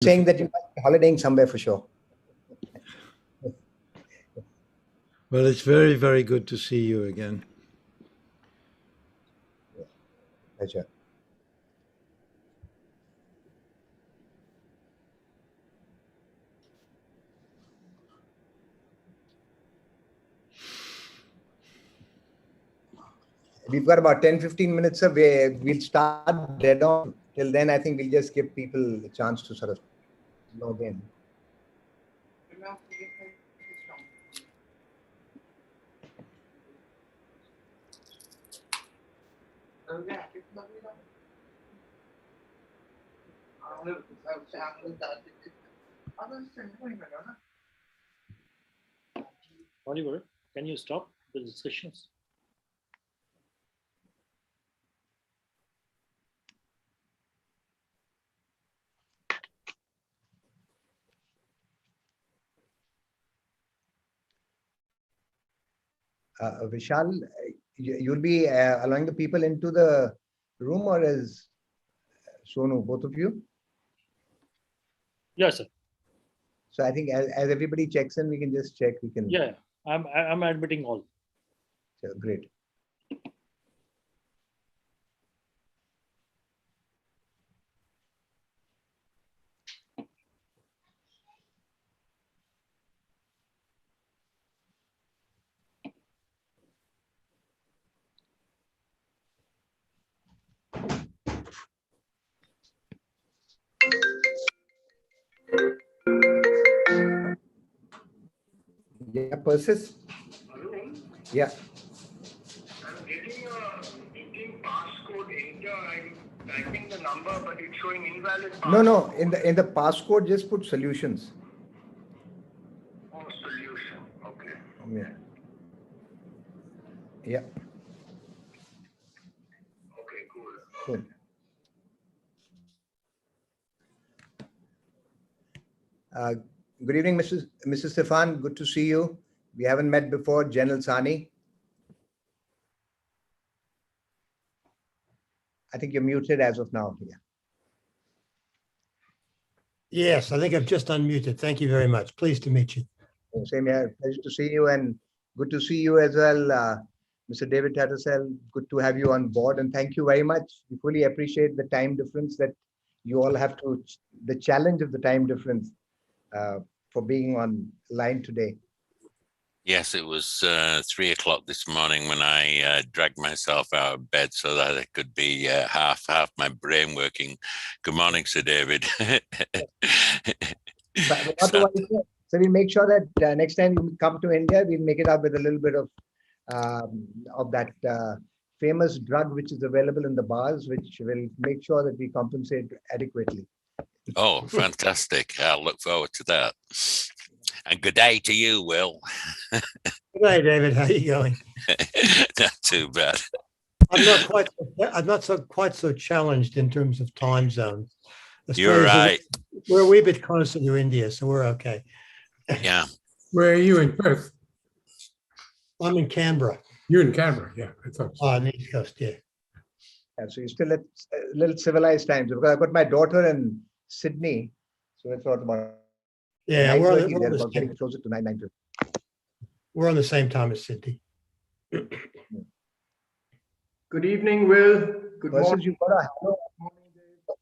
saying that you might be holidaying somewhere for sure. Well, it's very, very good to see you again. Pleasure. We've got about 10-15 minutes away. We'll start dead on. Till then, I think we'll just give people a chance to sort of log in. Oliver, can you stop the discussions? Vishal, you'll be allowing the people into the room, or is Sonu, both of you? Yes, sir. So I think as everybody checks in, we can just check. We can. Yeah, I'm admitting all. So, great. Yeah, Persis. Yeah. I'm getting a meeting passcode enter. I'm typing the number, but it's showing invalid passcode. No. In the passcode, just put solutions. Oh, solution. Okay. Yeah. Yeah. Okay, cool. Cool. Good evening, Mrs. Stefan. Good to see you. We haven't met before. General Sani. I think you're muted as of now. Yeah. Yes, I think I've just unmuted. Thank you very much. Pleased to meet you. Same here. Pleasure to see you, and good to see you as well, Mr. David Tatushaw. Good to have you on board, and thank you very much. We fully appreciate the time difference that you all have to, the challenge of the time difference for being online today. Yes, it was 3 o'clock this morning when I dragged myself out of bed so that I could be half my brain working. Good morning, Sir David. So we'll make sure that next time you come to India, we'll make it up with a little bit of that famous drug which is available in the bars, which will make sure that we compensate adequately. Oh, fantastic. I'll look forward to that. And good day to you, Will. Good day, David. How are you going? Not too bad. I'm not quite so challenged in terms of time zones. You're right. We're a wee bit closer to India, so we're okay. Yeah. Where are you in Perth? I'm in Canberra. You're in Canberra, yeah. I thought so. On the East Coast, yeah. So you're still at a little civilized times, because I've got my daughter in Sydney, so it's not about. Yeah, we're getting closer to 9:30. We're on the same time as Sydney. Good evening, Will. Good morning. You've got a hello.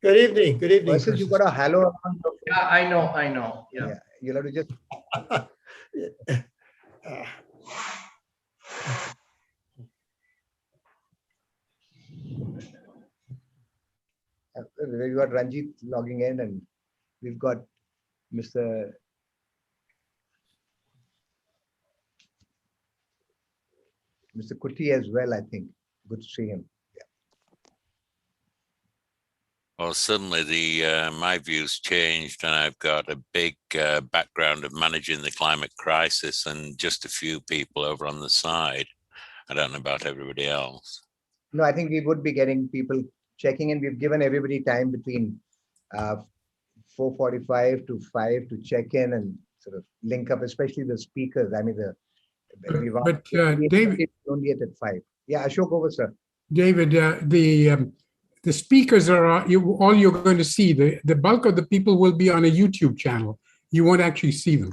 Good evening. Good evening. Versus you've got a hello. Yeah, I know. Yeah. You'll have to just. We've got Ranjit logging in, and we've got Mr. Kuti as well, I think. Good to see him. Yeah. Well, suddenly my views changed, and I've got a big background of managing the climate crisis and just a few people over on the side. I don't know about everybody else. No, I think we would be getting people checking in. We've given everybody time between 4:45 to 5 to check in and sort of link up, especially the speakers. I mean, David, only at 5. Yeah, Ashok, over, sir. David, the the speakers are all you're going to see. The bulk of the people will be on a YouTube channel. You won't actually see them.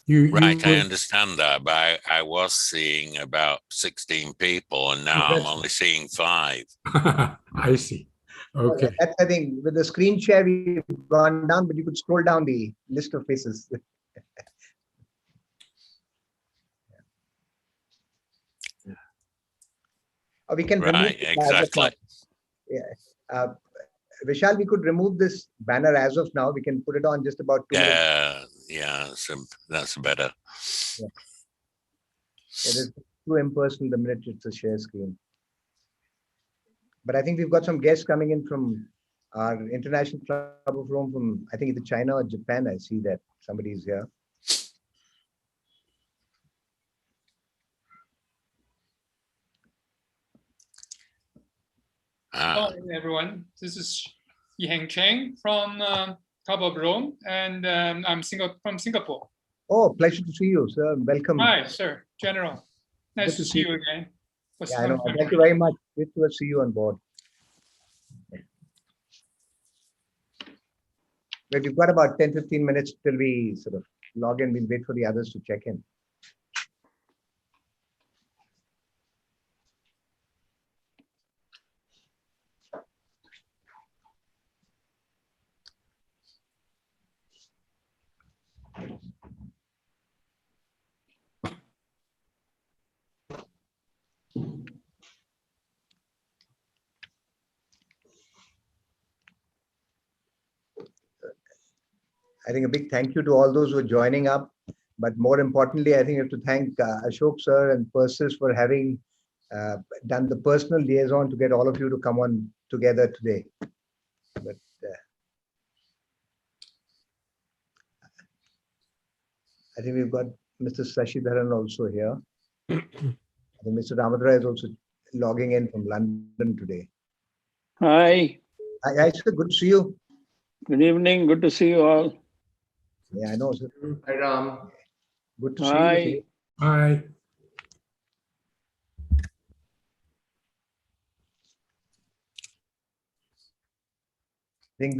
Right, I understand that, but I was seeing about 16 people, and now I'm only seeing 5. I see. Okay. That's, I think, with the screen share, we've gone down, but you could scroll down the list of faces. We can remove Right, it as of exactly. now. Yeah. Vishal, we could remove this banner as of now. We can put it on just about 2 minutes. Yeah, that's better. It is too impersonal the minute it's a share screen. But I think we've got some guests coming in from our International Club of Rome from, I think, either China or Japan. I see that somebody's here. Hi, everyone. This is Yiheng Cheng from Club of Rome, and I'm from Singapore. Oh, pleasure to see you, sir. Welcome. Hi, sir. General. Nice to see you again. Yeah, I know. Thank you very much. Good to see you on board. But we've got about 10-15 minutes till we sort of log in. We'll wait for the others to check in. I think a big thank you to all those who are joining up. But more importantly, I think I have to thank Ashok sir and Persis for having done the personal liaison to get all of you to come on together today. But I think we've got Mr. Sashidharan also here. I think Mr. Ramadra is also logging in from London today. Hi. Hi, sir. Good to see you. Good evening. Good to see you all. Yeah, I know, sir. Hi, Ram. Good to Hi. see you. Hi. I think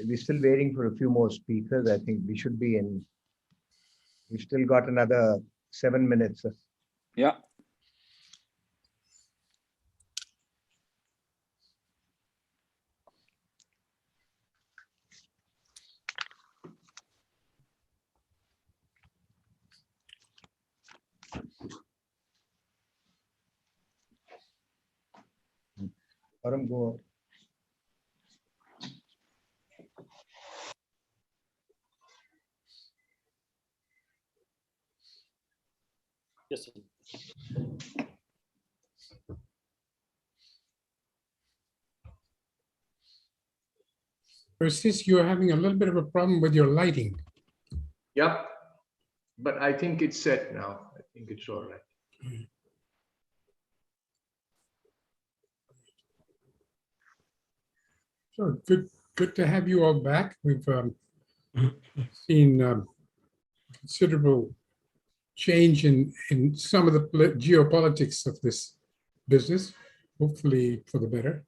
we're still waiting for a few more speakers. I think we should be in. We've still got another 7 minutes. Yeah. Param, go. Yes, sir. Persis, you're having a little bit of a problem with your lighting. Yep. But I think it's set now. I think it's all right. So good to have you all back. We've seen considerable change in some of the geopolitics of this business, hopefully for the better.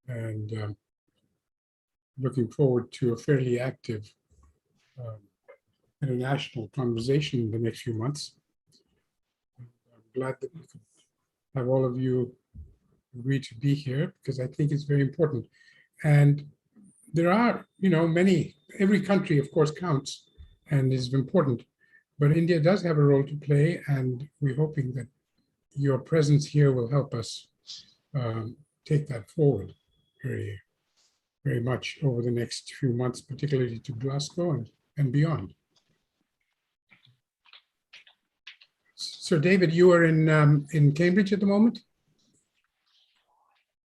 And looking forward to a fairly active international conversation in the next few months. I'm glad that we could have all of you agree to be here because I think it's very important. And there are, every country, of course, counts and is important, but India does have a role to play, and we're hoping that your presence here will help us take that forward very, very much over the next few months, particularly to Glasgow and beyond. So, David, you are in Cambridge at the moment?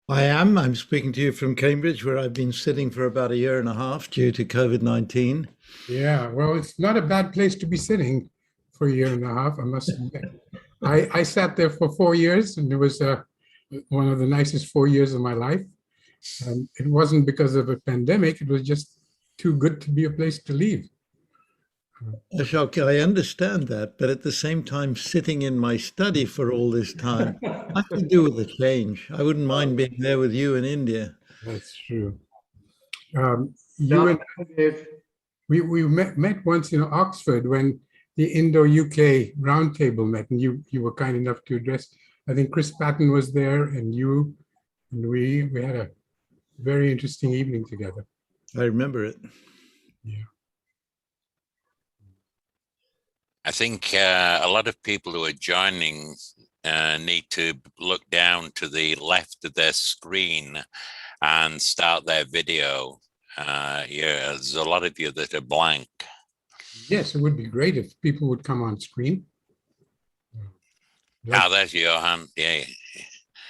I am. I'm speaking to you from Cambridge, where I've been sitting for about a year and a half due to COVID-19. Yeah, well, it's not a bad place to be sitting for a year and a half, I must admit. I sat there for 4 years, and it was one of the nicest 4 years of my life. And it wasn't because of a pandemic, it was just too good to be a place to leave. Ashok, I understand that, but at the same time, sitting in my study for all this time, I could do with a change. I wouldn't mind being there with you in India. That's true. You and we met once in Oxford when the Indo-UK roundtable met, and you were kind enough to address. I think Chris Patton was there, and you and we had a very interesting evening together. I remember it. Yeah. I think a lot of people who are joining need to look down to the left of their screen and start their video. Yeah, there's a lot of you that are blank. Yes, it would be great if people would come on screen. Ah, there's Johan. Yeah.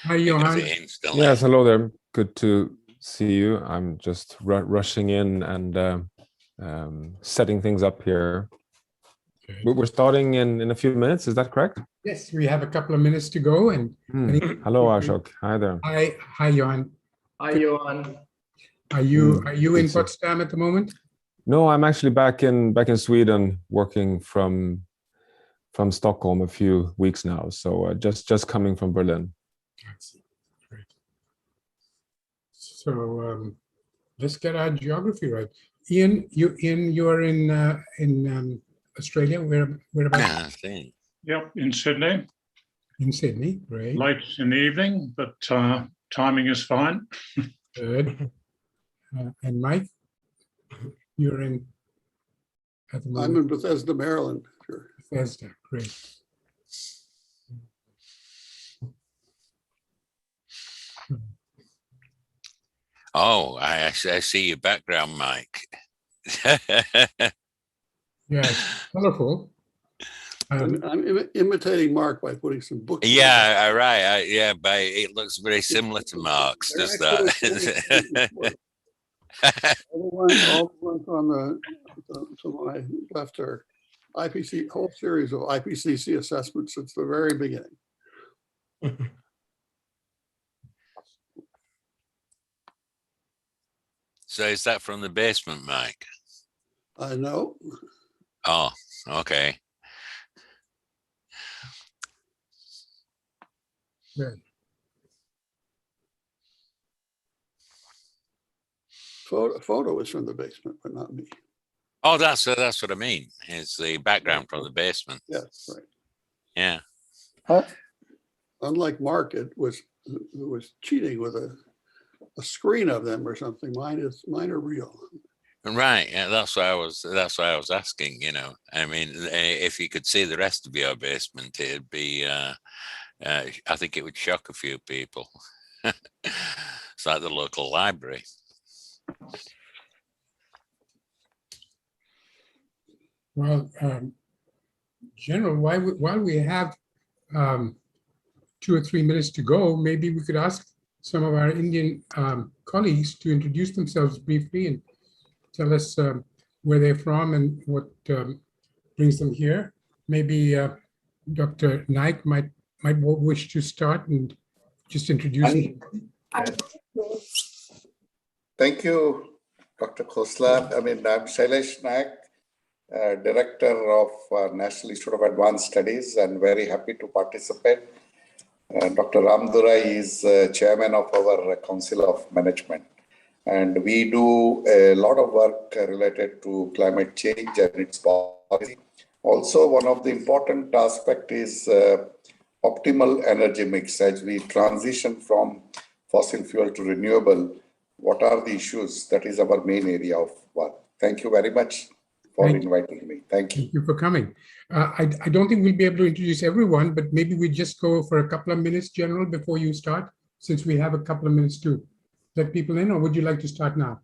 Hi, Johan. Instantly. Yes, hello there. Good to see you. I'm just rushing in and setting things up here. Okay. We're starting in a few minutes. Is that correct? Yes, we have a couple of minutes to go. And hello, Ashok. Hi there. Hi, Johan. Hi, Johan. Are you in Potsdam at the moment? No, I'm actually back in Sweden, working from Stockholm a few weeks now. So just coming from Berlin. I see. Great. So let's get our geography right. Ian, you are in Australia. Whereabouts? Yeah, Yep, in Sydney. In Sydney, great. Late in the evening, but timing is fine. Good. And Mike, you're in at the moment. I'm in Bethesda, Maryland. Sure. Bethesda, great. Oh, I see your background, Mike. Yeah, colorful. I'm imitating Mark by putting some books. Yeah, right. Yeah, but it looks very similar to Mark's. Does that? All the ones on the to my left are IPC, whole series of IPCC assessments since the very beginning. So is that from the basement, Mike? I know. Oh, okay. Good. Photo is from the basement, but not me. Oh, that's what I mean. It's the background from the basement. Yes, right. Yeah. Unlike Mark, it was cheating with a screen of them or something. Mine are real. Right. Yeah, that's why I was asking, you know. I mean, if you could see the rest of your basement, it'd be I think it would shock a few people. It's like the local library. Well, General, while we have 2 or 3 minutes to go, maybe we could ask some of our Indian colleagues to introduce themselves briefly and tell us where they're from and what brings them here. Maybe Dr. Naik might wish to start and just introduce him. Thank you, Dr. Khosla. I mean, I'm Shailesh Naik, Director of National Institute of Advanced Studies, and very happy to participate. Dr. Ramdurai is Chairman of our Council of Management. And we do a lot of work related to climate change and its policy. Also, one of the important aspects is optimal energy mix. As we transition from fossil fuel to renewable, what are the issues? That is our main area of work. Thank you very much for inviting me. Thank you. Thank you for coming. I don't think we'll be able to introduce everyone, but maybe we just go for a couple of minutes, General, before you start, since we have a couple of minutes to let people in, or would you like to start now?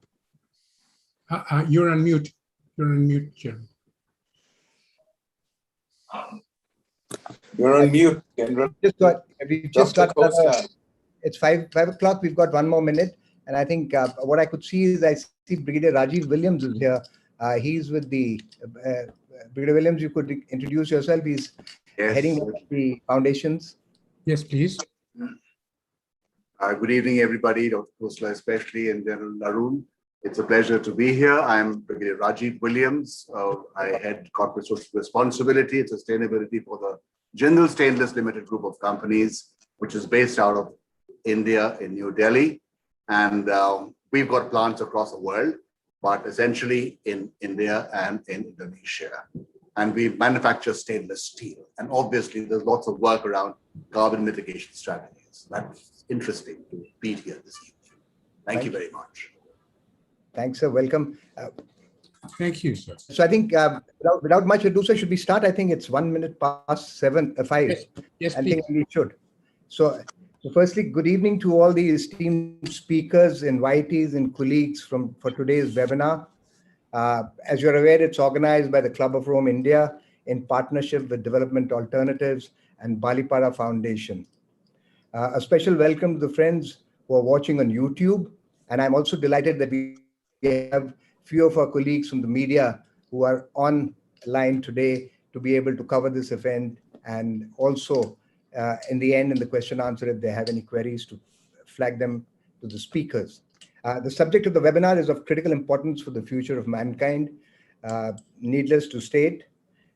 You're on mute. You're on mute, General. You're on mute, General. We just got it's 5 o'clock. We've got 1 more minute. And I think what I could see is I see Brigadier Rajiv Williams is here. He's with the Brigadier Williams. You could introduce yourself. He's heading up the foundations. Yes, please. Good evening, everybody, Dr. Khosla especially, and General Arun. It's a pleasure to be here. I'm Brigadier Rajiv Williams. I head Corporate Social Responsibility and Sustainability for the Jindal Stainless Limited Group of Companies, which is based out of India in New Delhi. And we've got plants across the world, but essentially in India and in Indonesia. And we manufacture stainless steel. And obviously, there's lots of work around carbon mitigation strategies. That's interesting to be here this evening. Thank you very much. Thanks, sir. Welcome. Thank you, sir. So I think without much ado, sir, should we start? I think it's 1 minute past 5. Yes, I please. think we should. So firstly, good evening to all the esteemed speakers, invitees, and colleagues for today's webinar. As you're aware, it's organized by the Club of Rome India in partnership with Development Alternatives and Balipara Foundation. A special welcome to the friends who are watching on YouTube. And I'm also delighted that we have few of our colleagues from the media who are online today to be able to cover this event, and also in the end, in the question answer, if they have any queries, to flag them to the speakers. The subject of the webinar is of critical importance for the future of mankind, needless to state,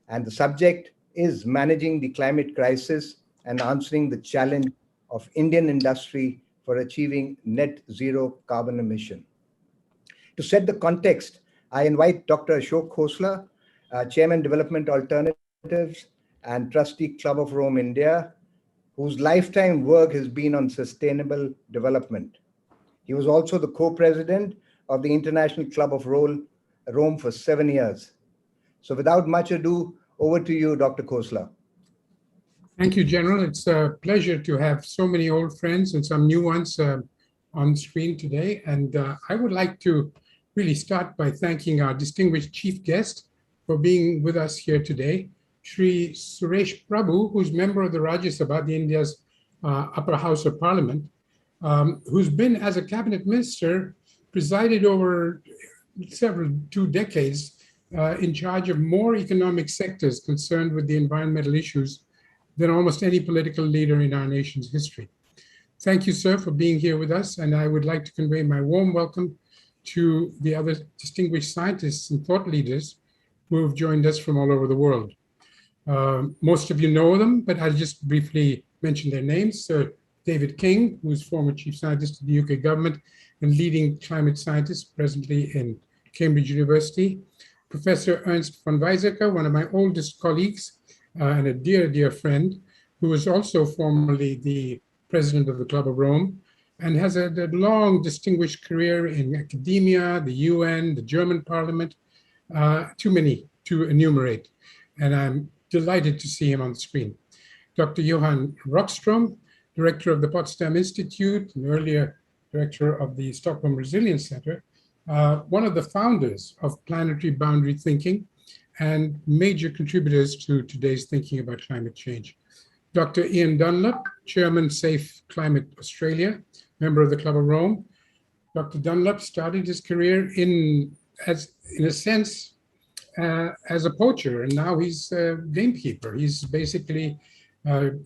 and the subject is managing the climate crisis and answering the challenge of Indian industry for achieving net zero carbon emission. To set the context, I invite Dr. Ashok Khosla, Chairman Development Alternatives and Trustee Club of Rome India, whose lifetime work has been on sustainable development. He was also the co-president of the International Club of Rome for 7 years. So without much ado, over to you, Dr. Khosla. Thank you, General. It's a pleasure to have so many old friends and some new ones on screen today. And I would like to really start by thanking our distinguished chief guest for being with us here today, Shri Suresh Prabhu, who's member of the Rajya Sabha, India's upper house of parliament, who's been, as a cabinet minister, presided over 2 decades in charge of more economic sectors concerned with the environmental issues than almost any political leader in our nation's history. Thank you, sir, for being here with us. And I would like to convey my warm welcome to the other distinguished scientists and thought leaders who have joined us from all over the world. Most of you know them, but I'll just briefly mention their names. Sir David King, who's former chief scientist of the UK government and leading climate scientist presently in Cambridge University. Professor Ernst von Weizsäcker, one of my oldest colleagues and a dear, dear friend, who was also formerly the president of the Club of Rome, and has a long distinguished career in academia, the UN, the German parliament, too many to enumerate. And I'm delighted to see him on the screen. Dr. Johan Rockström, director of the Potsdam Institute, and earlier director of the Stockholm Resilience Center, one of the founders of planetary boundary thinking and major contributors to today's thinking about climate change. Dr. Ian Dunlop, Chairman Safe Climate Australia, member of the Club of Rome. Dr. Dunlop started his career in a sense, as a poacher, and now he's a gamekeeper. He's basically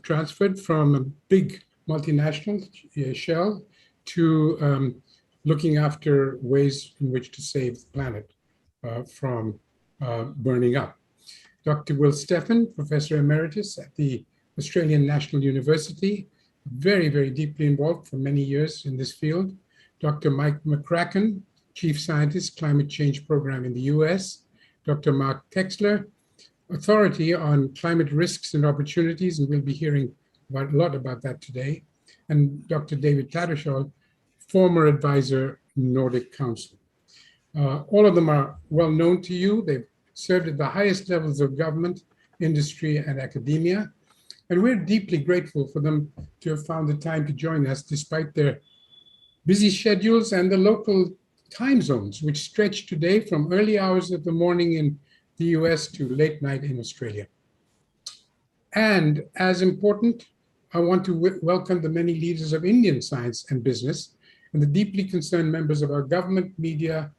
transferred from a big multinational, Shell, to looking after ways in which to save the planet from burning up. Dr. Will Steffen, Professor Emeritus at the Australian National University, very, very deeply involved for many years in this field. Dr. Mike McCracken, Chief Scientist, Climate Change Program in the US. Dr. Mark Texler, authority on climate risks and opportunities, and we'll be hearing a lot about that today. And Dr. David Tatushaw, former advisor, Nordic Council. All of them are well known to you. They've served at the highest levels of government, industry, and academia. And we're deeply grateful for them to have found the time to join us despite their busy schedules and the local time zones, which stretch today from early hours of the morning in the US to late night in Australia. And as important, I want to welcome the many leaders of Indian science and business and the deeply concerned members of our government, media,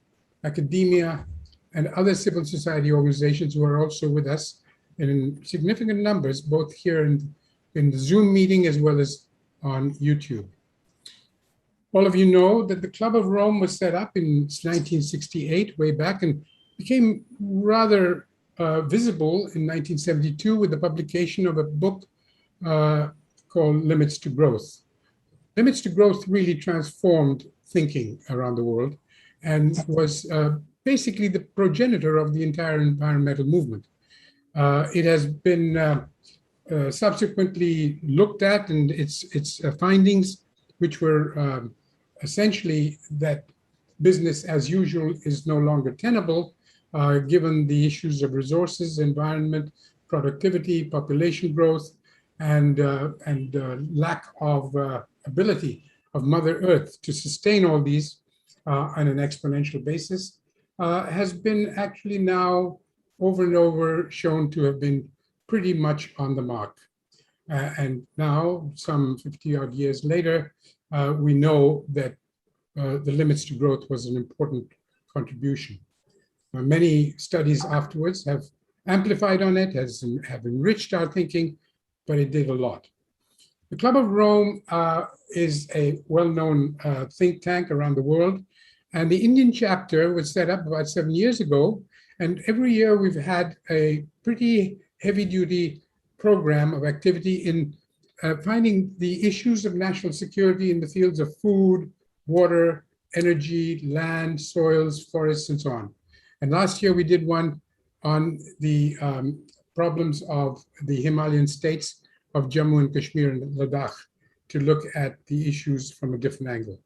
academia, and other civil society organizations who are also with us in significant numbers, both here in the Zoom meeting as well as on YouTube. all of you know that the Club of Rome was set up in 1968, way back, and became rather visible in 1972 with the publication of a book called Limits to Growth. Limits to Growth really transformed thinking around the world and was basically the progenitor of the entire environmental movement. It has been subsequently looked at, and its findings, which were essentially that business as usual is no longer tenable, given the issues of resources, environment, productivity, population growth, and lack of ability of Mother Earth to sustain all these on an exponential basis, has been actually now over and over shown to have been pretty much on the mark. And now, some 50-odd years later, we know that the limits to growth was an important contribution. Many studies afterwards have amplified on it, have enriched our thinking, but it did a lot. The Club of Rome is a well-known think tank around the world, and the Indian chapter was set up about 7 years ago, and every year we've had a pretty heavy-duty program of activity in finding the issues of national security in the fields of food, water, energy, land, soils, forests, and so on. And last year we did one on the problems of the Himalayan states of Jammu and Kashmir and Ladakh to look at the issues from a different angle.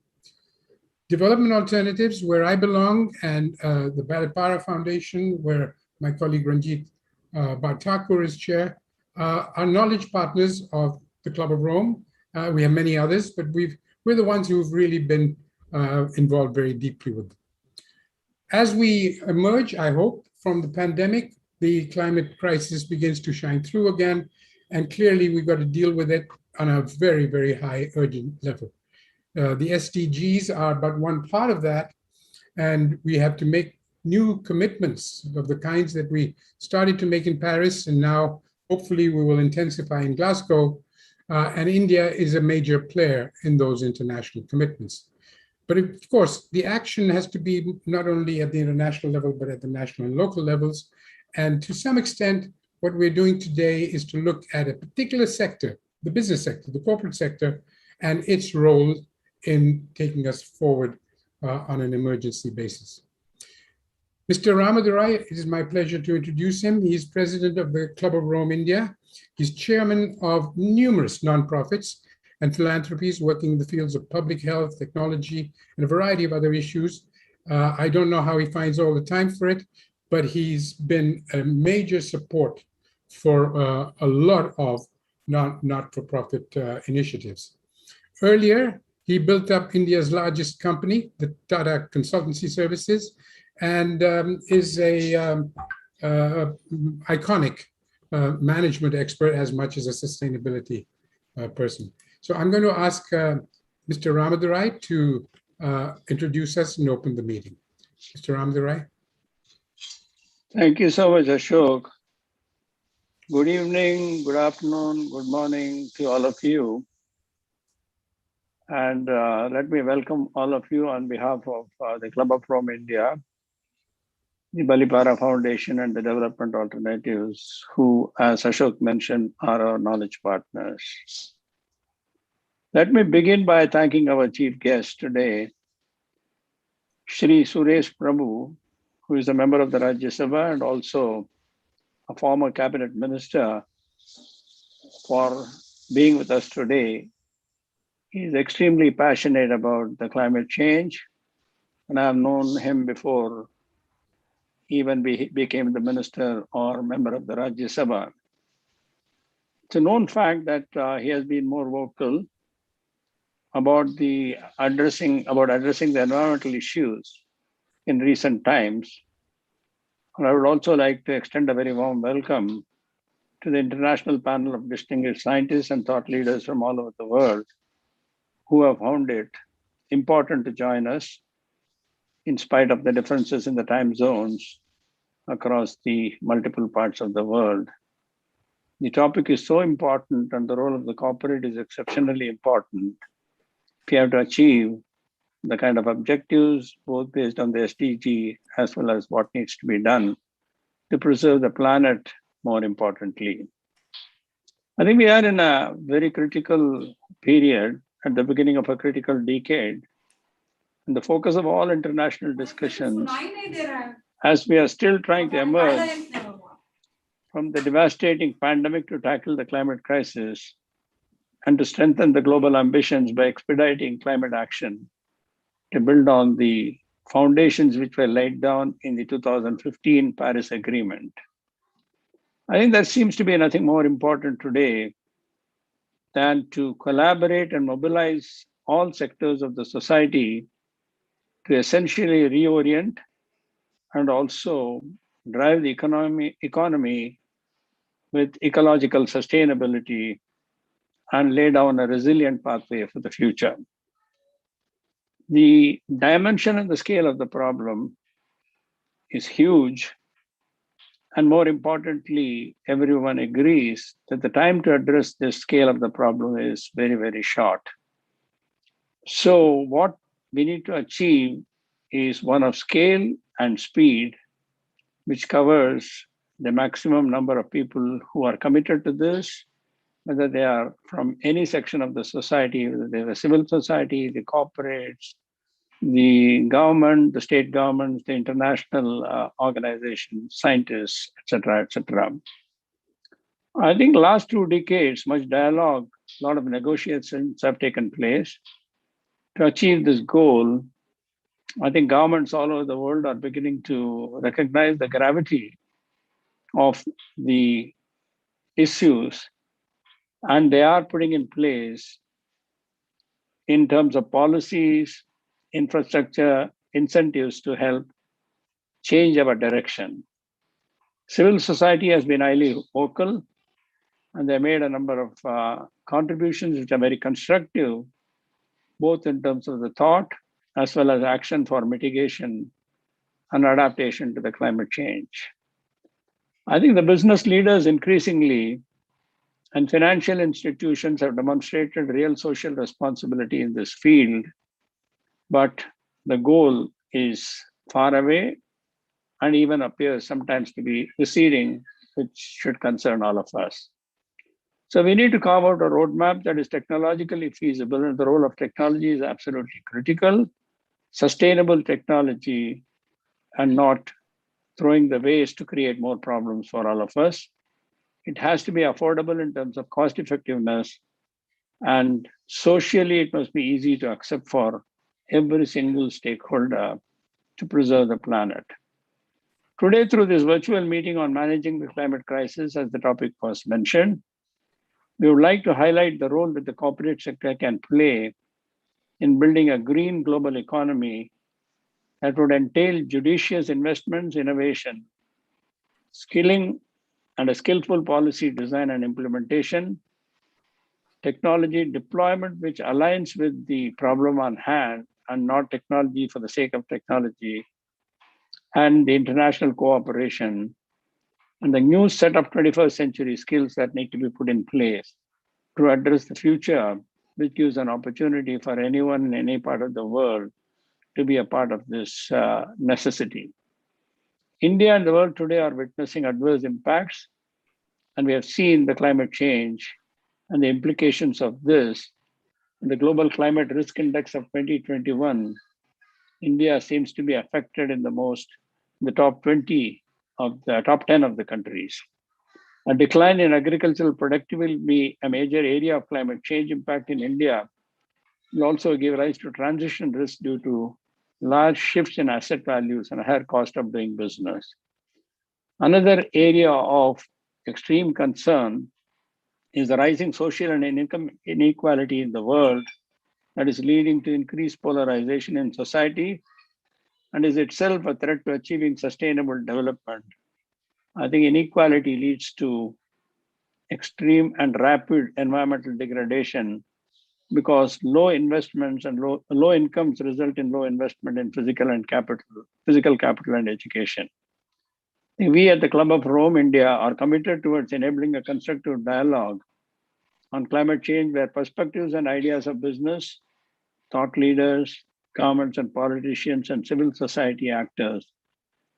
Development Alternatives, where I belong, and the Balipara Foundation, where my colleague Ranjit Bhattakur is chair, are knowledge partners of the Club of Rome. We have many others, but we're the ones who've really been involved very deeply with them. As we emerge, I hope, from the pandemic, the climate crisis begins to shine through again, and clearly we've got to deal with it on a very, very high urgent level. The SDGs are but one part of that, and we have to make new commitments of the kinds that we started to make in Paris, and now hopefully we will intensify in Glasgow, and India is a major player in those international commitments. But of course, the action has to be not only at the international level, but at the national and local levels. And to some extent, what we're doing today is to look at a particular sector, the business sector, the corporate sector, and its role in taking us forward on an emergency basis. Mr. Ramadurai, it is my pleasure to introduce him. He's president of the Club of Rome India. He's chairman of numerous nonprofits and philanthropies working in the fields of public health, technology, and a variety of other issues. I don't know how he finds all the time for it, but he's been a major support for a lot of not-for-profit initiatives. Earlier, he built up India's largest company, the Tata Consultancy Services, and is a iconic management expert as much as a sustainability person. So I'm going to ask Mr. Ramadurai to introduce us and open the meeting. Mr. Ramadurai. Thank you so much, Ashok. Good evening, good afternoon, good morning to all of you. And let me welcome all of you on behalf of the Club of Rome India, the Balipara Foundation, and the Development Alternatives, who, as Ashok mentioned, are our knowledge partners. Let me begin by thanking our chief guest today, Shri Suresh Prabhu, who is a member of the Rajya Sabha and also a former cabinet minister, for being with us today. He's extremely passionate about the climate change, and I've known him before even he became the minister or member of the Rajya Sabha. It's a known fact that he has been more vocal about addressing the environmental issues in recent times. And I would also like to extend a very warm welcome to the international panel of distinguished scientists and thought leaders from all over the world who have found it important to join us in spite of the differences in the time zones across the multiple parts of the world. The topic is so important and the role of the corporate is exceptionally important if you have to achieve the kind of objectives, both based on the SDG as well as what needs to be done to preserve the planet, more importantly. I think we are in a very critical period at the beginning of a critical decade. And the focus of all international discussions, as we are still trying to emerge from the devastating pandemic to tackle the climate crisis and to strengthen the global ambitions by expediting climate action, to build on the foundations which were laid down in the 2015 Paris Agreement. I think there seems to be nothing more important today than to collaborate and mobilize all sectors of the society to essentially reorient and also drive the economy with ecological sustainability and lay down a resilient pathway for the future. The dimension and the scale of the problem is huge. And more importantly, everyone agrees that the time to address the scale of the problem is very, very short. So what we need to achieve is one of scale and speed, which covers the maximum number of people who are committed to this, whether they are from any section of the society, whether they are civil society, the corporates, the government, the state governments, the international organizations, scientists, etc., etc. I think last 2 decades, much dialogue, a lot of negotiations have taken place to achieve this goal. I think governments all over the world are beginning to recognize the gravity of the issues, and they are putting in place, in terms of policies, infrastructure, incentives to help change our direction. Civil society has been highly vocal, and they made a number of contributions which are very constructive, both in terms of the thought as well as action for mitigation and adaptation to the climate change. I think the business leaders increasingly and financial institutions have demonstrated real social responsibility in this field, but the goal is far away and even appears sometimes to be receding, which should concern all of us. So we need to carve out a roadmap that is technologically feasible, and the role of technology is absolutely critical. Sustainable technology and not throwing the waste to create more problems for all of us. It has to be affordable in terms of cost effectiveness, and socially it must be easy to accept for every single stakeholder to preserve the planet. Today, through this virtual meeting on managing the climate crisis, as the topic was mentioned, we would like to highlight the role that the corporate sector can play in building a green global economy that would entail judicious investments, innovation, skilling, and a skillful policy design and implementation, technology deployment which aligns with the problem on hand and not technology for the sake of technology, and the international cooperation, and the new set of 21st century skills that need to be put in place to address the future, which gives an opportunity for anyone in any part of the world to be a part of this necessity. India and the world today are witnessing adverse impacts, and we have seen the climate change and the implications of this. In the Global Climate Risk Index of 2021, India seems to be affected in the top 20 of the top 10 of the countries. A decline in agricultural productivity will be a major area of climate change impact in India. It will also give rise to transition risk due to large shifts in asset values and a higher cost of doing business. Another area of extreme concern is the rising social and income inequality in the world that is leading to increased polarization in society and is itself a threat to achieving sustainable development. I think inequality leads to extreme and rapid environmental degradation because low investments and low incomes result in low investment in physical capital and education. We at the Club of Rome, India, are committed towards enabling a constructive dialogue on climate change where perspectives and ideas of business, thought leaders, governments and politicians and civil society actors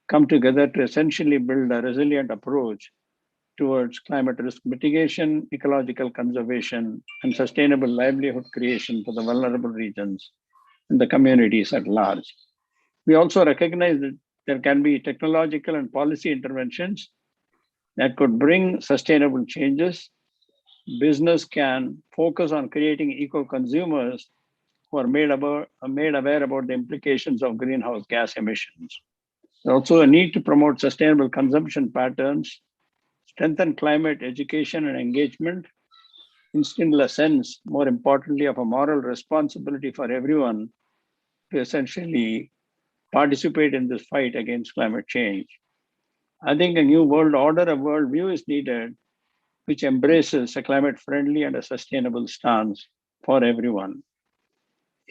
come together to essentially build a resilient approach towards climate risk mitigation, ecological conservation, and sustainable livelihood creation for the vulnerable regions and the communities at large. We also recognize that there can be technological and policy interventions that could bring sustainable changes. Business can focus on creating eco-consumers who are made aware about the implications of greenhouse gas emissions. There's also a need to promote sustainable consumption patterns, strengthen climate education and engagement, instill a sense, more importantly, of a moral responsibility for everyone to essentially participate in this fight against climate change. I think a new world order, a worldview is needed, which embraces a climate-friendly and a sustainable stance for everyone.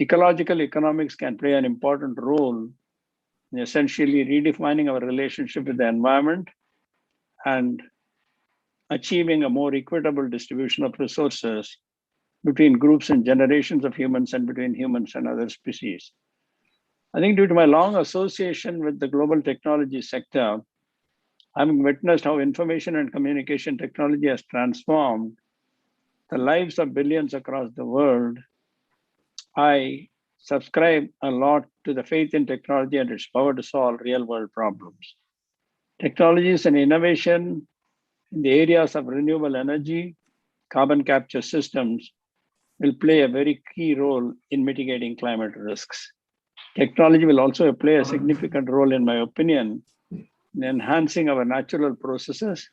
Ecological economics can play an important role in essentially redefining our relationship with the environment and achieving a more equitable distribution of resources between groups and generations of humans and between humans and other species. I think due to my long association with the global technology sector, having witnessed how information and communication technology has transformed the lives of billions across the world, I subscribe a lot to the faith in technology and its power to solve real-world problems. Technologies and innovation in the areas of renewable energy, carbon capture systems will play a very key role in mitigating climate risks. Technology will also play a significant role, in my opinion, in enhancing our natural processes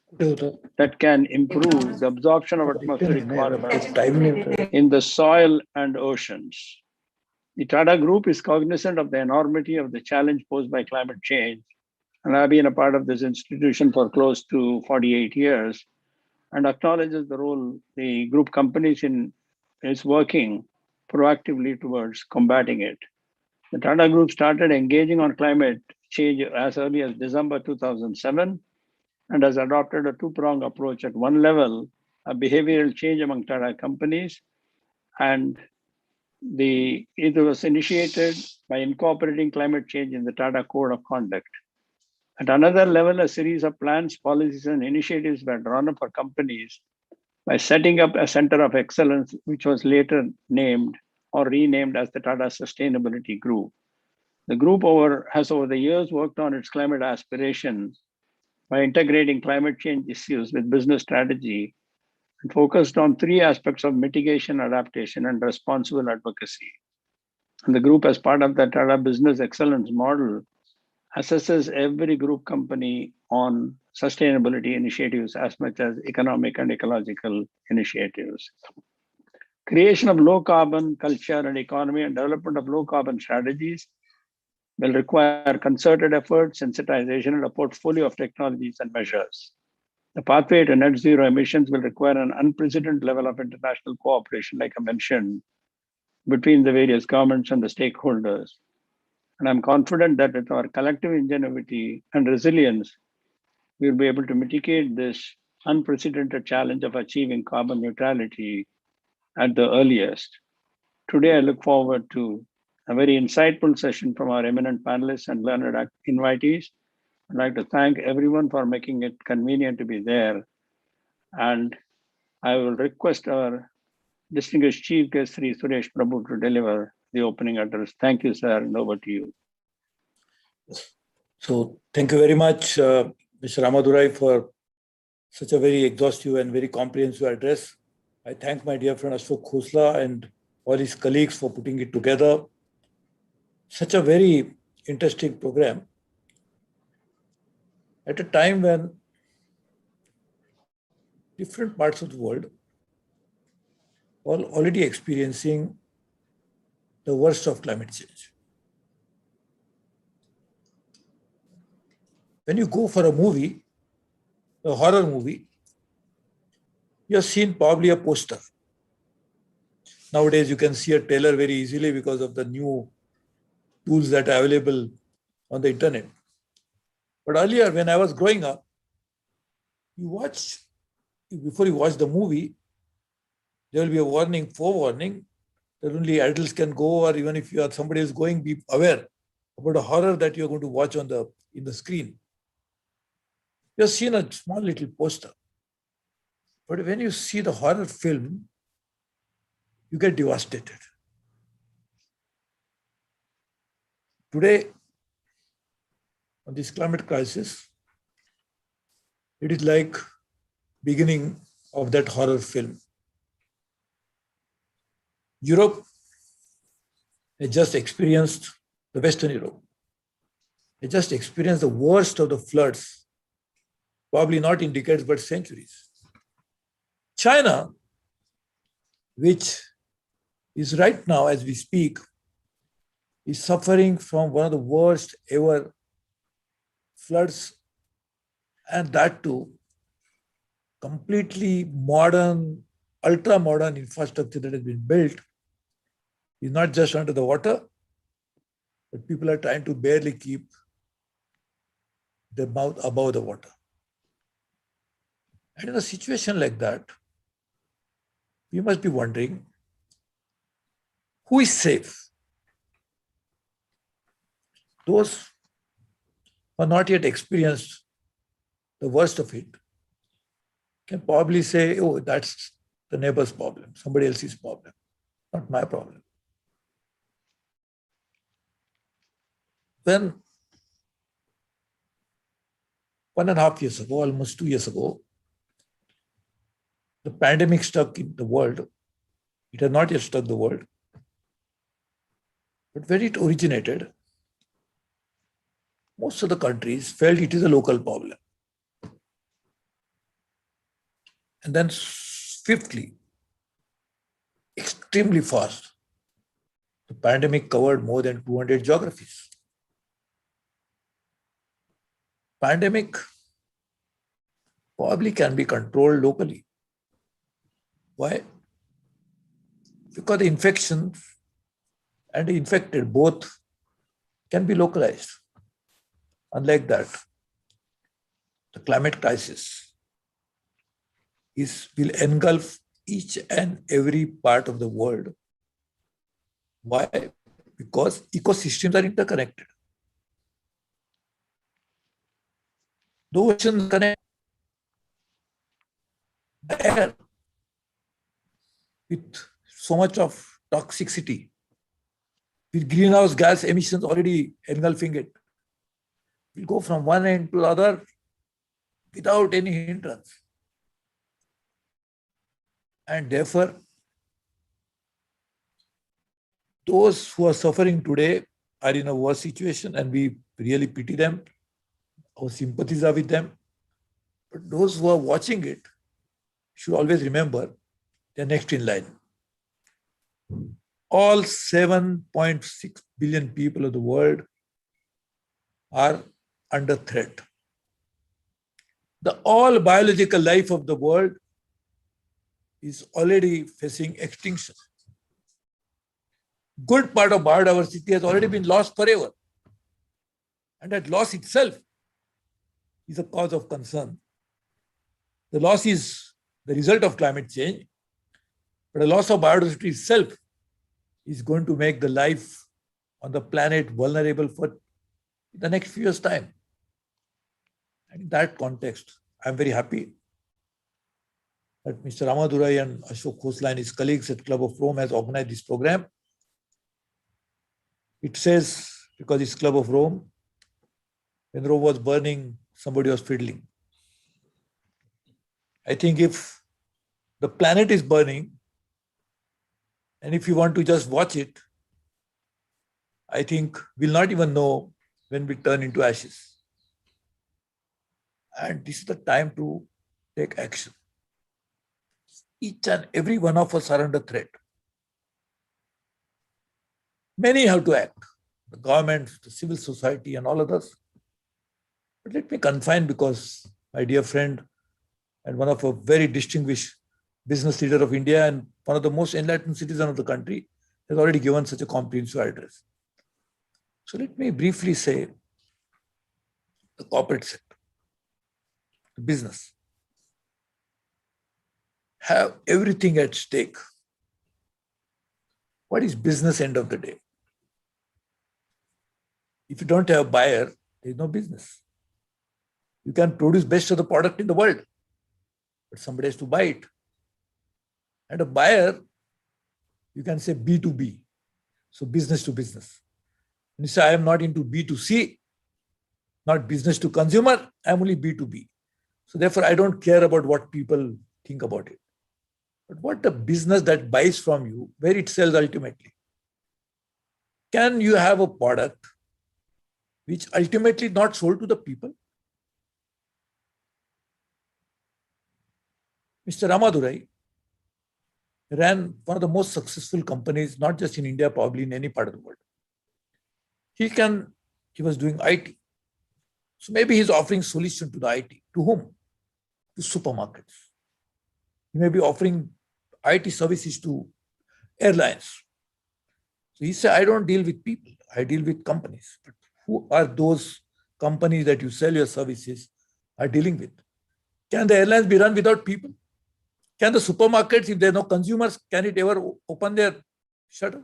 that can improve the absorption of atmospheric carbon in the soil and oceans. The Tata Group is cognizant of the enormity of the challenge posed by climate change, and I've been a part of this institution for close to 48 years, and acknowledges the role the group companies is working proactively towards combating it. The Tata Group started engaging on climate change as early as December 2007 and has adopted a two-pronged approach. At one level, a behavioral change among Tata companies, and it was initiated by incorporating climate change in the Tata Code of Conduct. At another level, a series of plans, policies, and initiatives were drawn up for companies by setting up a center of excellence, which was later named or renamed as the Tata Sustainability Group. The group has over the years worked on its climate aspirations by integrating climate change issues with business strategy and focused on three aspects of mitigation, adaptation, and responsible advocacy. And the group, as part of the Tata Business Excellence model, assesses every group company on sustainability initiatives as much as economic and ecological initiatives. Creation of low carbon culture and economy and development of low carbon strategies will require concerted effort, sensitization, and a portfolio of technologies and measures. The pathway to net zero emissions will require an unprecedented level of international cooperation, like I mentioned, between the various governments and the stakeholders. And I'm confident that with our collective ingenuity and resilience, we'll be able to mitigate this unprecedented challenge of achieving carbon neutrality at the earliest. Today, I look forward to a very insightful session from our eminent panelists and learned invitees. I'd like to thank everyone for making it convenient to be there. And I will request our distinguished chief guest, Sri Suresh Prabhu, to deliver the opening address. Thank you, sir, and over to you. So thank you very much, Mr. Ramadurai, for such a very exhaustive and very comprehensive address. I thank my dear friend Ashok Khosla and all his colleagues for putting it together. Such a very interesting program at a time when different parts of the world are already experiencing the worst of climate change. When you go for a movie, a horror movie, you have seen probably a poster. Nowadays, you can see a trailer very easily because of the new tools that are available on the internet. But earlier, when I was growing up, before you watch the movie, there will be a warning, forewarning, that only adults can go, or even if you are somebody else going, be aware about a horror that you're going to watch in the screen. You have seen a small little poster, but when you see the horror film, you get devastated. Today, on this climate crisis, it is like beginning of that horror film. Europe has just experienced, the Western Europe, has just experienced the worst of the floods, probably not in decades, but centuries. China, which is right now, as we speak, is suffering from one of the worst ever floods, and that too, completely modern, ultra-modern infrastructure that has been built is not just under the water, but people are trying to barely keep their mouth above the water. And in a situation like that, we must be wondering, who is safe? Those who are not yet experienced the worst of it can probably say, oh, that's the neighbor's problem, somebody else's problem, not my problem. When 1.5 years ago, almost 2 years ago, the pandemic struck in the world. It had not yet struck the world. But when it originated, most of the countries felt it is a local problem. And then swiftly, extremely fast, the pandemic covered more than 200 geographies. Pandemic probably can be controlled locally. Why? Because the infection and the infected both can be localized. Unlike that, the climate crisis will engulf each and every part of the world. Why? Because ecosystems are interconnected. The oceans connect the air with so much of toxicity, with greenhouse gas emissions already engulfing it. We'll go from one end to the other without any hindrance. And therefore, those who are suffering today are in a worse situation, and we really pity them. Our sympathies are with them. But those who are watching it should always remember they're next in line. All 7.6 billion people of the world are under threat. The all biological life of the world is already facing extinction. Good part of biodiversity has already been lost forever. And that loss itself is a cause of concern. The loss is the result of climate change, but the loss of biodiversity itself is going to make the life on the planet vulnerable for the next few years' time. And in that context, I'm very happy that Mr. Ramadurai and Ashok Khosla and his colleagues at Club of Rome has organized this program. It says, because it's Club of Rome, when Rome was burning, somebody was fiddling. I think if the planet is burning, and if you want to just watch it, I think we'll not even know when we turn into ashes. And this is the time to take action. Each and every one of us are under threat. Many have to act, the government, the civil society, and all others. But let me confine, because my dear friend and one of a very distinguished business leader of India and one of the most enlightened citizens of the country has already given such a comprehensive address. So let me briefly say the corporate sector, the business, have everything at stake What is business end of the day? If you don't have a buyer, there is no business. You can produce best of the product in the world, but somebody has to buy it. And a buyer, you can say B2B, so business to business. And you say, I am not into B2C, not business to consumer, I'm only B2B. So therefore, I don't care about what people think about it. But what the business that buys from you, where it sells ultimately? Can you have a product which ultimately not sold to the people? Mr. Ramadurai ran one of the most successful companies, not just in India, probably in any part of the world. He was doing IT. So maybe he's offering solution to the IT. To whom? To supermarkets. He may be offering IT services to airlines. So he said, I don't deal with people, I deal with companies. But who are those companies that you sell your services are dealing with? Can the airlines be run without people? Can the supermarkets, if there are no consumers, can it ever open their shutters?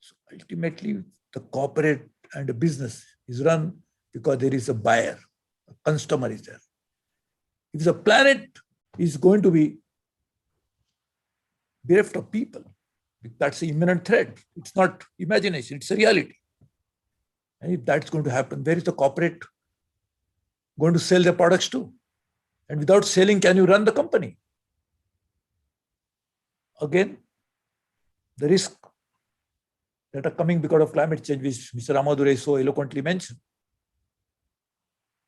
So ultimately, the corporate and the business is run because there is a buyer, a customer is there. If the planet is going to be bereft of people, that's an imminent threat. It's not imagination, it's a reality. And if that's going to happen, where is the corporate going to sell their products to? And without selling, can you run the company? Again, the risk that are coming because of climate change, which Mr. Ramadurai so eloquently mentioned.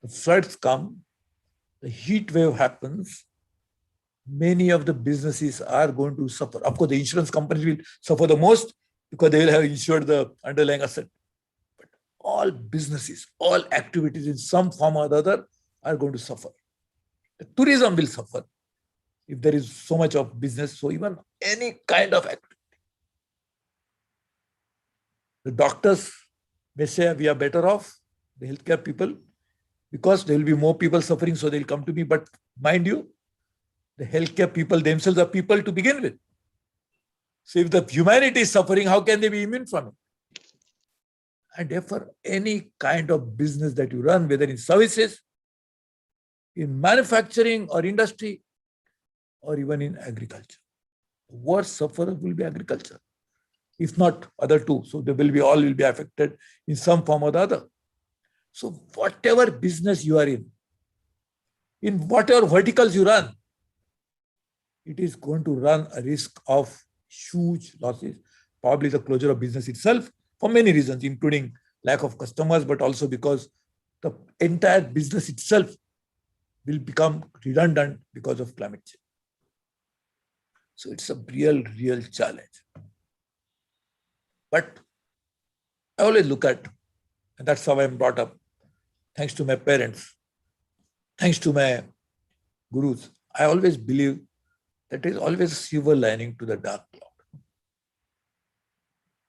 The floods come, the heat wave happens, many of the businesses are going to suffer. Of course, the insurance companies will suffer the most because they will have insured the underlying asset. But all businesses, all activities in some form or the other are going to suffer. The tourism will suffer if there is so much of business. So even any kind of activity. The doctors may say we are better off, the healthcare people, because there will be more people suffering, so they'll come to me. But mind you, the healthcare people themselves are people to begin with. So if the humanity is suffering, how can they be immune from it? And therefore, any kind of business that you run, whether in services, in manufacturing or industry, or even in agriculture, the worst sufferer will be agriculture, if not other two. So they will be all will be affected in some form or the other. So whatever business you are in whatever verticals you run, it is going to run a risk of huge losses, probably the closure of business itself for many reasons, including lack of customers, but also because the entire business itself will become redundant because of climate change. So it's a real challenge. But I always look at, and that's how I'm brought up, thanks to my parents, thanks to my gurus, I always believe that there is always a silver lining to the dark cloud.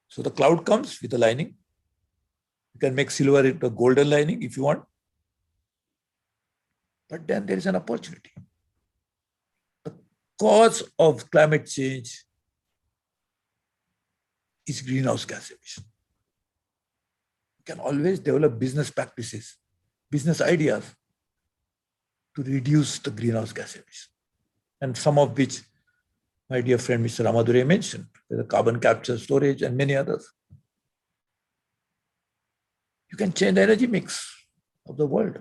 So the cloud comes with a lining. You can make silver into a golden lining if you want. But then there is an opportunity. The cause of climate change is greenhouse gas emission. You can always develop business practices, business ideas to reduce the greenhouse gas emission. And some of which my dear friend Mr. Ramadurai mentioned, the carbon capture, storage, and many others. You can change the energy mix of the world.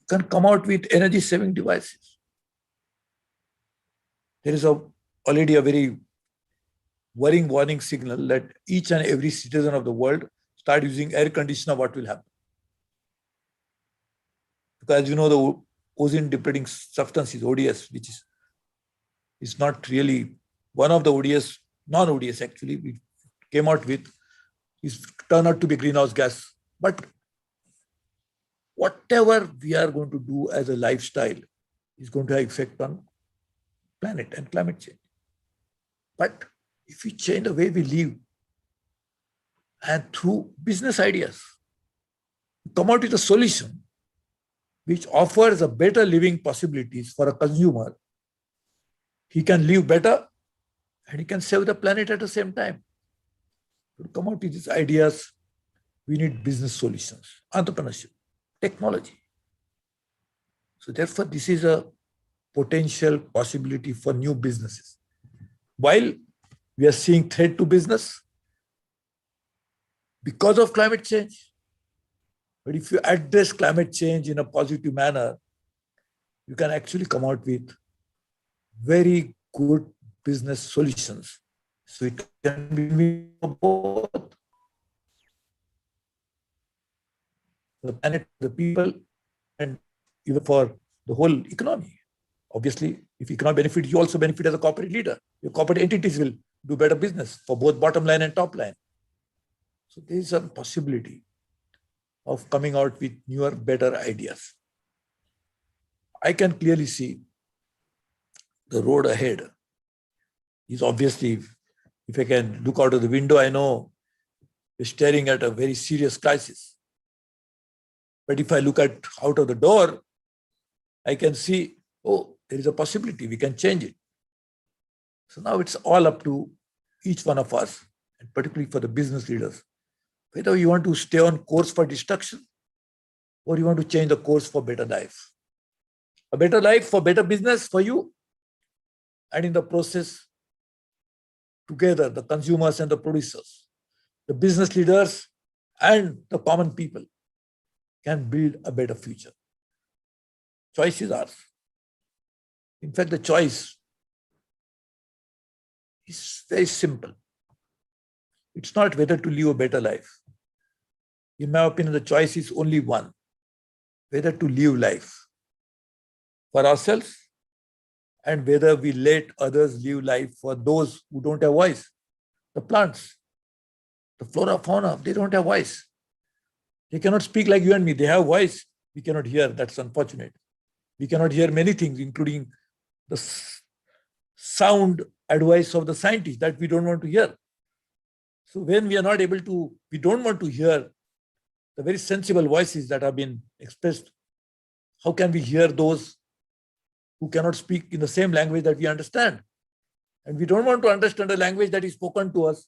You can come out with energy-saving devices. There is already a very worrying warning signal that each and every citizen of the world start using air conditioner, what will happen? Because you know the ozone depleting substance is ODS, which is not really one of the ODS, non-ODS actually, we came out with, is turned out to be greenhouse gas. But whatever we are going to do as a lifestyle is going to have effect on planet and climate change. But if we change the way we live and through business ideas, come out with a solution which offers a better living possibilities for a consumer, he can live better and you can save the planet at the same time. To come out with these ideas, we need business solutions, entrepreneurship, technology. So therefore, this is a potential possibility for new businesses. While we are seeing threat to business because of climate change, but if you address climate change in a positive manner, you can actually come out with very good business solutions. So it can be both the planet, the people, and even for the whole economy. Obviously, if you cannot benefit, you also benefit as a corporate leader. Your corporate entities will do better business for both bottom line and top line. So there is a possibility of coming out with newer, better ideas. I can clearly see the road ahead is obviously, if I can look out of the window, I know we're staring at a very serious crisis. But if I look at out of the door, I can see, oh, there is a possibility, we can change it. So now it's all up to each one of us, and particularly for the business leaders, whether you want to stay on course for destruction or you want to change the course for better life. A better life for better business for you, and in the process, together, the consumers and the producers, the business leaders and the common people can build a better future. Choice is ours. In fact, the choice is very simple. It's not whether to live a better life. In my opinion, the choice is only one: whether to live life for ourselves and whether we let others live life for those who don't have voice. The plants, the flora, fauna, they don't have voice. They cannot speak like you and me. They have voice. We cannot hear. That's unfortunate. We cannot hear many things, including the sound advice of the scientists that we don't want to hear. So when we are not able to, we don't want to hear the very sensible voices that have been expressed, how can we hear those who cannot speak in the same language that we understand? And we don't want to understand a language that is spoken to us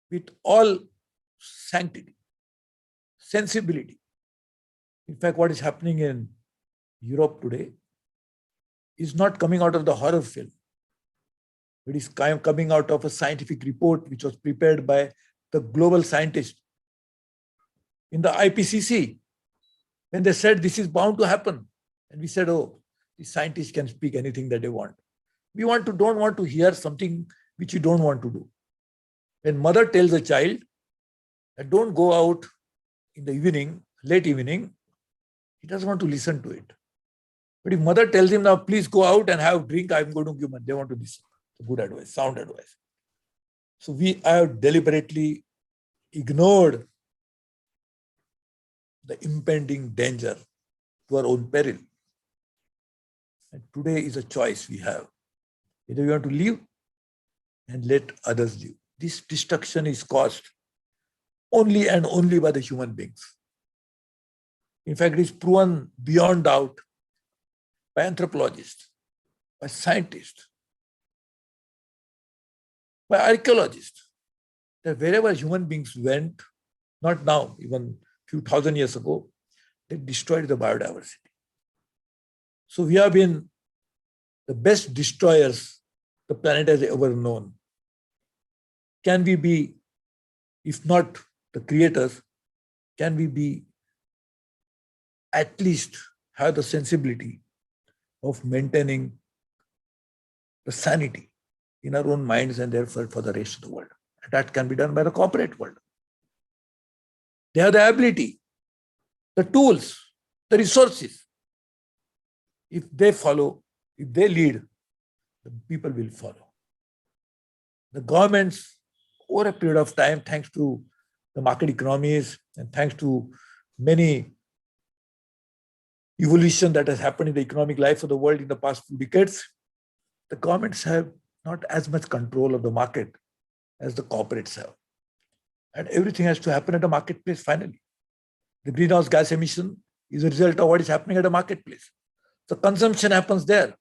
with all sanctity, sensibility. In fact, what is happening in Europe today is not coming out of the horror film. It is coming out of a scientific report which was prepared by the global scientists in the Ipcc. When they said this is bound to happen, and we said, oh, the scientists can speak anything that they want. We don't want to hear something which you don't want to do. When mother tells a child that don't go out in the evening, late evening, he doesn't want to listen to it. But if mother tells him now, please go out and have a drink, I'm going to give them, they want to listen. It's good advice, sound advice. So we have deliberately ignored the impending danger to our own peril. And today is a choice we have. Either we want to live and let others live. This destruction is caused only and only by the human beings. In fact, it is proven beyond doubt by anthropologists, by scientists, by archaeologists, that wherever human beings went, not now, even a few thousand years ago, they destroyed the biodiversity. So we have been the best destroyers the planet has ever known. Can we be, if not the creators, can we be at least have the sensibility of maintaining the sanity in our own minds and therefore for the rest of the world? And that can be done by the corporate world. They have the ability, the tools, the resources. If they follow, if they lead, the people will follow. The governments, over a period of time, thanks to the market economies and thanks to many evolution that has happened in the economic life of the world in the past few decades, the governments have not as much control of the market as the corporates have. And everything has to happen at the marketplace finally. The greenhouse gas emission is a result of what is happening at the marketplace. The consumption happens there.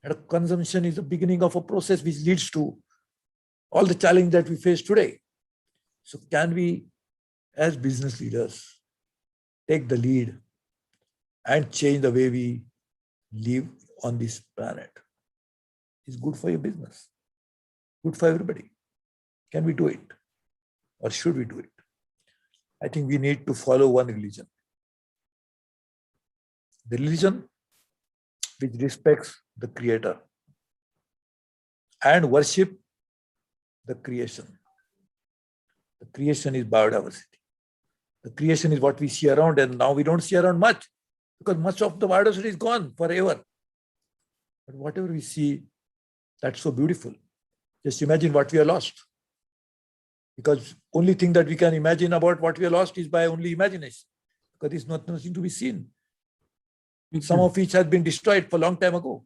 And consumption is the beginning of a process which leads to all the challenge that we face today. So can we, as business leaders, take the lead and change the way we live on this planet? It's good for your business, good for everybody. Can we do it? Or should we do it? I think we need to follow one religion. The religion which respects the Creator and worship the creation. The creation is biodiversity. The creation is what we see around, and now we don't see around much because much of the biodiversity is gone forever. But whatever we see, that's so beautiful. Just imagine what we have lost. Because only thing that we can imagine about what we have lost is by only imagination, because there's nothing to be seen. Some of which has been destroyed for a long time ago.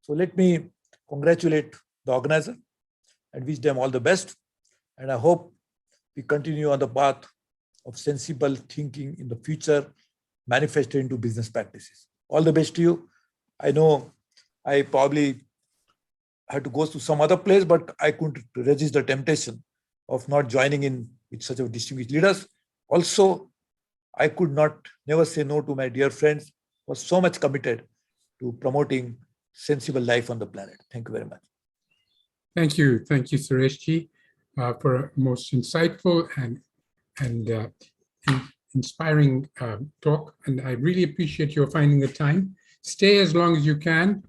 So let me congratulate the organizer and wish them all the best. And I hope we continue on the path of sensible thinking in the future, manifested into business practices. All the best to you. I know I probably had to go to some other place, but I couldn't resist the temptation of not joining in with such a distinguished leaders. Also, I could never say no to my dear friends who are so much committed to promoting sensible life on the planet. Thank you very much. Thank you, Sureshji, for a most insightful and inspiring talk. And I really appreciate your finding the time. Stay as long as you can.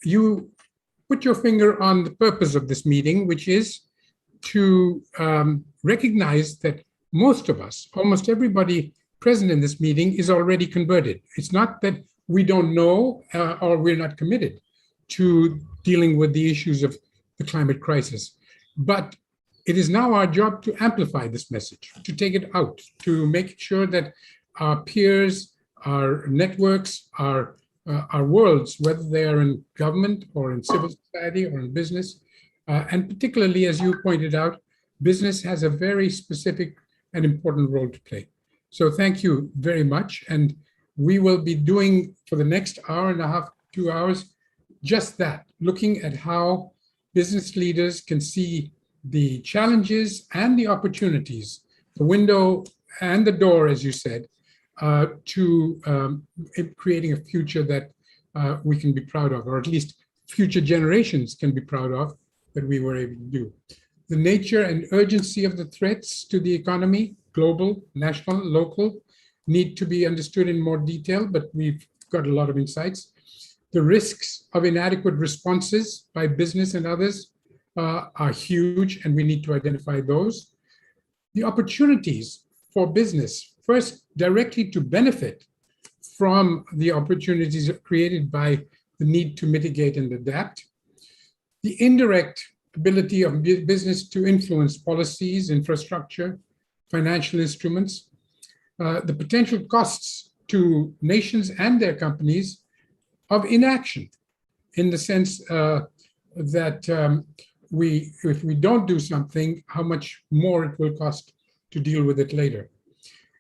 You put your finger on the purpose of this meeting, which is to recognize that most of us, almost everybody present in this meeting, is already converted. It's not that we don't know or we're not committed to dealing with the issues of the climate crisis, but it is now our job to amplify this message, to take it out, to make sure that our peers, our networks, our worlds, whether they are in government or in civil society or in business, and particularly, as you pointed out, business has a very specific and important role to play. So thank you very much. And we will be doing for the next hour and a half, 2 hours, just that, looking at how business leaders can see the challenges and the opportunities, the window and the door, as you said, to creating a future that we can be proud of, or at least future generations can be proud of, that we were able to do. The nature and urgency of the threats to the economy, global, national, local, need to be understood in more detail, but we've got a lot of insights. The risks of inadequate responses by business and others are huge, and we need to identify those. The opportunities for business, first, directly to benefit from the opportunities created by the need to mitigate and adapt. The indirect ability of business to influence policies, infrastructure, financial instruments, the potential costs to nations and their companies of inaction, in the sense that if we don't do something, how much more it will cost to deal with it later.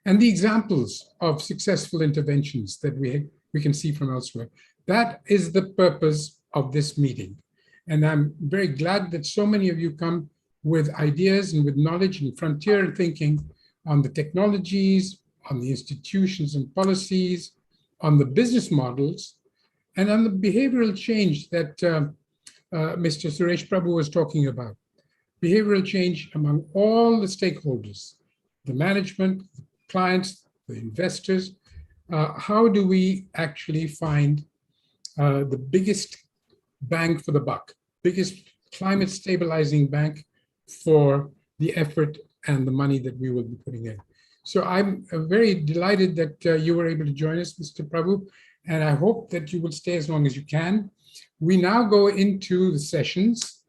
And the examples of successful interventions that we can see from elsewhere. That is the purpose of this meeting. And I'm very glad that so many of you come with ideas and with knowledge and frontier thinking on the technologies, on the institutions and policies, on the business models, and on the behavioral change that Mr. Suresh Prabhu was talking about. Behavioral change among all the stakeholders, the management, the clients, the investors. How do we actually find the biggest bang for the buck, biggest climate stabilizing bank for the effort and the money that we will be putting in? So I'm very delighted that you were able to join us, Mr. Prabhu, and I hope that you will stay as long as you can. We now go into the sessions.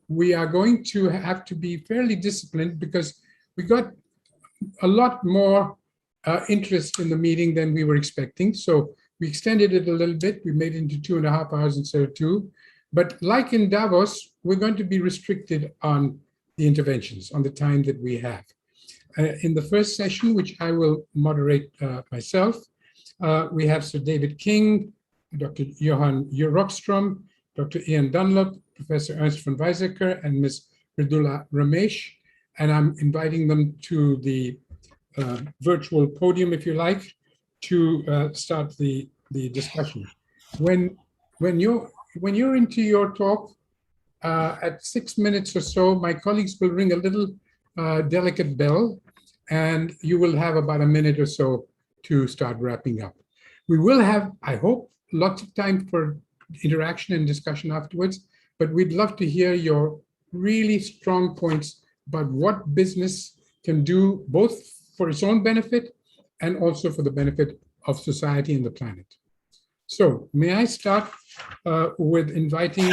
We are going to have to be fairly disciplined because we got a lot more interest in the meeting than we were expecting. So we extended it a little bit. We made it into 2.5 hours instead of 2. But like in Davos, we're going to be restricted on the interventions, on the time that we have. In the first session, which I will moderate myself, we have Sir David King, Dr. Johan Rockstrom, Dr. Ian Dunlop, Professor Ernst von Weizsäcker, and Ms. Mridula Ramesh. And I'm inviting them to the virtual podium, if you like, to start the discussion. When you're into your talk, at 6 minutes or so, my colleagues will ring a little delicate bell, and you will have about a minute or so to start wrapping up. We will have, I hope, lots of time for interaction and discussion afterwards, but we'd love to hear your really strong points about what business can do both for its own benefit and also for the benefit of society and the planet. So may I start with inviting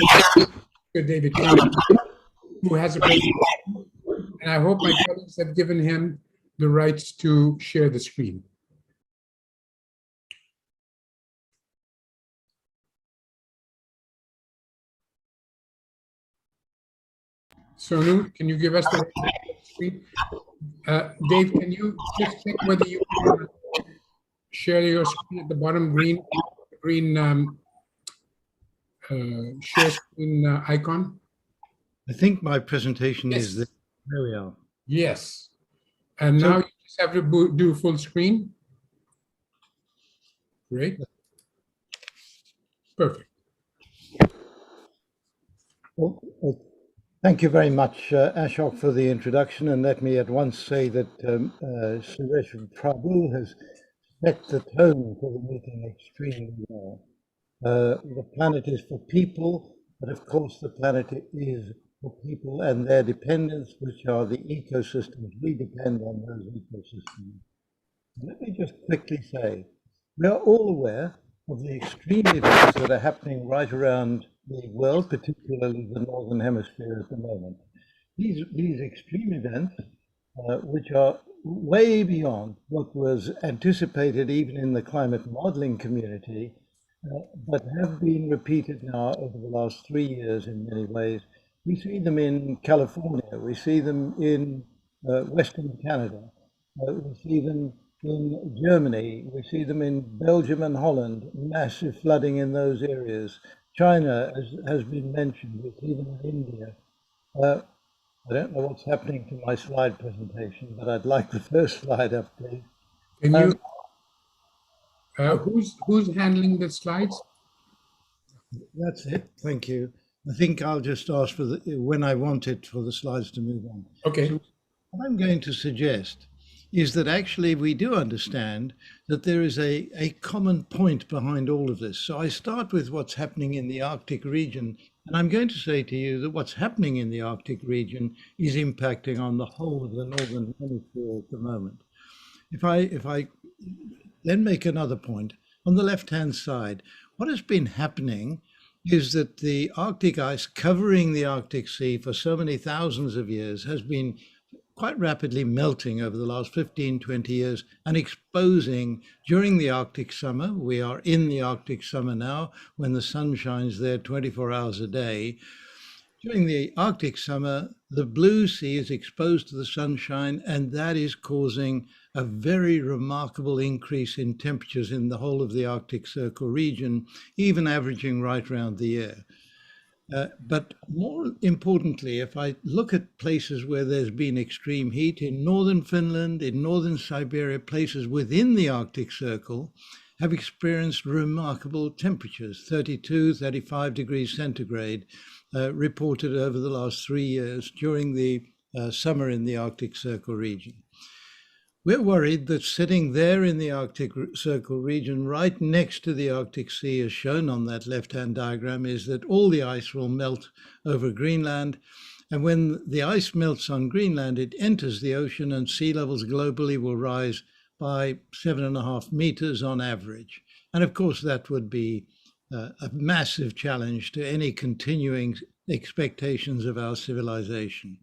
David Tatushaw, who has a presentation, and I hope my colleagues have given him the rights to share the screen. Sonu, can you give us the screen? Dave, can you just check whether you can share your screen at the bottom green share screen icon? I think my presentation Yes. is there. There we are. Yes. And So- now you just have to do full screen. Great. Perfect. Well, thank you very much, Ashok, for the introduction. And let me at once say that Suresh Prabhu has set the tone for the meeting extremely well. The planet is for people, but of course the planet is for people and their dependents, which are the ecosystems. We depend on those ecosystems. Let me just quickly say, we are all aware of the extreme events that are happening right around the world, particularly the Northern Hemisphere at the moment. These extreme events, which are way beyond what was anticipated even in the climate modeling community, but have been repeated now over the last 3 years in many ways. We see them in California, we see them in Western Canada, we see them in Germany, we see them in Belgium and Holland, massive flooding in those areas. China has been mentioned, we see them in India. I don't know what's happening to my slide presentation, but I'd like the first slide up, please. Can you, who's handling the slides? That's it, thank you. I think I'll just ask for when I want it for the slides to move on. Okay. So what I'm going to suggest is that actually we do understand that there is a common point behind all of this. So I start with what's happening in the Arctic region, and I'm going to say to you that what's happening in the Arctic region is impacting on the whole of the Northern Hemisphere at the moment. If I then make another point, on the left-hand side, what has been happening is that the Arctic ice covering the Arctic Sea for so many thousands of years has been quite rapidly melting over the last 15, 20 years and exposing during the Arctic summer. We are in the Arctic summer now when the sun shines there 24 hours a day. During the Arctic summer, the blue sea is exposed to the sunshine, and that is causing a very remarkable increase in temperatures in the whole of the Arctic Circle region, even averaging right around the year. But more importantly, if I look at places where there's been extreme heat in northern Finland, in northern Siberia, places within the Arctic Circle have experienced remarkable temperatures, 32, 35 degrees centigrade, reported over the last 3 years during the summer in the Arctic Circle region. We're worried that sitting there in the Arctic Circle region, right next to the Arctic Sea, as shown on that left-hand diagram, is that all the ice will melt over Greenland. And when the ice melts on Greenland, it enters the ocean, and sea levels globally will rise by 7.5 meters on average. And of course, that would be a massive challenge to any continuing expectations of our civilization.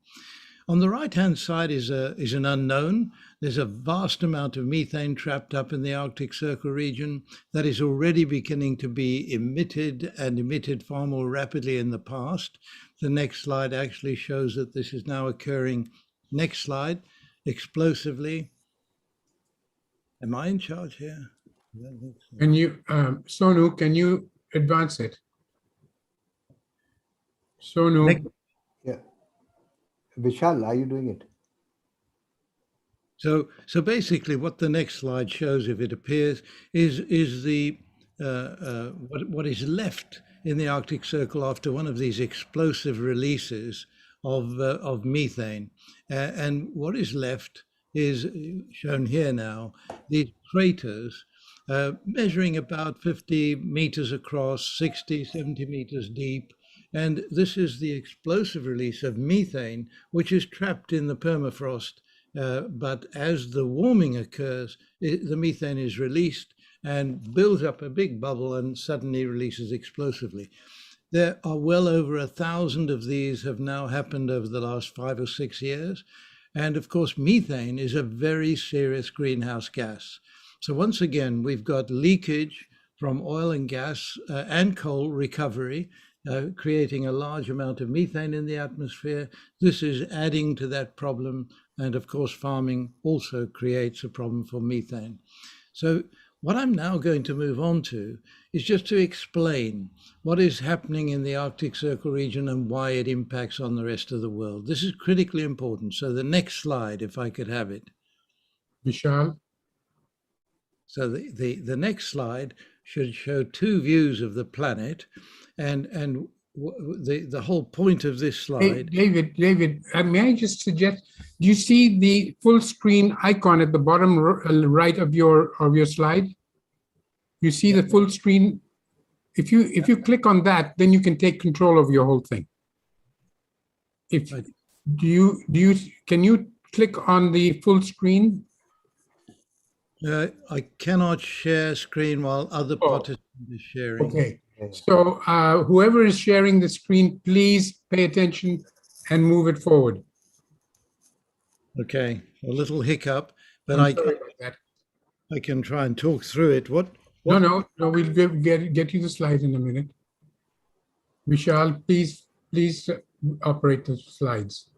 On the right-hand side is an unknown. There's a vast amount of methane trapped up in the Arctic Circle region that is already beginning to be emitted, and emitted far more rapidly in the past. The next slide actually shows that this is now occurring, next slide, explosively. Am I in charge here? Can you, Sonu, can you advance it? Sonu. Yeah. Vishal, are you doing it? So basically, what the next slide shows, if it appears, is the what is left in the Arctic Circle after one of these explosive releases of methane, and what is left is shown here now. These craters measuring about 50 meters across, 60, 70 meters deep. And this is the explosive release of methane, which is trapped in the permafrost. But as the warming occurs, the methane is released and builds up a big bubble and suddenly releases explosively. There are well over 1,000 of these have now happened over the last 5 or 6 years. And of course, methane is a very serious greenhouse gas. So once again, we've got leakage from oil and gas and coal recovery, creating a large amount of methane in the atmosphere. This is adding to that problem. And of course, farming also creates a problem for methane. So what I'm now going to move on to is just to explain what is happening in the Arctic Circle region and why it impacts on the rest of the world. This is critically important. So the next slide, if I could have it. Vishal. So the next slide should show two views of the planet, and the whole point of this slide. Hey, David, may I just suggest? Do you see the full screen icon at the bottom right of your slide? You see the full screen. If you click on that, then you can take control of your whole thing. Can you click on the full screen? I cannot share screen while other participants are sharing. Okay. So whoever is sharing the screen, please pay attention and move it forward. Okay, a little hiccup, but I can try and talk through it. What? No, we'll get you the slide in a minute. Vishal, please operate the slides.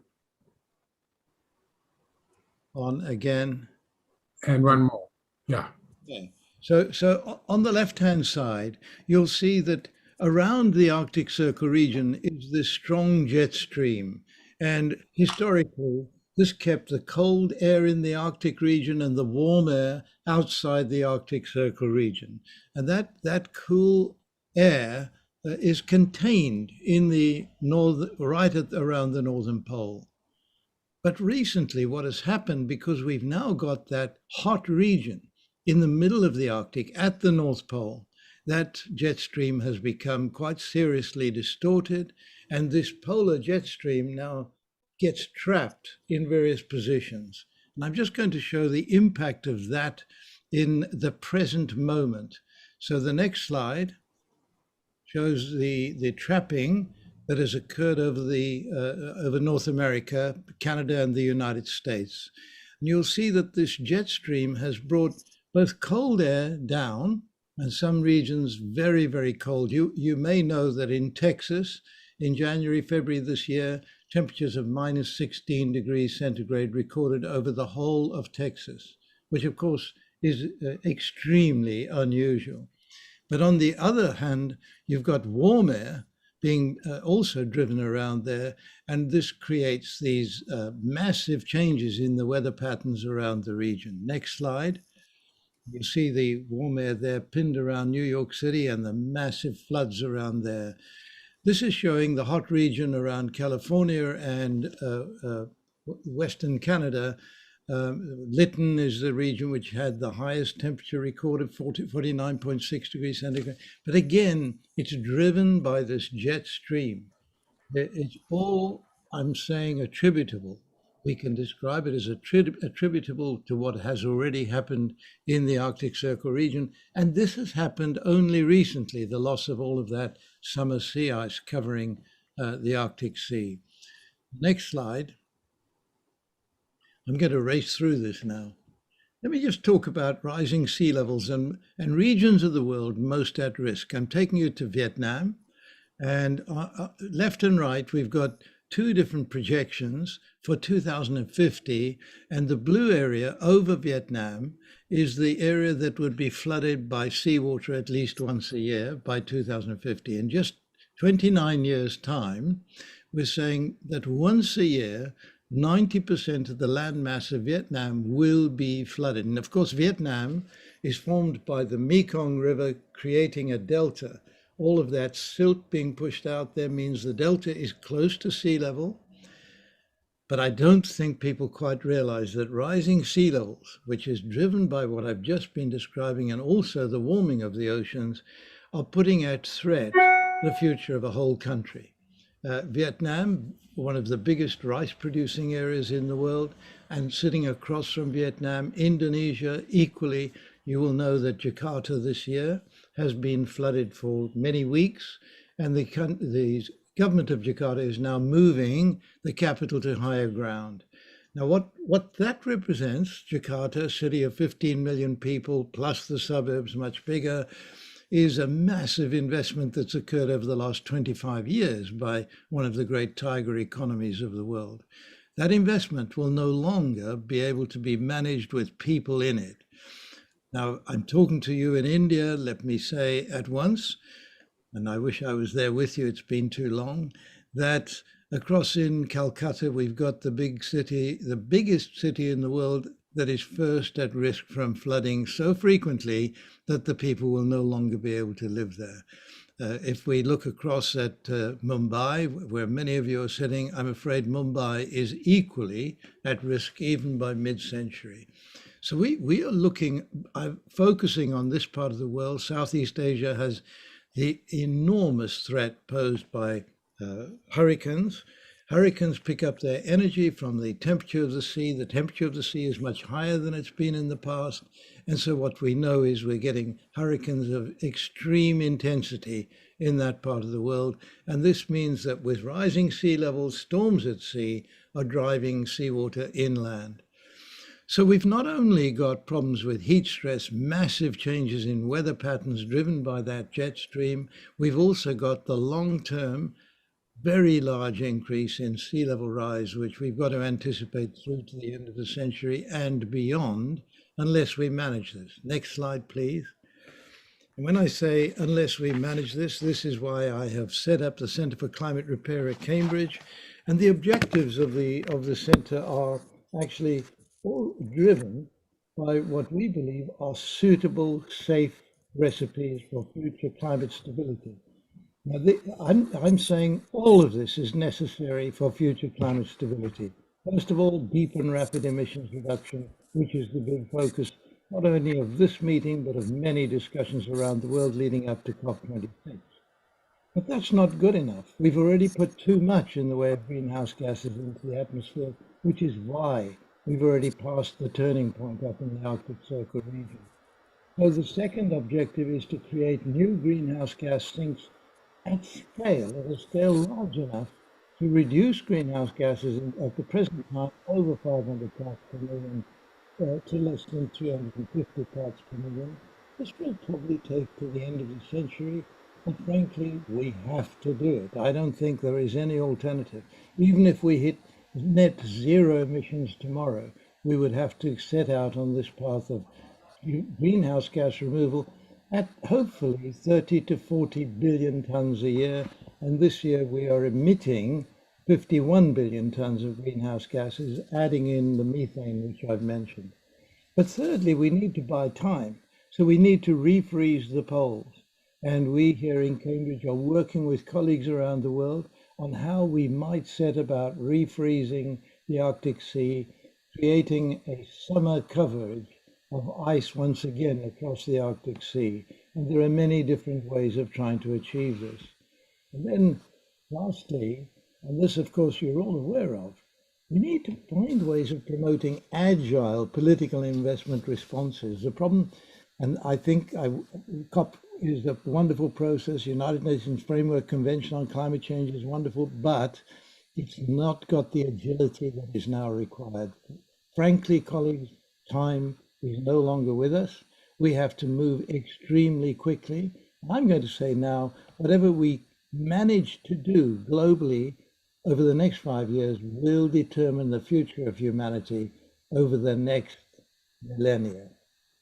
On again. And one more. Yeah. Okay. So on the left-hand side, you'll see that around the Arctic Circle region is this strong jet stream. And historically, this kept the cold air in the Arctic region and the warm air outside the Arctic Circle region. And that cool air is contained in the around the northern pole. But recently, what has happened, because we've now got that hot region in the middle of the Arctic at the North Pole, that jet stream has become quite seriously distorted, and this polar jet stream now gets trapped in various positions. And I'm just going to show the impact of that in the present moment. So the next slide shows the trapping that has occurred over North America, Canada, and the United States. And you'll see that this jet stream has brought both cold air down and some regions very, very cold. You may know that in Texas, in January, February this year, temperatures of minus 16 degrees centigrade recorded over the whole of Texas, which of course is extremely unusual. But on the other hand, you've got warm air being also driven around there, and this creates these massive changes in the weather patterns around the region. Next slide. You see the warm air there pinned around New York City and the massive floods around there. This is showing the hot region around California and Western Canada. Lytton is the region which had the highest temperature recorded, 49.6 degrees centigrade. But again, it's driven by this jet stream. It's all, I'm saying, attributable. We can describe it as attributable to what has already happened in the Arctic Circle region. And this has happened only recently, the loss of all of that summer sea ice covering the Arctic Sea. Next slide. I'm going to race through this now. Let me just talk about rising sea levels and regions of the world most at risk. I'm taking you to Vietnam, and left and right, we've got two different projections for 2050, and the blue area over Vietnam is the area that would be flooded by seawater at least once a year by 2050. In just 29 years' time, we're saying that once a year, 90% of the landmass of Vietnam will be flooded. And of course, Vietnam is formed by the Mekong River creating a delta. All of that silt being pushed out there means the delta is close to sea level. But I don't think people quite realize that rising sea levels, which is driven by what I've just been describing, and also the warming of the oceans, are putting at threat the future of a whole country. Vietnam, one of the biggest rice producing areas in the world, and sitting across from Vietnam, Indonesia, equally, you will know that Jakarta this year has been flooded for many weeks, and the government of Jakarta is now moving the capital to higher ground. Now, what that represents, Jakarta, a city of 15 million people, plus the suburbs much bigger, is a massive investment that's occurred over the last 25 years by one of the great tiger economies of the world. That investment will no longer be able to be managed with people in it. Now, I'm talking to you in India, let me say at once, and I wish I was there with you, it's been too long, that across in Calcutta, we've got the big city, the biggest city in the world that is first at risk from flooding so frequently that the people will no longer be able to live there. If we look across at Mumbai, where many of you are sitting, I'm afraid Mumbai is equally at risk even by mid-century. So we are looking, focusing on this part of the world. Southeast Asia has the enormous threat posed by hurricanes. Hurricanes pick up their energy from the temperature of the sea. The temperature of the sea is much higher than it's been in the past. And so what we know is we're getting hurricanes of extreme intensity in that part of the world. And this means that with rising sea levels, storms at sea are driving seawater inland. So we've not only got problems with heat stress, massive changes in weather patterns driven by that jet stream, we've also got the long-term, very large increase in sea level rise, which we've got to anticipate through to the end of the century and beyond, unless we manage this. Next slide, please. And when I say unless we manage this, this is why I have set up the Centre for Climate Repair at Cambridge. And the objectives of the centre are actually all driven by what we believe are suitable, safe recipes for future climate stability. Now, I'm saying all of this is necessary for future climate stability. First of all, deep and rapid emissions reduction, which is the big focus, not only of this meeting, but of many discussions around the world leading up to COP26. But that's not good enough. We've already put too much in the way of greenhouse gases into the atmosphere, which is why we've already passed the turning point up in the Arctic Circle region. So the second objective is to create new greenhouse gas sinks at a scale large enough to reduce greenhouse gases at the present time over 500 parts per million to less than 350 parts per million. This will probably take to the end of the century, but frankly, we have to do it. I don't think there is any alternative. Even if we hit net zero emissions tomorrow, we would have to set out on this path of greenhouse gas removal at hopefully 30 to 40 billion tons a year. And this year we are emitting 51 billion tons of greenhouse gases, adding in the methane, which I've mentioned. But thirdly, we need to buy time. So we need to refreeze the poles. And we here in Cambridge are working with colleagues around the world on how we might set about refreezing the Arctic Sea, creating a summer coverage of ice once again across the Arctic Sea. And there are many different ways of trying to achieve this. And then lastly, and this of course you're all aware of, we need to find ways of promoting agile political investment responses. The problem, and I think COP is a wonderful process, United Nations Framework Convention on Climate Change is wonderful, but it's not got the agility that is now required. Frankly, colleagues, time is no longer with us. We have to move extremely quickly. I'm going to say now, whatever we manage to do globally over the next 5 years will determine the future of humanity over the next millennia.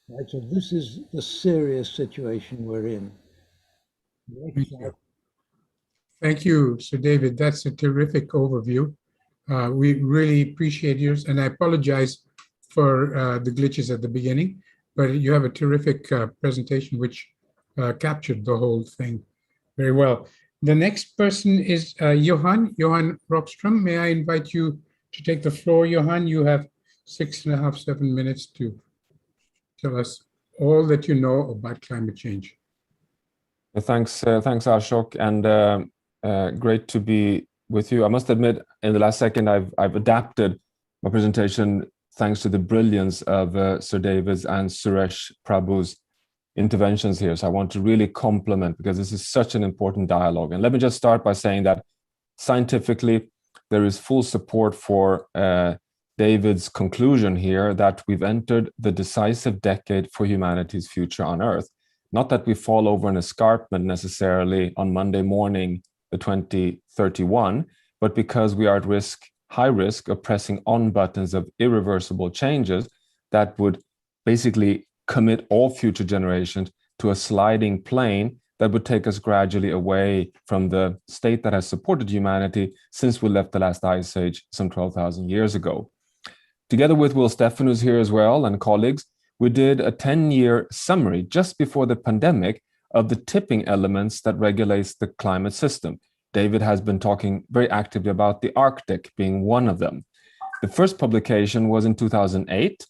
Right? So this is the serious situation we're in. Thank you. Thank you, Sir David. That's a terrific overview. We really appreciate yours, and I apologize for the glitches at the beginning, but you have a terrific presentation which captured the whole thing very well. The next person is Johan Rockström. May I invite you to take the floor, Johan? You have 6.5, 7 minutes to tell us all that you know about climate change. Thanks, Ashok, and great to be with you. I must admit, in the last second, I've adapted my presentation thanks to the brilliance of Sir David's and Suresh Prabhu's interventions here. So I want to really compliment, because this is such an important dialogue. And let me just start by saying that scientifically, there is full support for David's conclusion here that we've entered the decisive decade for humanity's future on Earth. Not that we fall over an escarpment necessarily on Monday morning, the 2031, but because we are at risk, high risk of pressing on buttons of irreversible changes that would basically commit all future generations to a sliding plane that would take us gradually away from the state that has supported humanity since we left the last ice age some 12,000 years ago. Together with Will Steffen, who's here as well, and colleagues, we did a 10-year summary just before the pandemic of the tipping elements that regulates the climate system. David has been talking very actively about the Arctic being one of them. The first publication was in 2008,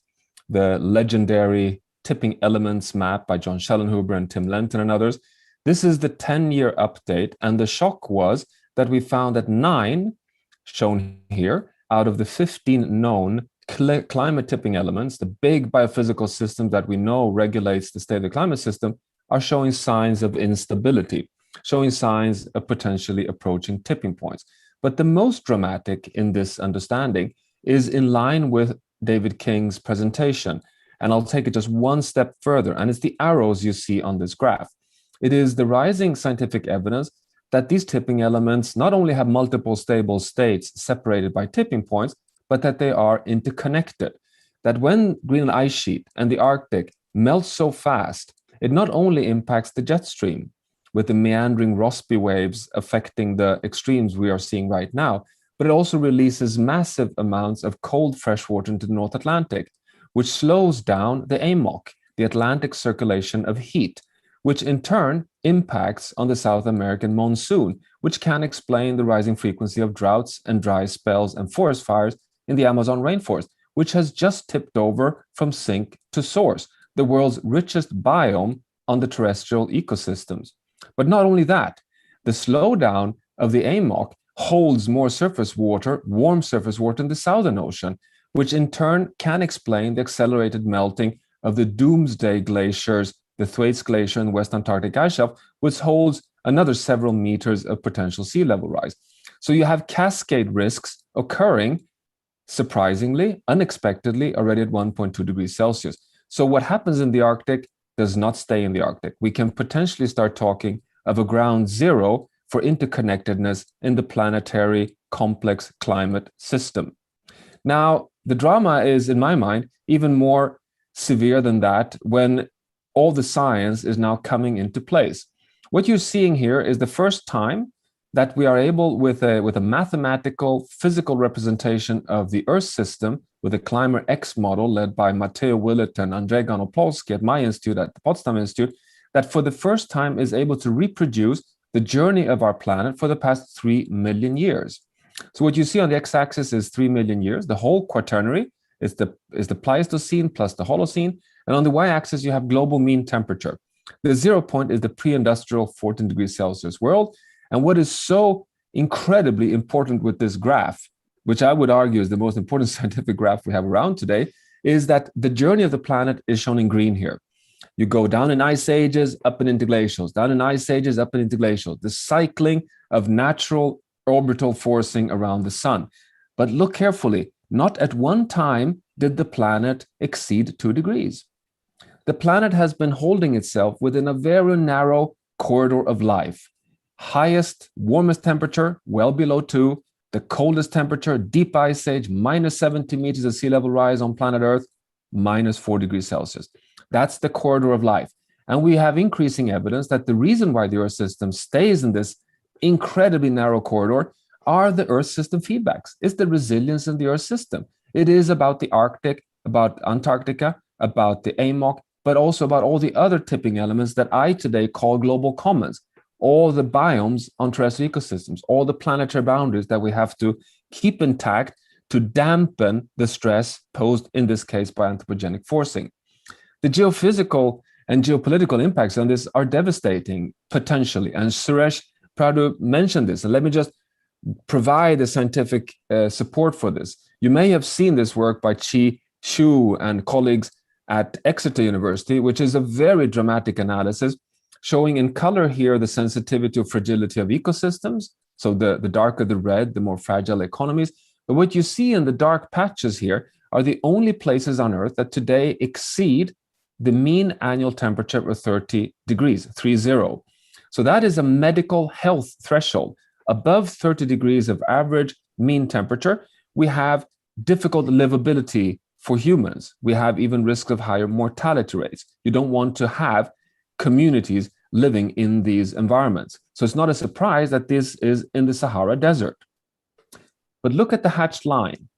the legendary tipping elements map by John Schellenhuber and Tim Lenton and others. This is the 10-year update, and the shock was that we found that 9, shown here, out of the 15 known climate tipping elements, the big biophysical system that we know regulates the state of the climate system, are showing signs of instability, showing signs of potentially approaching tipping points. But the most dramatic in this understanding is in line with David King's presentation. And I'll take it just one step further, and it's the arrows you see on this graph. It is the rising scientific evidence that these tipping elements not only have multiple stable states separated by tipping points, but that they are interconnected. That when Greenland ice sheet and the Arctic melt so fast, it not only impacts the jet stream with the meandering Rossby waves affecting the extremes we are seeing right now, but it also releases massive amounts of cold freshwater into the North Atlantic, which slows down the AMOC, the Atlantic circulation of heat, which in turn impacts on the South American monsoon, which can explain the rising frequency of droughts and dry spells and forest fires in the Amazon rainforest, which has just tipped over from sink to source, the world's richest biome on the terrestrial ecosystems. But not only that, the slowdown of the AMOC holds more surface water, warm surface water in the Southern Ocean, which in turn can explain the accelerated melting of the Doomsday glaciers, the Thwaites Glacier in the West Antarctic ice shelf, which holds another several meters of potential sea level rise. So you have cascade risks occurring surprisingly, unexpectedly, already at 1.2 degrees Celsius. So what happens in the Arctic does not stay in the Arctic. We can potentially start talking of a ground zero for interconnectedness in the planetary complex climate system. Now, the drama is, in my mind, even more severe than that when all the science is now coming into place. What you're seeing here is the first time that we are able, with a mathematical, physical representation of the Earth system, with a Climate X model led by Matteo Willett and Andrzej Ganopolski at my institute, at the Potsdam Institute, that for the first time is able to reproduce the journey of our planet for the past 3 million years. So what you see on the x-axis is 3 million years. The whole quaternary is the Pleistocene plus the Holocene. And on the y-axis, you have global mean temperature. The 0 point is the pre-industrial 14 degrees Celsius world. And what is so incredibly important with this graph, which I would argue is the most important scientific graph we have around today, is that the journey of the planet is shown in green here. You go down in ice ages, up in interglacials, down in ice ages, up in interglacials, the cycling of natural orbital forcing around the sun. But look carefully, not at one time did the planet exceed 2 degrees. The planet has been holding itself within a very narrow corridor of life. Highest, warmest temperature, well below 2, the coldest temperature, deep ice age, minus 70 meters of sea level rise on planet Earth, minus 4 degrees Celsius. That's the corridor of life. And we have increasing evidence that the reason why the Earth system stays in this incredibly narrow corridor are the Earth system feedbacks. It's the resilience in the Earth system. It is about the Arctic, about Antarctica, about the AMOC, but also about all the other tipping elements that I today call global commons, all the biomes on terrestrial ecosystems, all the planetary boundaries that we have to keep intact to dampen the stress posed, in this case, by anthropogenic forcing. The geophysical and geopolitical impacts on this are devastating, potentially. And Suresh Prabhu mentioned this. And let me just provide the scientific support for this. You may have seen this work by Chi Xu and colleagues at Exeter University, which is a very dramatic analysis showing in color here the sensitivity of fragility of ecosystems. So the darker the red, the more fragile economies. But what you see in the dark patches here are the only places on Earth that today exceed the mean annual temperature of 30 degrees, 30. So that is a medical health threshold. Above 30 degrees of average mean temperature, we have difficult livability for humans. We have even risk of higher mortality rates. You don't want to have communities living in these environments. So it's not a surprise that this is in the Sahara Desert. But look at the hatched line.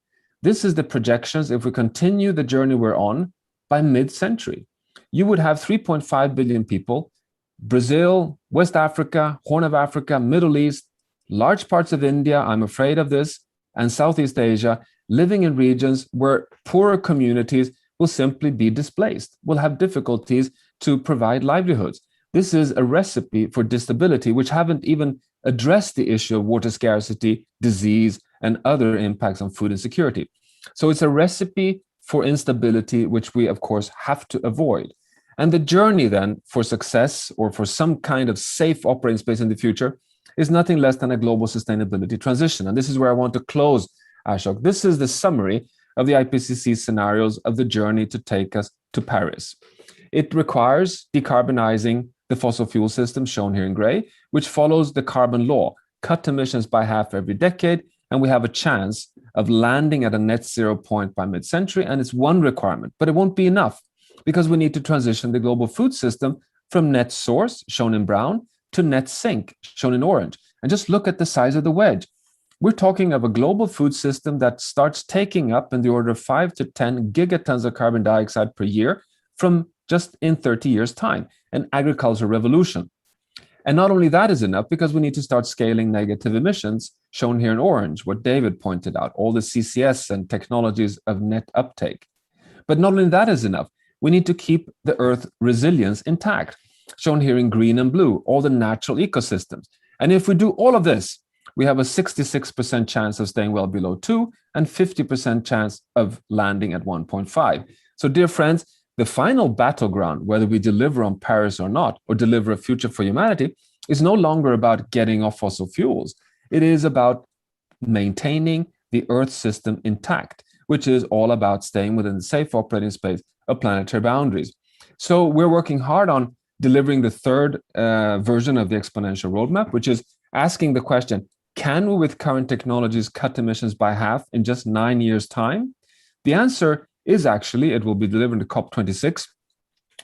This is the projections if we continue the journey we're on by mid-century. You would have 3.5 billion people, Brazil, West Africa, Horn of Africa, Middle East, large parts of India, I'm afraid of this, and Southeast Asia, living in regions where poorer communities will simply be displaced, will have difficulties to provide livelihoods. This is a recipe for disability, which haven't even addressed the issue of water scarcity, disease, and other impacts on food insecurity. So it's a recipe for instability, which we, of course, have to avoid. And the journey then for success or for some kind of safe operating space in the future is nothing less than a global sustainability transition. And this is where I want to close, Ashok. This is the summary of the IPCC scenarios of the journey to take us to Paris. It requires decarbonizing the fossil fuel system, shown here in gray, which follows the carbon law, cut emissions by half every decade, and we have a chance of landing at a net zero point by mid-century, and it's one requirement, but it won't be enough because we need to transition the global food system from net source, shown in brown, to net sink, shown in orange. And just look at the size of the wedge. We're talking of a global food system that starts taking up in the order of 5 to 10 gigatons of carbon dioxide per year from just in 30 years' time, an agricultural revolution. And not only that is enough, because we need to start scaling negative emissions, shown here in orange, what David pointed out, all the CCS and technologies of net uptake. But not only that is enough, we need to keep the Earth resilience intact, shown here in green and blue, all the natural ecosystems. And if we do all of this, we have a 66% chance of staying well below 2 and 50% chance of landing at 1.5. So dear friends, the final battleground, whether we deliver on Paris or not, or deliver a future for humanity, is no longer about getting off fossil fuels. It is about maintaining the Earth system intact, which is all about staying within the safe operating space of planetary boundaries. So we're working hard on delivering the third version of the exponential roadmap, which is asking the question, can we with current technologies cut emissions by half in just 9 years' time? The answer is actually, it will be delivered to COP26,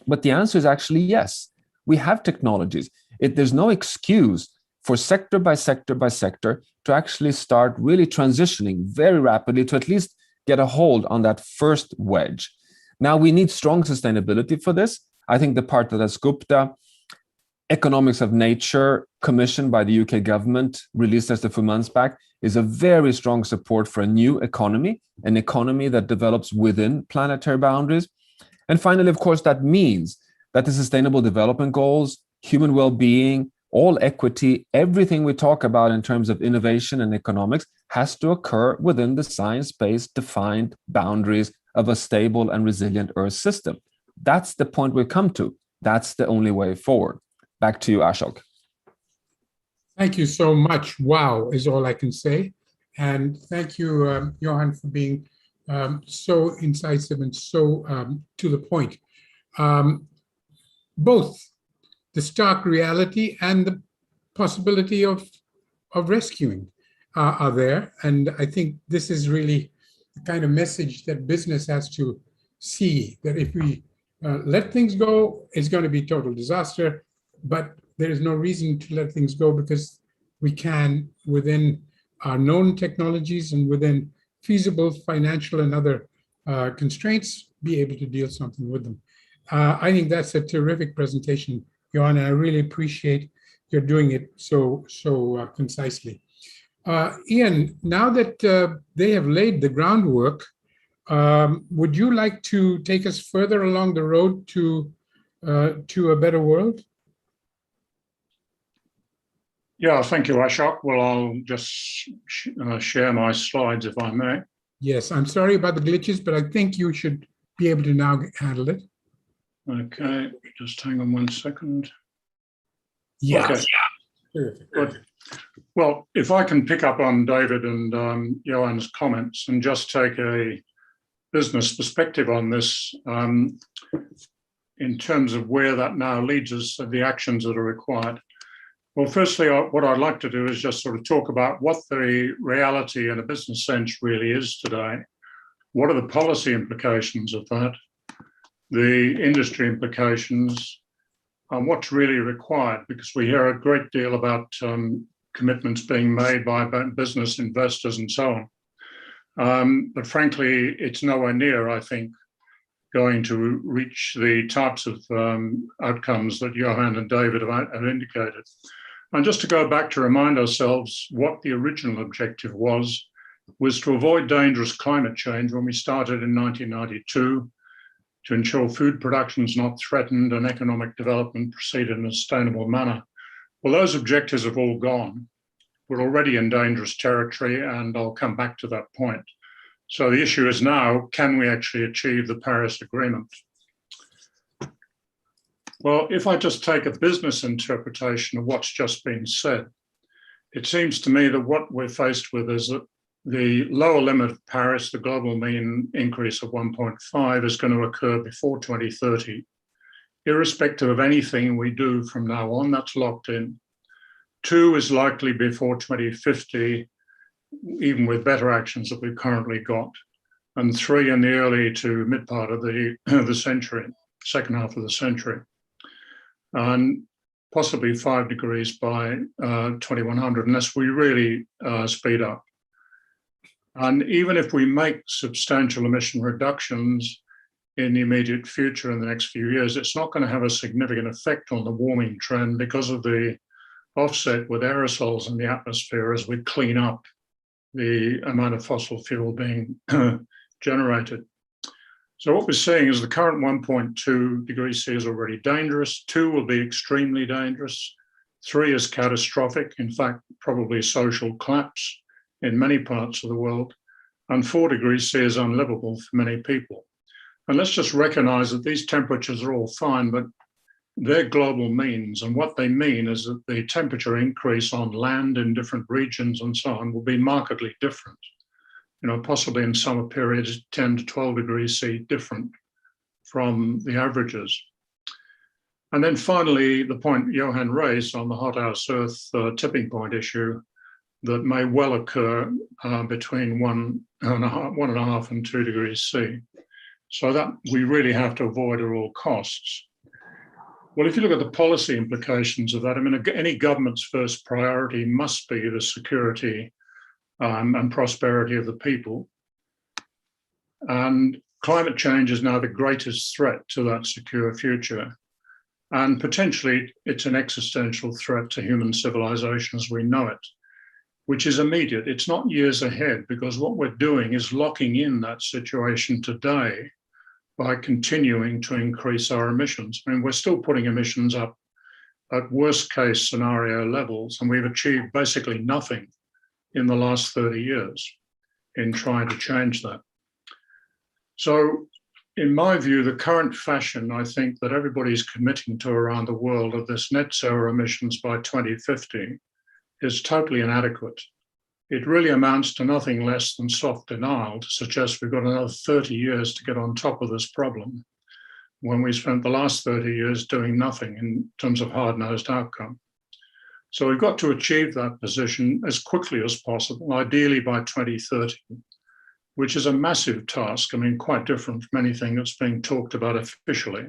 but the answer is actually yes. We have technologies. There's no excuse for sector by sector by sector to actually start really transitioning very rapidly to at least get a hold on that first wedge. Now, we need strong sustainability for this. I think the part that Gupta, Economics of Nature, commissioned by the UK government, released just a few months back, is a very strong support for a new economy, an economy that develops within planetary boundaries. And finally, of course, that means that the Sustainable Development Goals, human well-being, all equity, everything we talk about in terms of innovation and economics has to occur within the science-based defined boundaries of a stable and resilient Earth system. That's the point we've come to. That's the only way forward. Back to you, Ashok. Thank you so much. Wow, is all I can say. And thank you, Johan, for being so incisive and so to the point. Both the stark reality and the possibility of rescuing. are there. And I think this is really the kind of message that business has to see, that if we let things go, it's going to be total disaster. But there is no reason to let things go, because we can, within our known technologies and within feasible financial and other constraints, be able to deal something with them. I think that's a terrific presentation, Johan, and I really appreciate your doing it so concisely. Ian, now that they have laid the groundwork, would you like to take us further along the road to a better world? Yeah, thank you, Ashok. Well, I'll just share my slides if I may. Yes, I'm sorry about the glitches, but I think you should be able to now handle it. Okay, just hang on 1 second. Yeah. Okay. Good. Well, if I can pick up on David and Johan's comments and just take a business perspective on this in terms of where that now leads us and the actions that are required. Well, firstly, what I'd like to do is just sort of talk about what the reality in a business sense really is today. What are the policy implications of that? The industry implications, and what's really required, because we hear a great deal about commitments being made by business investors and so on. But frankly, it's nowhere near, I think, going to reach the types of outcomes that Johan and David have indicated. And just to go back to remind ourselves what the original objective was to avoid dangerous climate change when we started in 1992, to ensure food production is not threatened and economic development proceed in a sustainable manner. Well, those objectives have all gone. We're already in dangerous territory, and I'll come back to that point. So the issue is now, can we actually achieve the Paris Agreement? Well, if I just take a business interpretation of what's just been said, it seems to me that what we're faced with is that the lower limit of Paris, the global mean increase of 1.5, is going to occur before 2030, irrespective of anything we do from now on. That's locked in. 2 is likely before 2050, even with better actions that we've currently got. And 3 in the early to mid part of the century, second half of the century. And possibly 5 degrees by 2100, unless we really speed up. And even if we make substantial emission reductions in the immediate future in the next few years, it's not going to have a significant effect on the warming trend because of the offset with aerosols in the atmosphere as we clean up the amount of fossil fuel being generated. So what we're seeing is the current 1.2 degrees C is already dangerous. 2 will be extremely dangerous. 3 is catastrophic, in fact, probably social collapse in many parts of the world. And 4 degrees C is unlivable for many people. And let's just recognize that these temperatures are all fine, but they're global means. And what they mean is that the temperature increase on land in different regions and so on will be markedly different. You know, possibly in summer periods, 10 to 12 degrees C different from the averages. And then finally, the point Johan raised on the hot house Earth tipping point issue that may well occur between 1.5 and 2 degrees C. So that we really have to avoid at all costs. Well, if you look at the policy implications of that, I mean, any government's first priority must be the security and prosperity of the people. And climate change is now the greatest threat to that secure future. And potentially it's an existential threat to human civilization as we know it, which is immediate. It's not years ahead, because what we're doing is locking in that situation today by continuing to increase our emissions. I mean, we're still putting emissions up at worst case scenario levels, and we've achieved basically nothing in the last 30 years in trying to change that. So in my view, the current fashion, I think, that everybody's committing to around the world of this net zero emissions by 2050 is totally inadequate. It really amounts to nothing less than soft denial to suggest we've got another 30 years to get on top of this problem when we spent the last 30 years doing nothing in terms of hard-nosed outcome. So we've got to achieve that position as quickly as possible, ideally by 2030, which is a massive task. I mean, quite different from anything that's being talked about officially.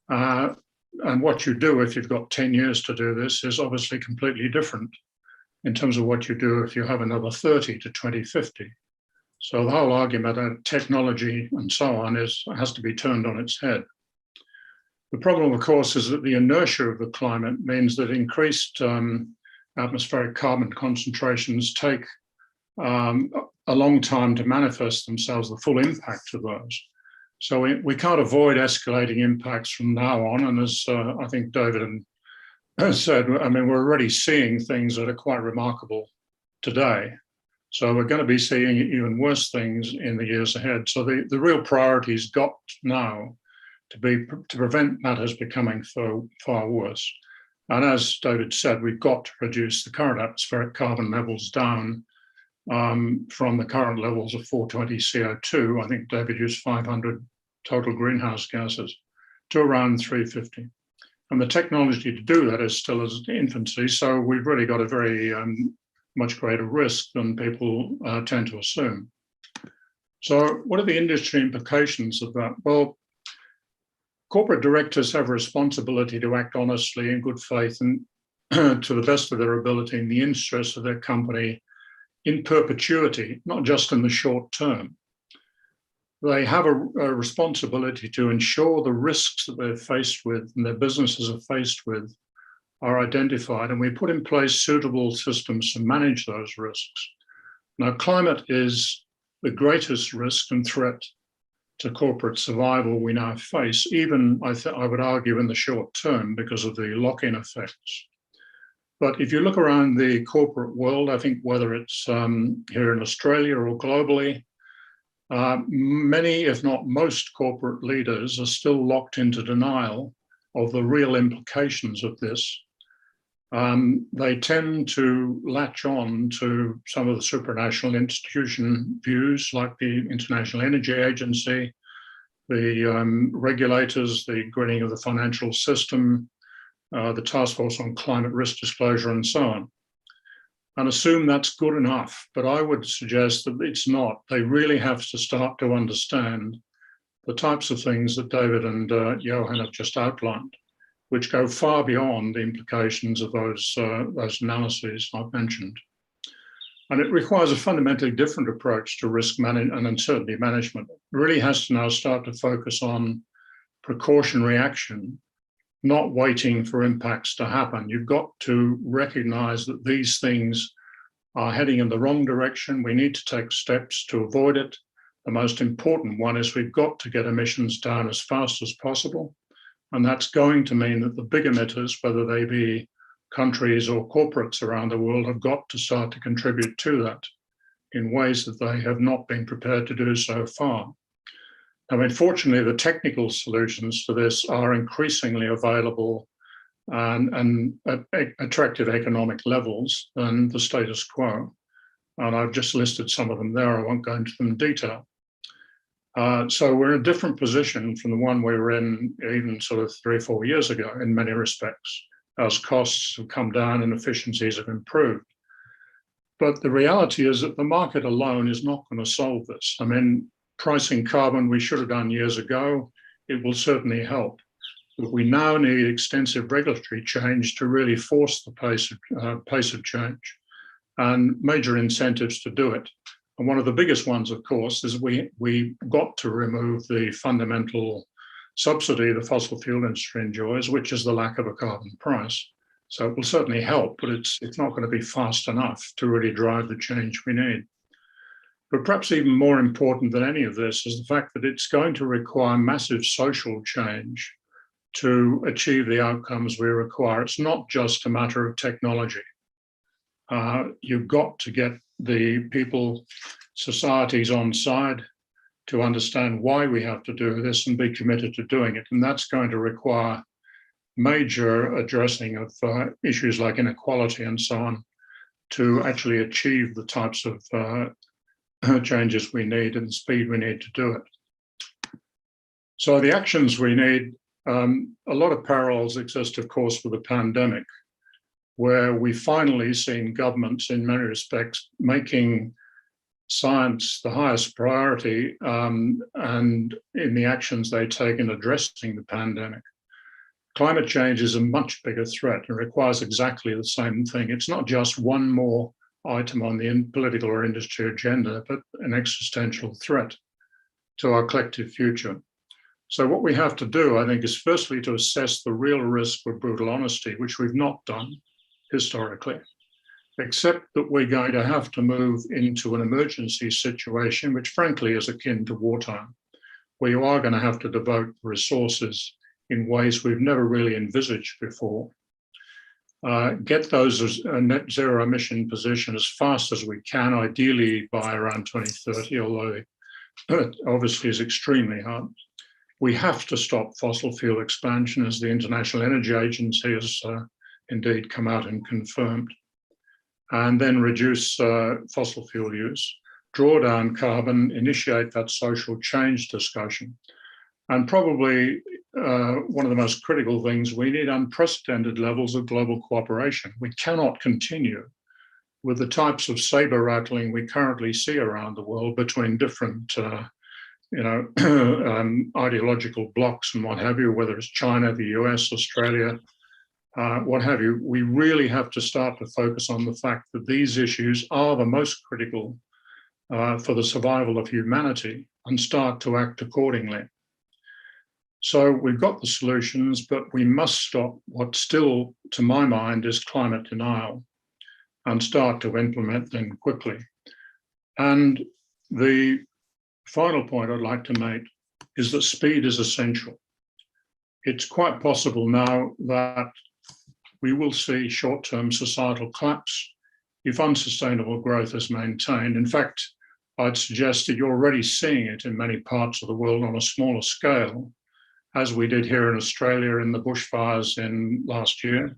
And what you do if you've got 10 years to do this is obviously completely different in terms of what you do if you have another 30 to 2050. So the whole argument of technology and so on has to be turned on its head. The problem, of course, is that the inertia of the climate means that increased atmospheric carbon concentrations take a long time to manifest themselves, the full impact of those. So we can't avoid escalating impacts from now on. And as I think David said, I mean, we're already seeing things that are quite remarkable today. So we're going to be seeing even worse things in the years ahead. So the real priority's got now to prevent matters becoming far worse. And as David said, we've got to reduce the current atmospheric carbon levels down from the current levels of 420 CO2, I think David used 500 total greenhouse gases, to around 350. And the technology to do that is still at infancy, so we've really got a very much greater risk than people tend to assume. So what are the industry implications of that? Well, corporate directors have a responsibility to act honestly in good faith and to the best of their ability in the interest of their company in perpetuity, not just in the short term. They have a responsibility to ensure the risks that they're faced with and their businesses are faced with are identified, and we put in place suitable systems to manage those risks. Now, climate is the greatest risk and threat to corporate survival we now face, even, I would argue, in the short term because of the lock-in effects. But if you look around the corporate world, I think whether it's here in Australia or globally, many, if not most, corporate leaders are still locked into denial of the real implications of this. They tend to latch on to some of the supranational institution views like the International Energy Agency, the regulators, the greening of the financial system, the Task Force on Climate Risk Disclosure, and so on, and assume that's good enough. But I would suggest that it's not. They really have to start to understand the types of things that David and Johan have just outlined, which go far beyond the implications of those analyses I've mentioned. And it requires a fundamentally different approach to risk management and uncertainty management. It really has to now start to focus on precautionary action, not waiting for impacts to happen. You've got to recognize that these things are heading in the wrong direction. We need to take steps to avoid it. The most important one is we've got to get emissions down as fast as possible. And that's going to mean that the big emitters, whether they be countries or corporates around the world, have got to start to contribute to that in ways that they have not been prepared to do so far. I mean, fortunately, the technical solutions to this are increasingly available and at attractive economic levels than the status quo. And I've just listed some of them there. I won't go into them in detail. So we're in a different position from the one we were in even sort of 3 or 4 years ago in many respects, as costs have come down and efficiencies have improved. But the reality is that the market alone is not going to solve this. I mean, pricing carbon we should have done years ago. It will certainly help. But we now need extensive regulatory change to really force the pace of change and major incentives to do it. And one of the biggest ones, of course, is we got to remove the fundamental subsidy the fossil fuel industry enjoys, which is the lack of a carbon price. So it will certainly help, but it's not going to be fast enough to really drive the change we need. But perhaps even more important than any of this is the fact that it's going to require massive social change to achieve the outcomes we require. It's not just a matter of technology. You've got to get the people, societies on side to understand why we have to do this and be committed to doing it. And that's going to require major addressing of issues like inequality and so on to actually achieve the types of changes we need and the speed we need to do it. So the actions we need, a lot of parallels exist, of course, with the pandemic, where we finally seen governments in many respects making science the highest priority and in the actions they take in addressing the pandemic. Climate change is a much bigger threat and requires exactly the same thing. It's not just one more item on the political or industry agenda, but an existential threat to our collective future. So what we have to do, I think, is firstly to assess the real risk with brutal honesty, which we've not done historically, except that we're going to have to move into an emergency situation, which frankly is akin to wartime, where you are going to have to devote resources in ways we've never really envisaged before. Get those as a net zero emission position as fast as we can, ideally by around 2030, although it obviously is extremely hard. We have to stop fossil fuel expansion, as the International Energy Agency has indeed come out and confirmed, and then reduce fossil fuel use, draw down carbon, initiate that social change discussion. And probably one of the most critical things, we need unprecedented levels of global cooperation. We cannot continue with the types of saber rattling we currently see around the world between different ideological blocs and what have you, whether it's China, the US, Australia, what have you. We really have to start to focus on the fact that these issues are the most critical for the survival of humanity and start to act accordingly. So we've got the solutions, but we must stop what still, to my mind, is climate denial and start to implement them quickly. And the final point I'd like to make is that speed is essential. It's quite possible now that we will see short-term societal collapse if unsustainable growth is maintained. In fact, I'd suggest that you're already seeing it in many parts of the world on a smaller scale, as we did here in Australia in the bushfires in last year.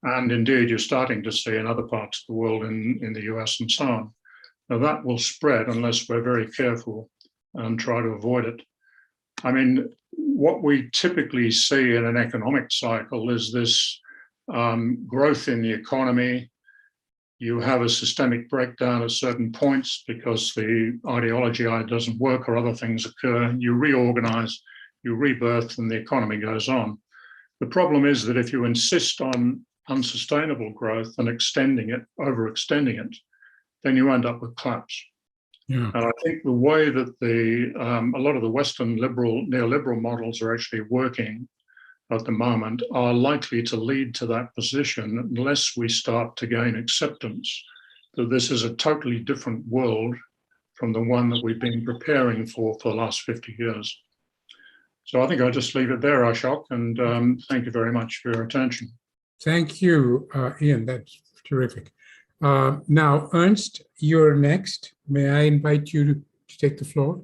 And indeed, you're starting to see in other parts of the world in the US and so on. Now that will spread unless we're very careful and try to avoid it. I mean, what we typically see in an economic cycle is this growth in the economy. You have a systemic breakdown at certain points because the ideology doesn't work or other things occur. You reorganize, you rebirth, and the economy goes on. The problem is that if you insist on unsustainable growth and extending it, overextending it, then you end up with collapse. Yeah. And I think the way that a lot of the Western neoliberal models are actually working at the moment are likely to lead to that position unless we start to gain acceptance that this is a totally different world from the one that we've been preparing for the last 50 years. So I think I'll just leave it there, Ashok, and thank you very much for your attention. Thank you, Ian. That's terrific. Now, Ernst, you're next. May I invite you to take the floor?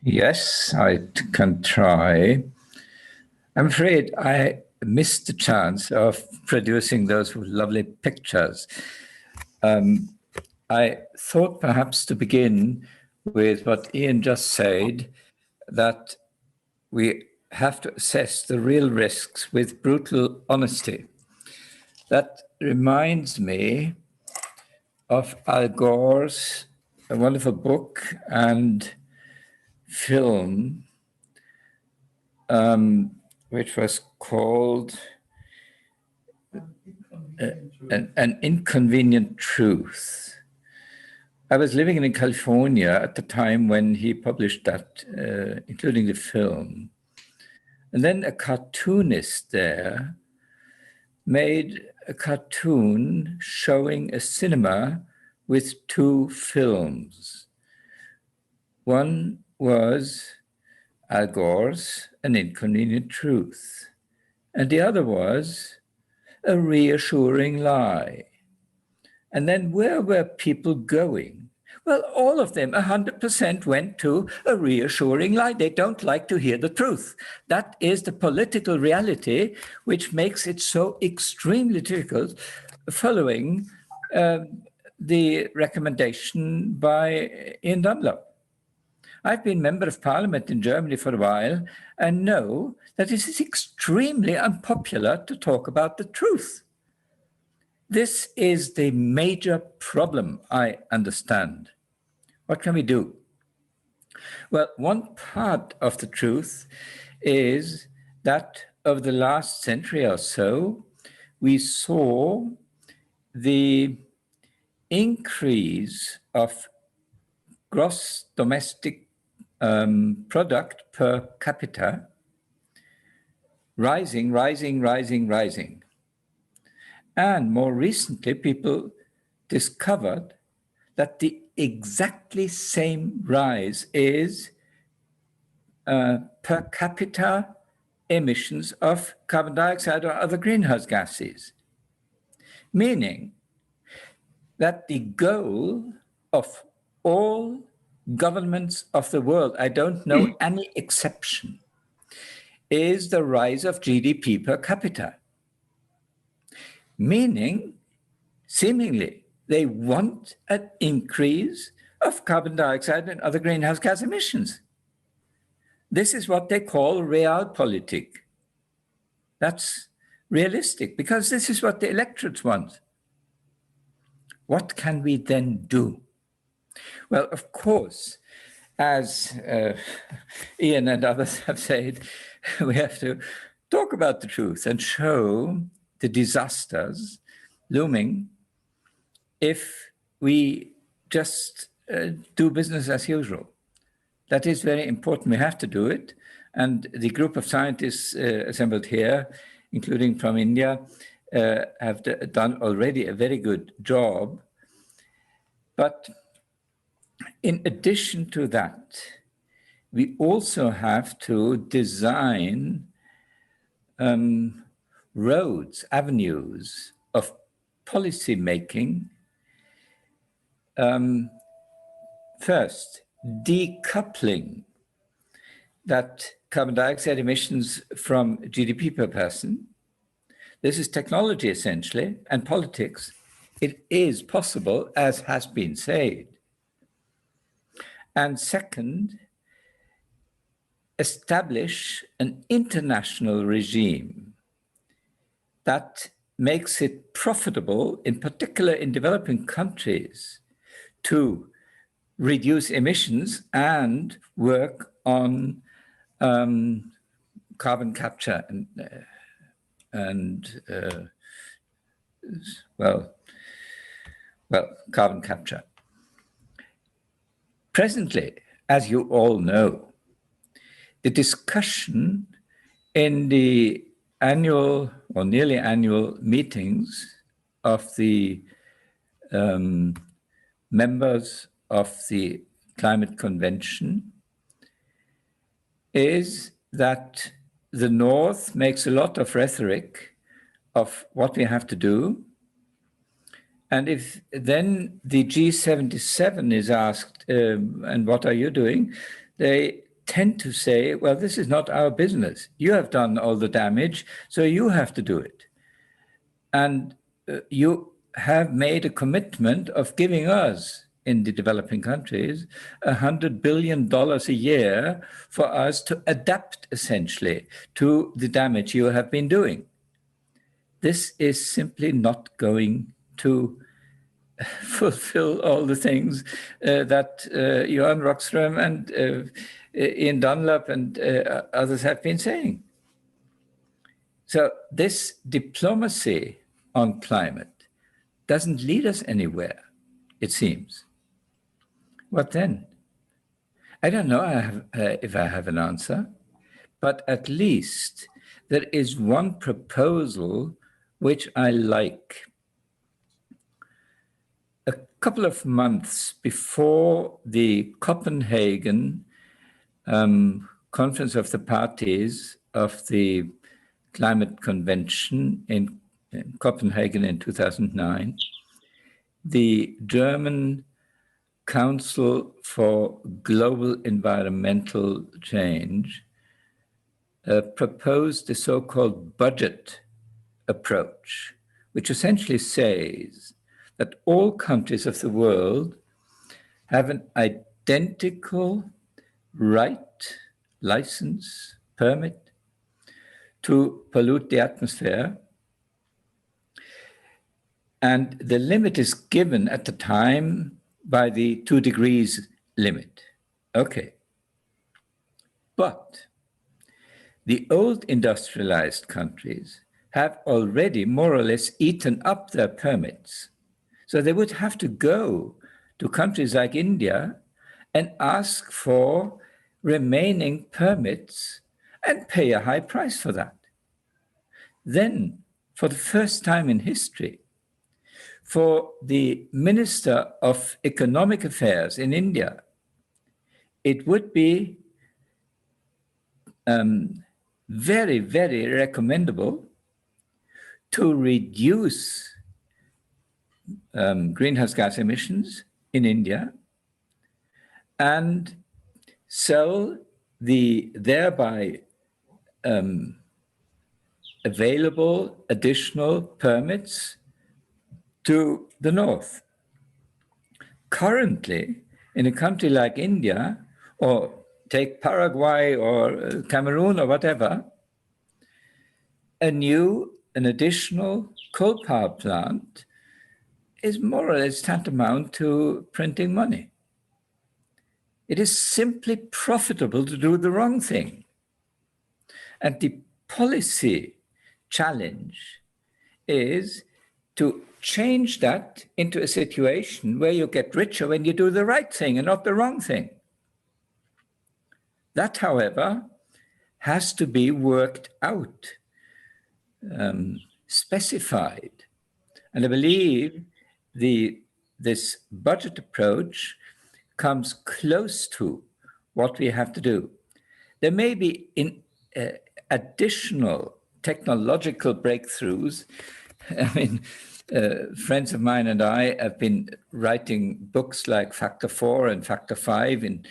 Yes, I can try. I'm afraid I missed the chance of producing those lovely pictures. I thought perhaps to begin with what Ian just said, that we have to assess the real risks with brutal honesty. That reminds me of Al Gore's wonderful book and film, which was called An Inconvenient Truth. I was living in California at the time when he published that, including the film. And then a cartoonist there made a cartoon showing a cinema with two films. One was Al Gore's An Inconvenient Truth, and the other was A Reassuring Lie. And then where were people going? Well, all of them, 100% went to a reassuring lie. They don't like to hear the truth. That is the political reality, which makes it so extremely difficult following the recommendation by Ian Dunlop. I've been member of parliament in Germany for a while and know that it is extremely unpopular to talk about the truth. This is the major problem, I understand. What can we do? Well, one part of the truth is that over the last century or so, we saw the increase of gross domestic product per capita rising. And more recently, people discovered that the exactly same rise is per capita emissions of carbon dioxide or other greenhouse gases. Meaning that the goal of all governments of the world, I don't know any exception, is the rise of GDP per capita. Meaning, seemingly, they want an increase of carbon dioxide and other greenhouse gas emissions. This is what they call realpolitik. That's realistic, because this is what the electorates want. What can we then do? Well, of course, as Ian and others have said, we have to talk about the truth and show the disasters looming if we just do business as usual. That is very important. We have to do it. And the group of scientists assembled here, including from India, have done already a very good job. But in addition to that, we also have to design roads, avenues of policy making. First, decoupling that carbon dioxide emissions from GDP per person. This is technology essentially, and politics. It is possible, as has been said. And second, establish an international regime that makes it profitable, in particular in developing countries, to reduce emissions and work on carbon capture and carbon capture. Presently, as you all know, the discussion in the annual or nearly annual meetings of the members of the Climate Convention is that the North makes a lot of rhetoric of what we have to do. And if then the G77 is asked, and what are you doing? They tend to say, well, this is not our business. You have done all the damage, so you have to do it. And you have made a commitment of giving us, in the developing countries, $100 billion a year for us to adapt, essentially, to the damage you have been doing. This is simply not going to fulfill all the things that Johan Rockström and Ian Dunlop and others have been saying. So this diplomacy on climate doesn't lead us anywhere, it seems. What then? I don't know if I have an answer, but at least there is one proposal which I like. A couple of months before the Copenhagen Conference of the Parties of the Climate Convention in Copenhagen in 2009, the German Council for Global Environmental Change proposed the so-called budget approach, which essentially says that all countries of the world have an identical right, license, permit to pollute the atmosphere. And the limit is given at the time by the 2 degrees limit. Okay. But the old industrialized countries have already more or less eaten up their permits. So they would have to go to countries like India and ask for remaining permits and pay a high price for that. Then, for the first time in history, for the Minister of Economic Affairs in India, it would be very, very recommendable to reduce greenhouse gas emissions in India and sell the thereby available additional permits to the north. Currently, in a country like India, or take Paraguay or Cameroon or whatever, an additional coal power plant is more or less tantamount to printing money. It is simply profitable to do the wrong thing. And the policy challenge is to change that into a situation where you get richer when you do the right thing and not the wrong thing. That, however, has to be worked out, specified. And I believe this budget approach comes close to what we have to do. There may be additional technological breakthroughs. I mean, friends of mine and I have been writing books like Factor 4 and Factor 5 in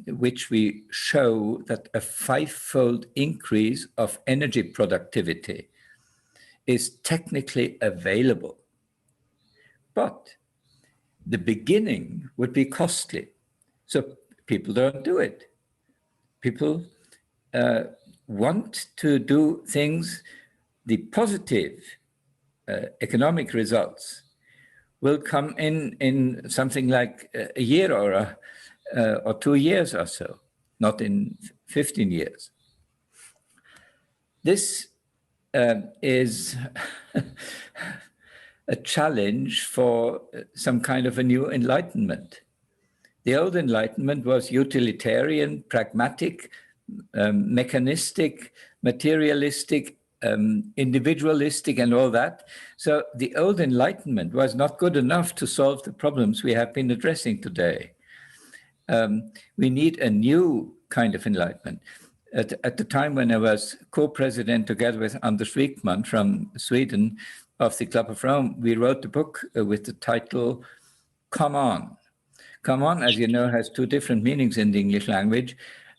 which we show that a 5-fold increase of energy productivity is technically available. But the beginning would be costly. So people don't do it. People want to do things, the positive economic results will come in something like a year or 2 years or so, not in 15 years. This is a challenge for some kind of a new enlightenment. The old enlightenment was utilitarian, pragmatic, mechanistic, materialistic, individualistic, and all that. So the old enlightenment was not good enough to solve the problems we have been addressing today. We need a new kind of enlightenment. At the time when I was co-president together with Anders Wijkman from Sweden of the Club of Rome, we wrote a book with the title Come On. Come On, as you know, has 2 different meanings in the English language,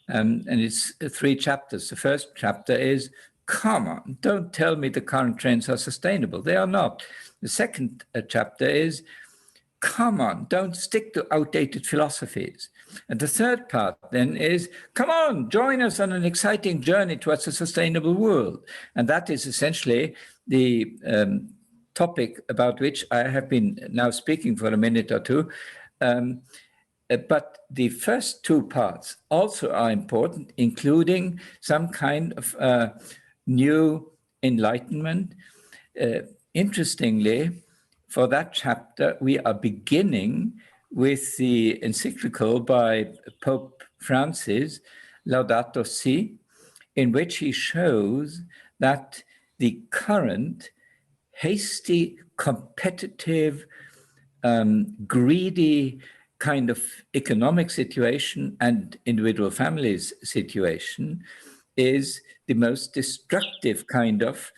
and it's 3 chapters. The first chapter is, come on, don't tell me the current trends are sustainable. They are not. The second chapter is, come on, don't stick to outdated philosophies. And the third part then is, come on, join us on an exciting journey towards a sustainable world. And that is essentially the topic about which I have been now speaking for a minute or two. But the first 2 parts also are important, including some kind of new enlightenment. Interestingly, for that chapter, we are beginning with the encyclical by Pope Francis, Laudato Si, in which he shows that the current hasty, competitive, greedy kind of economic situation and individual families situation is the most destructive kind of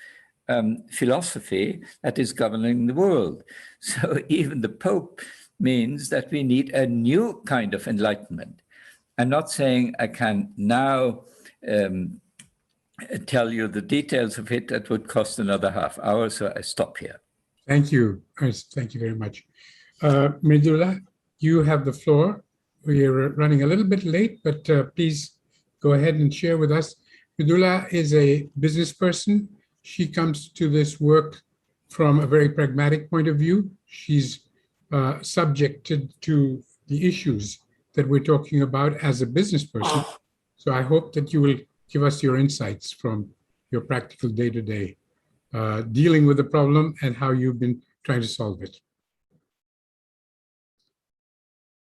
philosophy that is governing the world. So even the Pope means that we need a new kind of enlightenment. I'm not saying I can now tell you the details of it. That would cost another half hour, so I stop here. Thank you. Thank you very much. Mridula, you have the floor. We are running a little bit late, but please go ahead and share with us Vidula is a business person. She comes to this work from a very pragmatic point of view. She's subjected to the issues that we're talking about as a business person. So I hope that you will give us your insights from your practical day-to-day dealing with the problem and how you've been trying to solve it.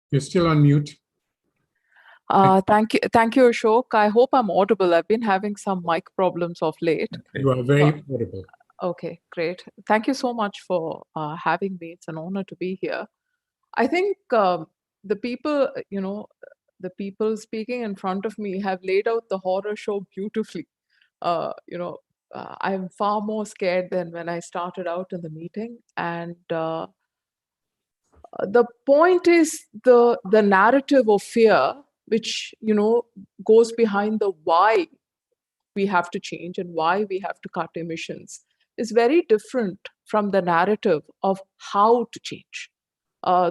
You're still on mute. Thank you, Ashok. I hope I'm audible. I've been having some mic problems of late. You are very audible. Okay, great. Thank you so much for having me. It's an honor to be here. I think the people, the people speaking in front of me have laid out the horror show beautifully. I'm far more scared than when I started out in the meeting. And the point is the narrative of fear, which, goes behind the why we have to change and why we have to cut emissions, is very different from the narrative of how to change.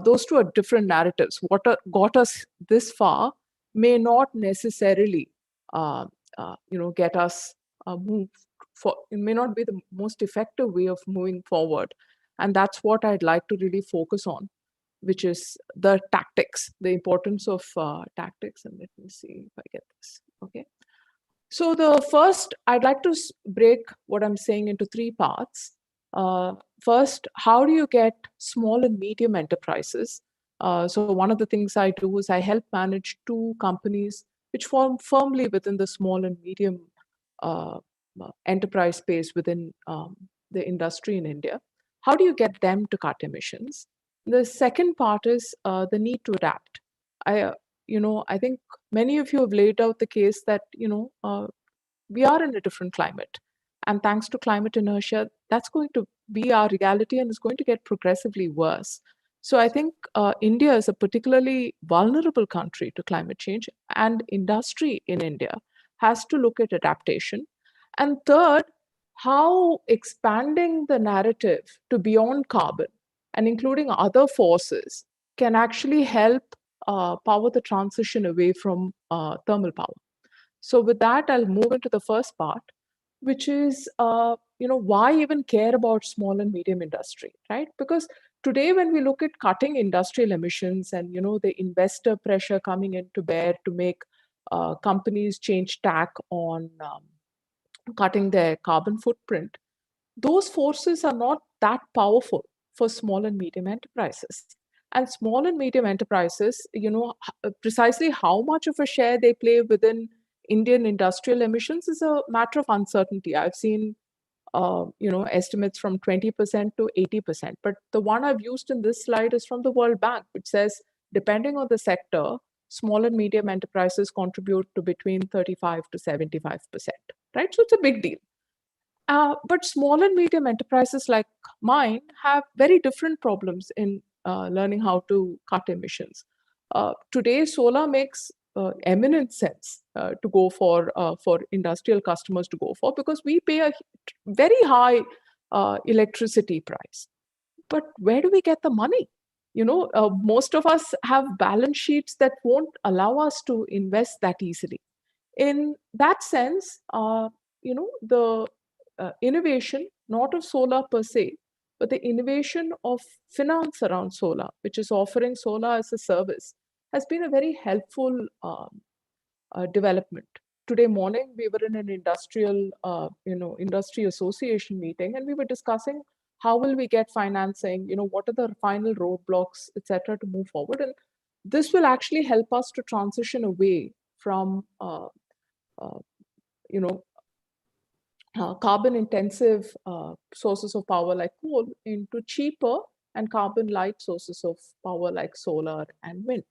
Those two are different narratives. What got us this far may not necessarily, get us move for. It may not be the most effective way of moving forward, and that's what I'd like to really focus on, which is the tactics, the importance of tactics. And let me see if I get this. Okay. So the first, I'd like to break what I'm saying into three parts. First, how do you get small and medium enterprises? So one of the things I do is I help manage two companies which form firmly within the small and medium enterprise space within the industry in India. How do you get them to cut emissions? The second part is the need to adapt. I think many of you have laid out the case that, we are in a different climate. And thanks to climate inertia, that's going to be our reality and is going to get progressively worse. So I think India is a particularly vulnerable country to climate change, and industry in India has to look at adaptation. And third, how expanding the narrative to beyond carbon and including other forces can actually help power the transition away from thermal power. So with that, I'll move into the first part, which is, why even care about small and medium industry, right? Because today, when we look at cutting industrial emissions and, the investor pressure coming in to bear to make companies change tack on cutting their carbon footprint, those forces are not that powerful for small and medium enterprises. And small and medium enterprises, precisely how much of a share they play within Indian industrial emissions is a matter of uncertainty. I've seen, estimates from 20% to 80%. But the one I've used in this slide is from the World Bank, which says, depending on the sector, small and medium enterprises contribute to between 35 to 75%, right? So it's a big deal. But small and medium enterprises like mine have very different problems in learning how to cut emissions. Today, solar makes eminent sense to go for industrial customers to go for, because we pay a very high electricity price. But where do we get the money? Most of us have balance sheets that won't allow us to invest that easily. In that sense, the innovation, not of solar per se, but the innovation of finance around solar, which is offering solar as a service, has been a very helpful development. Today morning, we were in an industrial, industry association meeting, and we were discussing how will we get financing, what are the final roadblocks, etc., to move forward. And this will actually help us to transition away from, carbon-intensive sources of power like coal into cheaper and carbon-light sources of power like solar and wind.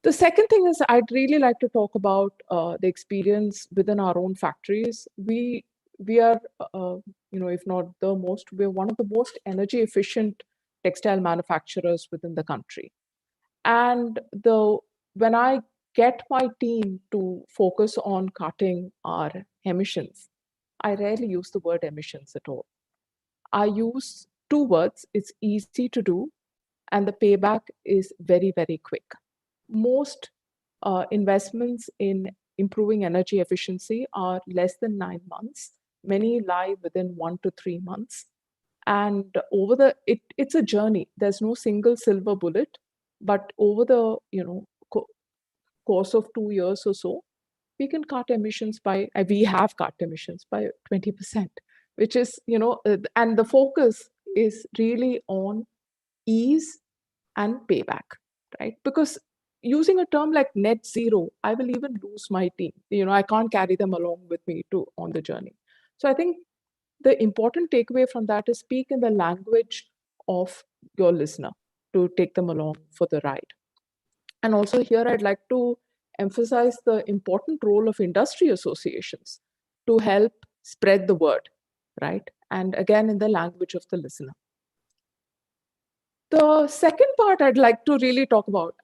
The second thing is I'd really like to talk about the experience within our own factories. We are, if not the most, we're one of the most energy efficient textile manufacturers within the country. And when I get my team to focus on cutting our emissions, I rarely use the word emissions at all. I use two words: it's easy to do, and the payback is very, very quick. Most investments in improving energy efficiency are less than 9 months. Many lie within 1 to 3 months. And it's a journey. There's no single silver bullet, but over the course of 2 years or so, we can cut emissions we have cut emissions by 20%, which is, and the focus is really on ease and payback, right? Because using a term like net zero, I will even lose my team. I can't carry them along with me on the journey. So I think the important takeaway from that is speak in the language of your listener to take them along for the ride. And also here, I'd like to emphasize the important role of industry associations to help spread the word, right? And again, in the language of the listener. The second part I'd like to really talk about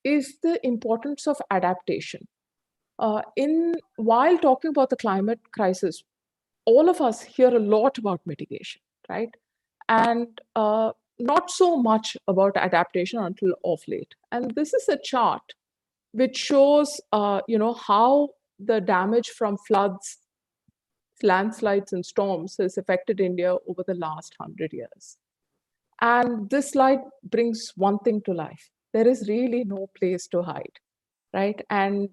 is the importance of adaptation. While talking about the climate crisis, all of us hear a lot about mitigation, right? And not so much about adaptation until of late. And this is a chart which shows, how the damage from floods, landslides, and storms has affected India over the last 100 years. And this slide brings one thing to life. There is really no place to hide, right? And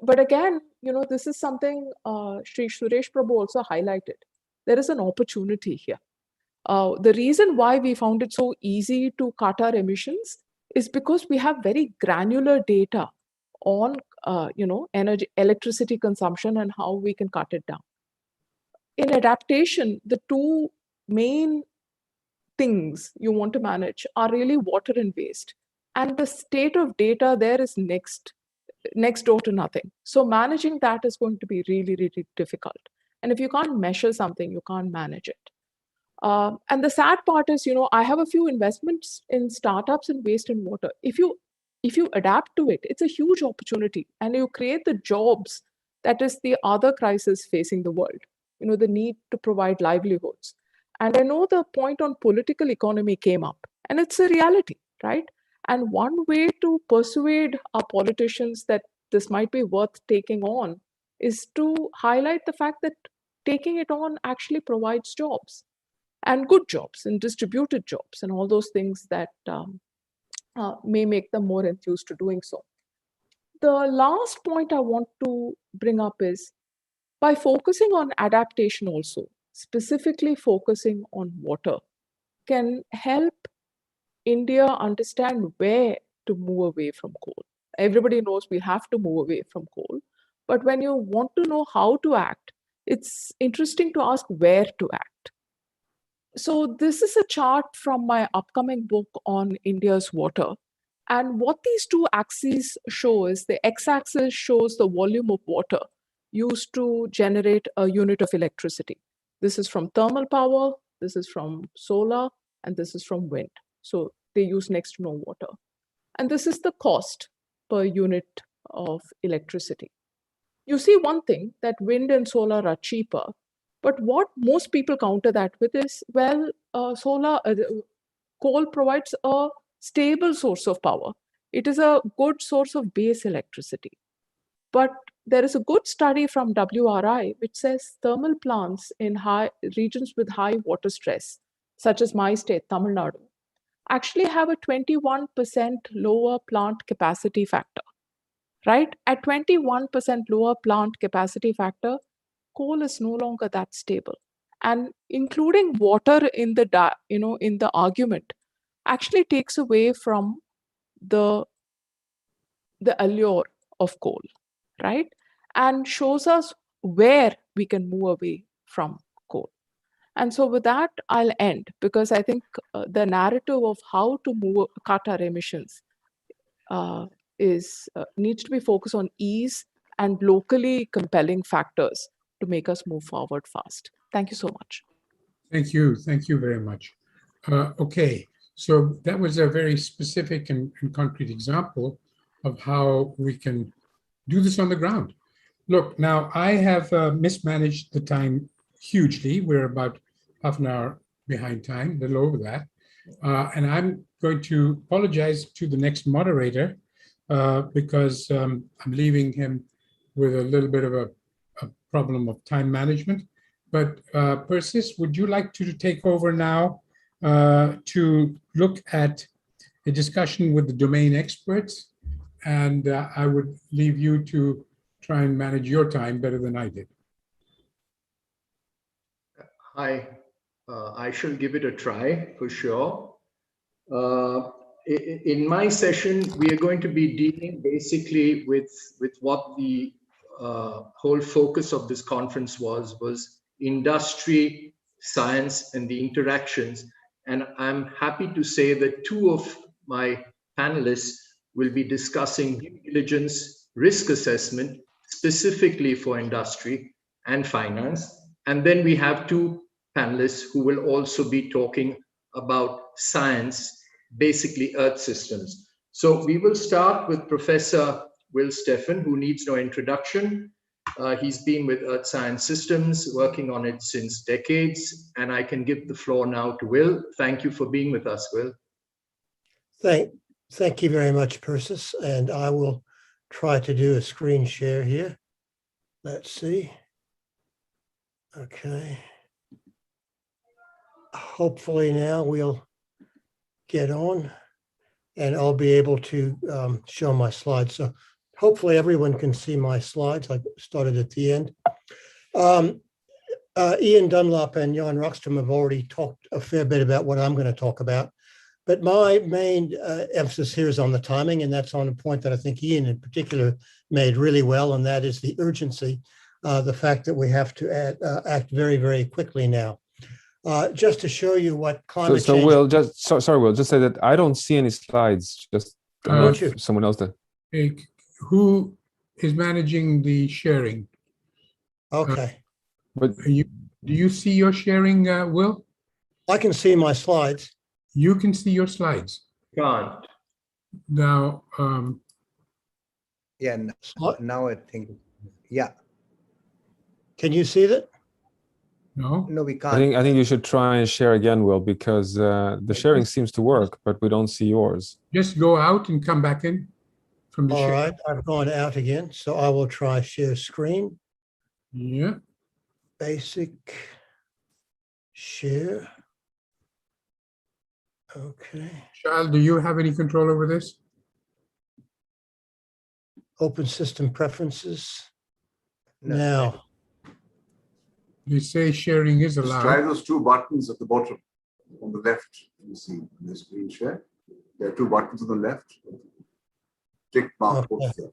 but again, this is something Sri Suresh Prabhu also highlighted. There is an opportunity here. The reason why we found it so easy to cut our emissions is because we have very granular data on, electricity consumption and how we can cut it down. In adaptation, the two main things you want to manage are really water and waste. And the state of data there is next door to nothing. So managing that is going to be really, really difficult. And if you can't measure something, you can't manage it. And the sad part is, I have a few investments in startups in waste and water. If you adapt to it, it's a huge opportunity, and you create the jobs. That is the other crisis facing the world, the need to provide livelihoods. And I know the point on political economy came up, and it's a reality, right? And one way to persuade our politicians that this might be worth taking on is to highlight the fact that taking it on actually provides jobs, and good jobs, and distributed jobs, and all those things that may make them more enthused to doing so. The last point I want to bring up is, by focusing on adaptation also, specifically focusing on water, can help India understand where to move away from coal. Everybody knows we have to move away from coal, but when you want to know how to act, it's interesting to ask where to act. So this is a chart from my upcoming book on India's water. And what these two axes show is, the x-axis shows the volume of water used to generate a unit of electricity. This is from thermal power, this is from solar, and this is from wind. So they use next to no water. And this is the cost per unit of electricity. You see one thing, that wind and solar are cheaper, but what most people counter that with is, coal provides a stable source of power. It is a good source of base electricity. But there is a good study from WRI which says thermal plants in regions with high water stress, such as my state, Tamil Nadu, actually have a 21% lower plant capacity factor, right? At 21% lower plant capacity factor, coal is no longer that stable. And including water in the argument actually takes away from the allure of coal, right? And shows us where we can move away from coal. And so with that, I'll end, because I think the narrative of how to cut our emissions needs to be focused on ease and locally compelling factors to make us move forward fast. Thank you so much. Thank you. Thank you very much. Okay, so that was a very specific and concrete example of how we can do this on the ground. Look, now I have mismanaged the time hugely. We're about half an hour behind time, a little over that. And I'm going to apologize to the next moderator because I'm leaving him with a little bit of a problem of time management. But Persis, would you like to take over now to look at a discussion with the domain experts? And I would leave you to try and manage your time better than I did. Hi, I shall give it a try for sure. In my session, we are going to be dealing basically with what the whole focus of this conference was industry, science, and the interactions. And I'm happy to say that two of my panelists will be discussing due diligence risk assessment specifically for industry and finance. And then we have two panelists who will also be talking about science, basically Earth systems. So we will start with Professor Will Steffen, who needs no introduction. He's been with Earth Science Systems, working on it since decades, and I can give the floor now to Will. Thank you for being with us, Will. Thank you very much, Persis, and I will try to do a screen share here. Let's see. Okay. Hopefully now we'll get on and I'll be able to show my slides. So hopefully everyone can see my slides. I started at the end. Ian Dunlop and Jan Rockström have already talked a fair bit about what I'm going to talk about. But my main emphasis here is on the timing, and that's on a point that I think Ian in particular made really well, and that is the urgency, the fact that we have to act very, very quickly now. Just to show you what climate change... Will, sorry, Will, just say that I don't see any slides, just someone else does. Who is managing the sharing? Okay. Do you see your sharing, Will? I can see my slides. You can see your slides. Can't. Now, yeah, now I think, yeah. Can you see that? No. No, we can't. I think you should try and share again, Will, because the sharing seems to work, but we don't see yours. Just go out and come back in from the share. All right, I've gone out again, so I will try share screen. Yeah. Basic share. Okay. Charles, do you have any control over this? Open system preferences. No. Now. You say sharing is allowed. Just try those two buttons at the bottom on the left. You see in the screen share. There are two buttons on the left. Tick mark. Okay.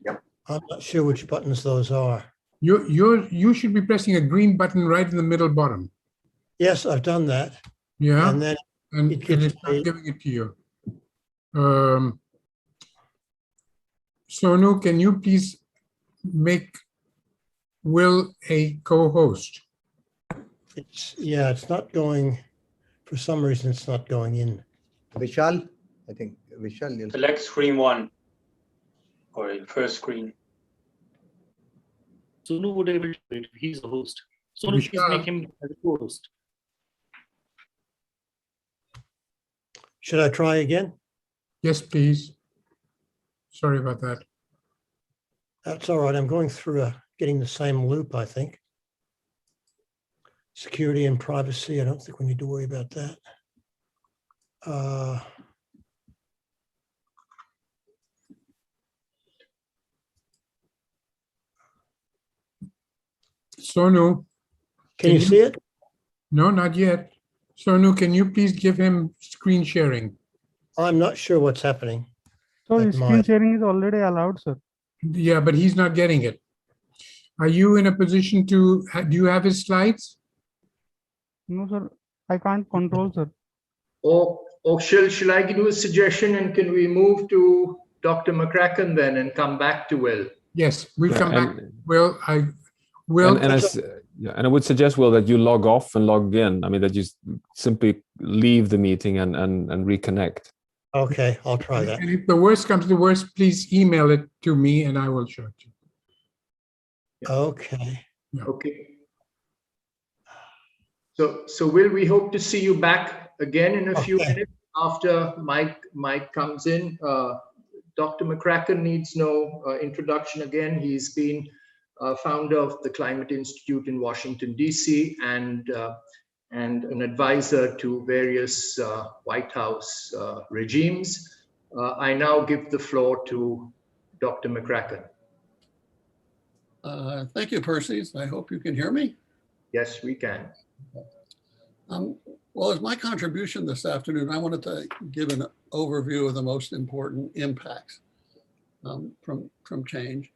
Yep. I'm not sure which buttons those are. You should be pressing a green button right in the middle bottom. Yes, I've done that. Yeah. And then it's not giving it to you. Sonu, can you please make Will a co-host? It's not going, for some reason, it's not going in. Vishal, I think Vishal. Select screen one or first screen. Sonu would be able to do it. He's the host. Sonu, please make him as a co-host. Should I try again? Yes, please. Sorry about that. That's all right. I'm going through getting the same loop, I think. Security and privacy, I don't think we need to worry about that. Sonu. Can you see it? No, not yet. Sonu, can you please give him screen sharing? I'm not sure what's happening. So screen sharing is already allowed, sir. Yeah, but he's not getting it. Are you in a position to, do you have his slides? No, sir. I can't control, sir. Or shall I give you a suggestion, and can we move to Dr. McCracken then and come back to Will? Yes, we'll come back. Will, I would suggest, Will, that you log off and log in. I mean, that you simply leave the meeting and reconnect. Okay, I'll try that. And if the worst comes to worst, please email it to me and I will show it to you. Okay. Yeah. Okay. So Will, we hope to see you back again in a few minutes after Mike comes in Dr. McCracken needs no introduction again. He's been founder of the Climate Institute in Washington, D.C., and an advisor to various White House regimes. I now give the floor to Dr. McCracken. Thank you, Percy. I hope you can hear me. Yes, we can. Well, as my contribution this afternoon, I wanted to give an overview of the most important impacts from change.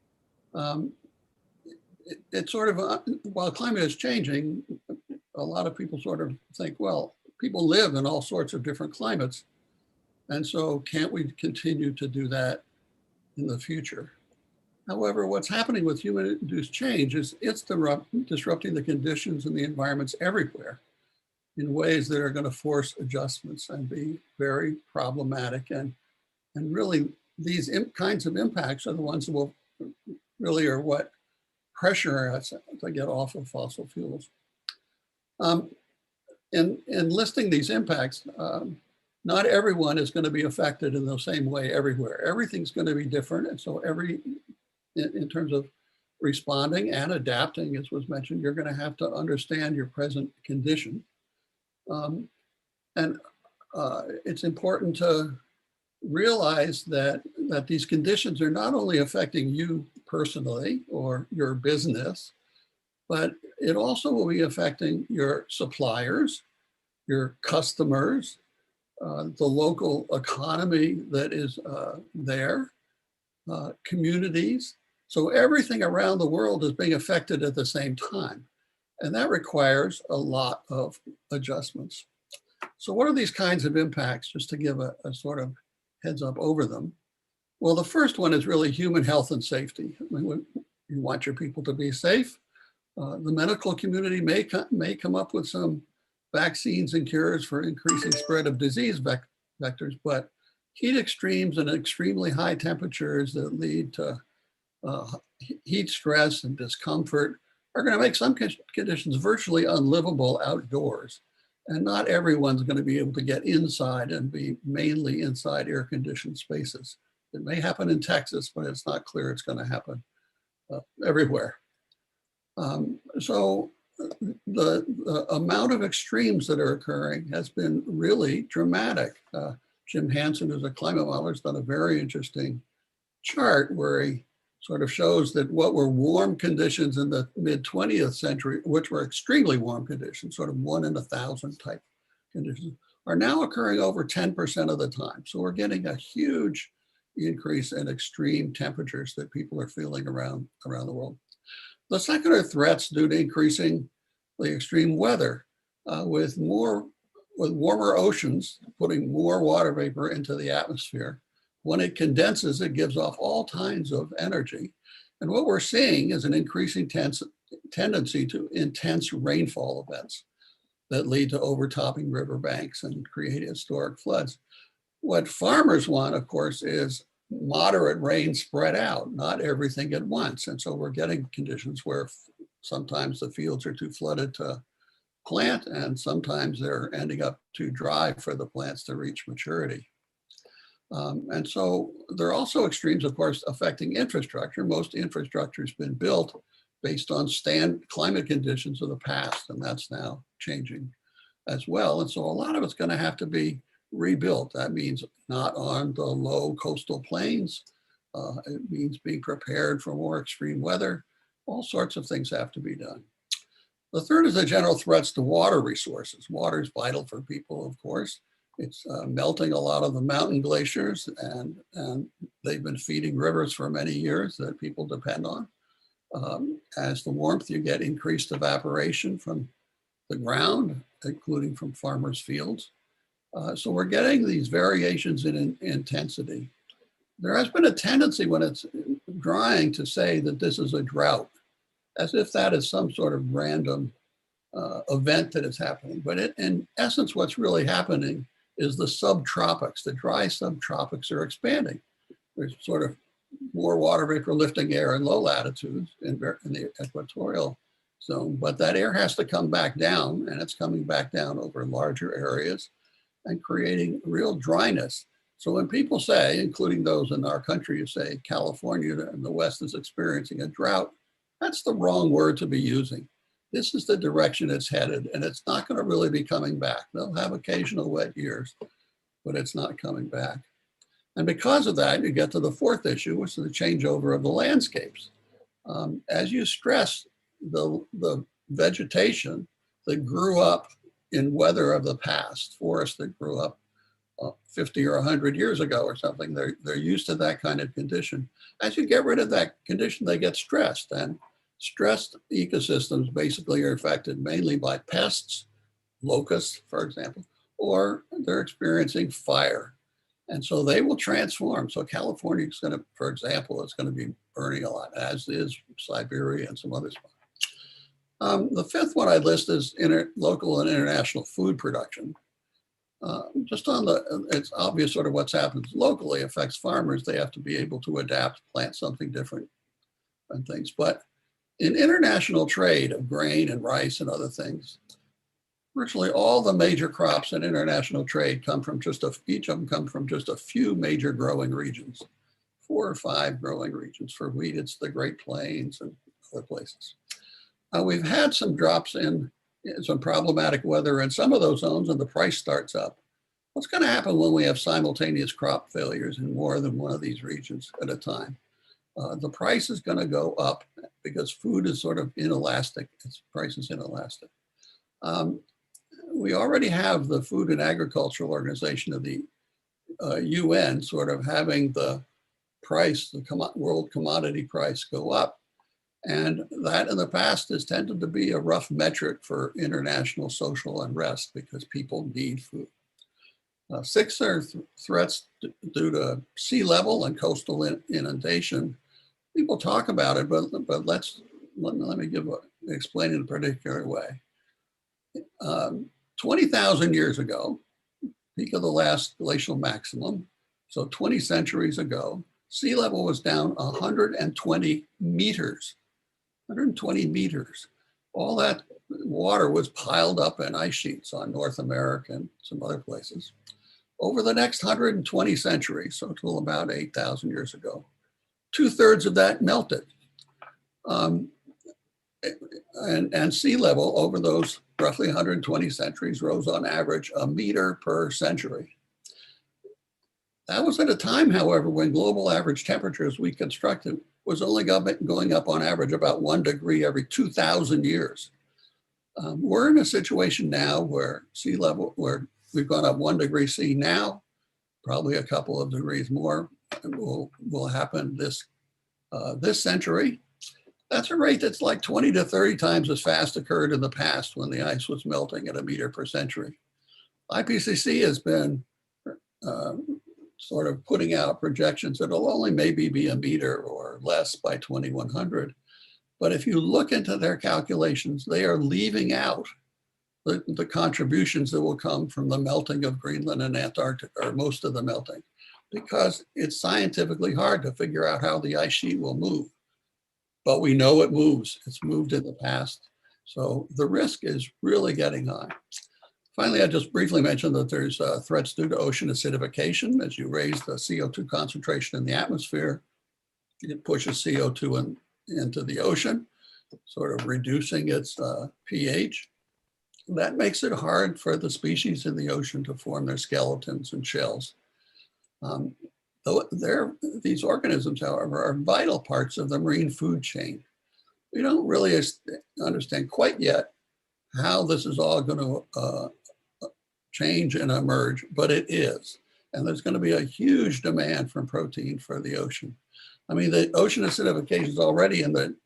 It's sort of, while climate is changing, a lot of people sort of think, well, people live in all sorts of different climates. And so can't we continue to do that in the future? However, what's happening with human-induced change is it's disrupting the conditions and the environments everywhere in ways that are going to force adjustments and be very problematic. And really, these kinds of impacts are the ones that will really are what pressure us to get off of fossil fuels. In listing these impacts, not everyone is going to be affected in the same way everywhere. Everything's going to be different. And so in terms of responding and adapting, as was mentioned, you're going to have to understand your present condition. It's important to realize that these conditions are not only affecting you personally or your business, but it also will be affecting your suppliers, your customers, the local economy that is there, communities. So everything around the world is being affected at the same time. And that requires a lot of adjustments. So what are these kinds of impacts, just to give a sort of heads up over them? Well, the first one is really human health and safety. I mean, you want your people to be safe. The medical community may come up with some vaccines and cures for increasing spread of disease vectors, but heat extremes and extremely high temperatures that lead to heat stress and discomfort are going to make some conditions virtually unlivable outdoors. And not everyone's going to be able to get inside and be mainly inside air-conditioned spaces. It may happen in Texas, but it's not clear it's going to happen everywhere. So the amount of extremes that are occurring has been really dramatic. Jim Hansen, who's a climate modeler, has done a very interesting chart where he sort of shows that what were warm conditions in the mid-20th century, which were extremely warm conditions, sort of 1 in 1,000 type conditions, are now occurring over 10% of the time. So we're getting a huge increase in extreme temperatures that people are feeling around the world. The second are threats due to increasing the extreme weather, with warmer oceans putting more water vapor into the atmosphere. When it condenses, it gives off all kinds of energy. And what we're seeing is an increasing tendency to intense rainfall events that lead to overtopping riverbanks and create historic floods. What farmers want, of course, is moderate rain spread out, not everything at once. And so we're getting conditions where sometimes the fields are too flooded to plant, and sometimes they're ending up too dry for the plants to reach maturity. And so there are also extremes, of course, affecting infrastructure. Most infrastructure has been built based on climate conditions of the past, and that's now changing as well. And so a lot of it's going to have to be rebuilt. That means not on the low coastal plains. It means being prepared for more extreme weather. All sorts of things have to be done. The third is the general threats to water resources. Water is vital for people, of course. It's melting a lot of the mountain glaciers, and they've been feeding rivers for many years that people depend on. As the warmth, you get increased evaporation from the ground, including from farmers' fields. So we're getting these variations in intensity. There has been a tendency when it's drying to say that this is a drought, as if that is some sort of random event that is happening. But in essence, what's really happening is the subtropics, the dry subtropics are expanding. There's sort of more water vapor lifting air in low latitudes in the equatorial zone, but that air has to come back down, and it's coming back down over larger areas and creating real dryness. So when people say, including those in our country who say California and the West is experiencing a drought, that's the wrong word to be using. This is the direction it's headed, and it's not going to really be coming back. They'll have occasional wet years, but it's not coming back. And because of that, you get to the fourth issue, which is the changeover of the landscapes. As you stress the vegetation that grew up in weather of the past, forests that grew up 50 or 100 years ago or something, they're used to that kind of condition. As you get rid of that condition, they get stressed, and stressed ecosystems basically are affected mainly by pests, locusts, for example, or they're experiencing fire. And so they will transform. So California is going to, for example, is going to be burning a lot, as is Siberia and some other spots. The fifth one I list is local and international food production. Just on it's obvious sort of what's happened locally affects farmers. They have to be able to adapt, plant something different and things. But in international trade of grain and rice and other things, virtually all the major crops in international trade come from each of them come from just a few major growing regions, 4 or 5 growing regions. For wheat, it's the Great Plains and other places. We've had some drops in some problematic weather in some of those zones, and the price starts up. What's going to happen when we have simultaneous crop failures in more than one of these regions at a time? The price is going to go up because food is sort of inelastic. Its price is inelastic. We already have the Food and Agricultural Organization of the UN sort of having the price, the world commodity price go up. And that in the past has tended to be a rough metric for international social unrest because people need food. 6 are threats due to sea level and coastal inundation. People talk about it, but let me explain it in a particular way. 20,000 years ago, peak of the last glacial maximum, so 20 centuries ago, sea level was down 120 meters. 120 meters. All that water was piled up in ice sheets on North America and some other places. Over the next 120 centuries, so till about 8,000 years ago, 2/3 of that melted. And sea level over those roughly 120 centuries rose on average 1 meter per century. That was at a time, however, when global average temperatures we constructed was only going up on average about 1 degree every 2,000 years. We're in a situation now where sea level, where we've gone up 1 degree C now, probably a couple of degrees more will happen this century. That's a rate that's like 20 to 30 times as fast occurred in the past when the ice was melting at 1 meter per century. Ipcc has been sort of putting out projections that it'll only maybe be 1 meter or less by 2100. But if you look into their calculations, they are leaving out the contributions that will come from the melting of Greenland and Antarctica, or most of the melting, because it's scientifically hard to figure out how the ice sheet will move. But we know it moves. It's moved in the past. So the risk is really getting high. Finally, I just briefly mentioned that there's threats due to ocean acidification. As you raise the CO2 concentration in the atmosphere, it pushes CO2 into the ocean, sort of reducing its pH. That makes it hard for the species in the ocean to form their skeletons and shells. These organisms, however, are vital parts of the marine food chain. We don't really understand quite yet how this is all going to change and emerge, but it is. And there's going to be a huge demand for protein for the ocean. I mean, the ocean acidification is already in the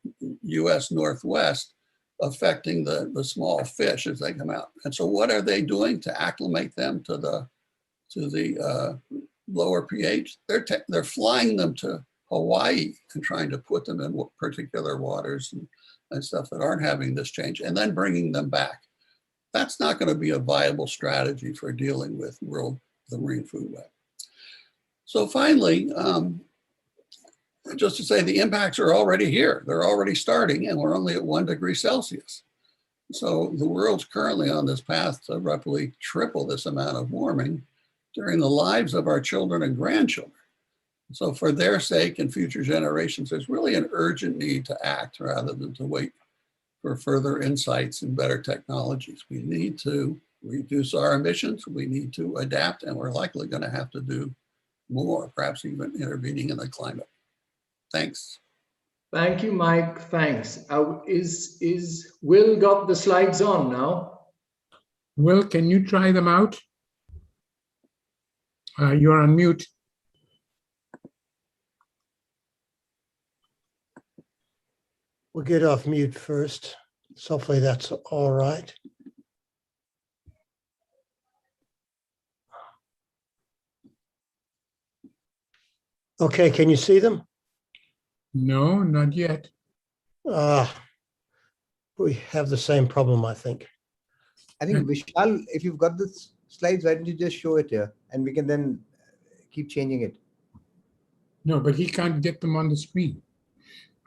US Northwest affecting the small fish as they come out. And so what are they doing to acclimate them to the lower pH? They're flying them to Hawaii and trying to put them in particular waters and stuff that aren't having this change, and then bringing them back. That's not going to be a viable strategy for dealing with the marine food web. So finally, just to say the impacts are already here. They're already starting, and we're only at 1 degree Celsius. So the world's currently on this path to roughly triple this amount of warming during the lives of our children and grandchildren. So for their sake and future generations, there's really an urgent need to act rather than to wait for further insights and better technologies. We need to reduce our emissions, we need to adapt, and we're likely going to have to do more, perhaps even intervening in the climate. Thanks. Thank you, Mike. Thanks. Is Will got the slides on now? Will, can you try them out? You're on mute. We'll get off mute first. So hopefully that's all right. Okay, can you see them? No, not yet. We have the same problem, I think. I think Vishal, if you've got the slides, why don't you just show it here and we can then keep changing it. No, but he can't get them on the screen.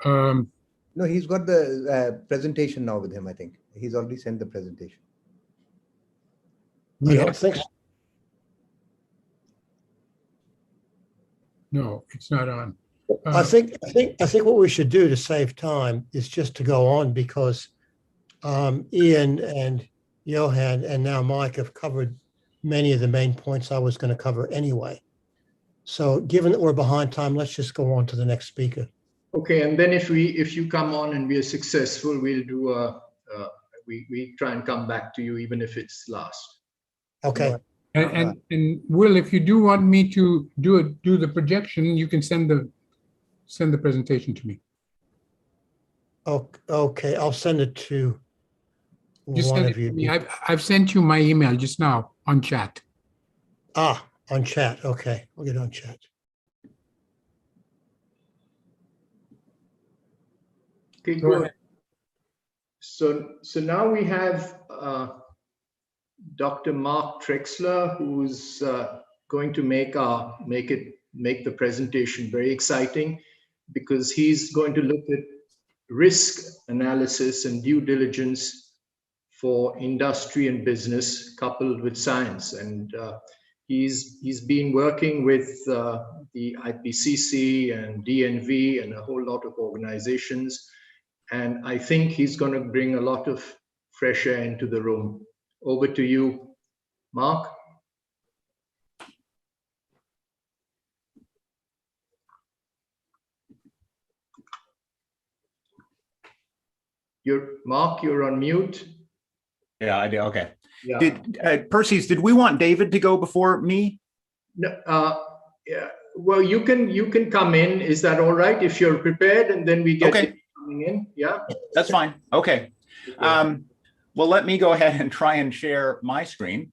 No, he's got the presentation now with him, I think. He's already sent the presentation. I don't think so. No, it's not on. I think what we should do to save time is just to go on, because Ian and Johan and now Mike have covered many of the main points I was going to cover anyway. So given that we're behind time, let's just go on to the next speaker. Okay, and then if you come on and we are successful, we'll do we try and come back to you even if it's last. Okay. And Will, if you do want me to do the projection, you can send the presentation to me. Okay, I'll send it to Just one send of it to me. you. I've sent you my email just now on chat. On chat. Okay, we'll get on chat. Okay, good. So now we have Dr. Mark Trexler, who's going to make the presentation very exciting, because he's going to look at risk analysis and due diligence for industry and business coupled with science. And he's been working with the Ipcc and DNV and a whole lot of organizations. And I think he's going to bring a lot of fresh air into the room. Over to you, Mark. Mark, you're on mute. Yeah, I do. Okay. Yeah. Perseus, did we want David to go before me? No, yeah. Well, you can come in. Is that all right if you're prepared? And then we get you coming in. Yeah. That's fine. Okay. Well, let me go ahead and try and share my screen.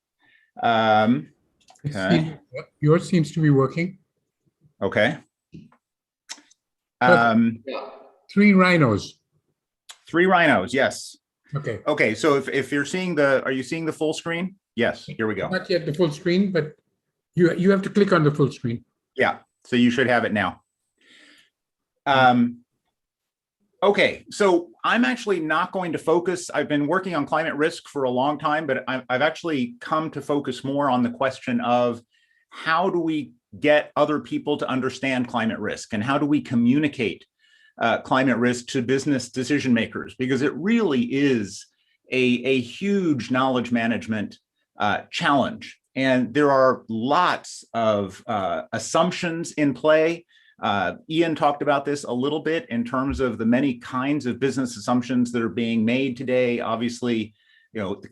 Okay. Yours seems to be working. Okay. Three rhinos. 3 rhinos, yes. Okay. Okay, so if you're seeing are you seeing the full screen? Yes, here we go. Not yet the full screen, but you have to click on the full screen. Yeah, so you should have it now. Okay, so I'm actually not going to focus. I've been working on climate risk for a long time, but I've actually come to focus more on the question of how do we get other people to understand climate risk, and how do we communicate climate risk to business decision makers, because it really is a huge knowledge management challenge. And there are lots of assumptions in play. Ian talked about this a little bit in terms of the many kinds of business assumptions that are being made today. Obviously, the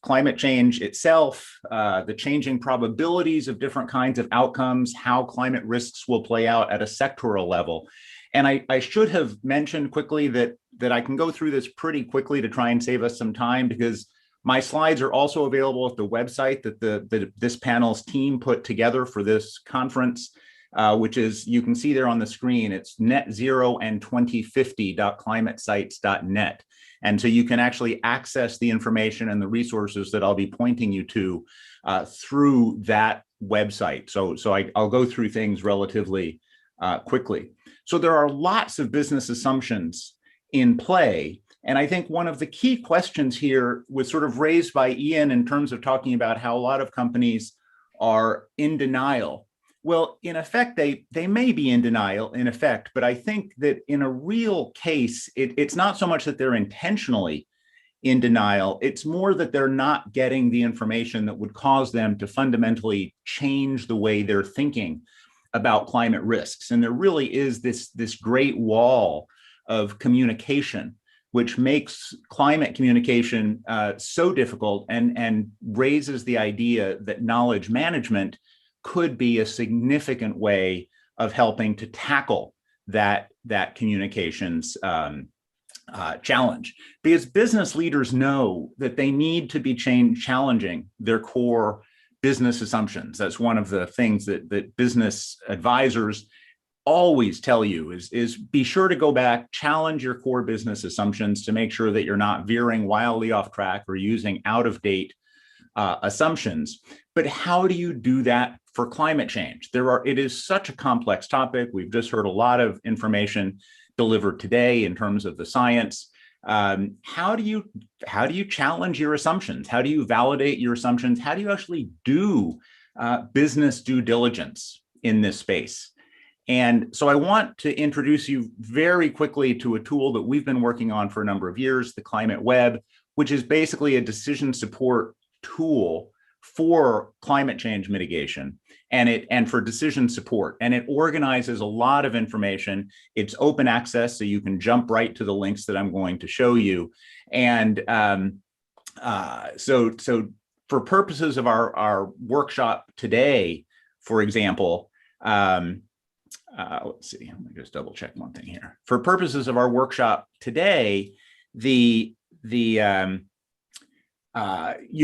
climate change itself, the changing probabilities of different kinds of outcomes, how climate risks will play out at a sectoral level. And I should have mentioned quickly that I can go through this pretty quickly to try and save us some time, because my slides are also available at the website that this panel's team put together for this conference, which is, you can see there on the screen, it's net0and2050.climatesites.net. And so you can actually access the information and the resources that I'll be pointing you to through that website. So I'll go through things relatively quickly. So there are lots of business assumptions in play. And I think one of the key questions here was sort of raised by Ian in terms of talking about how a lot of companies are in denial. Well, in effect, they may be in denial in effect, but I think that in a real case, it's not so much that they're intentionally in denial, it's more that they're not getting the information that would cause them to fundamentally change the way they're thinking about climate risks. And there really is this great wall of communication, which makes climate communication so difficult and raises the idea that knowledge management could be a significant way of helping to tackle that communications challenge. Because business leaders know that they need to be challenging their core business assumptions. That's one of the things that business advisors always tell you is be sure to go back, challenge your core business assumptions to make sure that you're not veering wildly off track or using out of date assumptions. But how do you do that for climate change? It is such a complex topic. We've just heard a lot of information delivered today in terms of the science. How do you challenge your assumptions? How do you validate your assumptions? How do you actually do business due diligence in this space? And so I want to introduce you very quickly to a tool that we've been working on for a number of years, the Climate Web, which is basically a decision support tool for climate change mitigation and for decision support. And it organizes a lot of information. It's open access, so you can jump right to the links that I'm going to show you. And so for purposes of our workshop today, for example, let's see, let me just double check one thing here. For purposes of our workshop today, you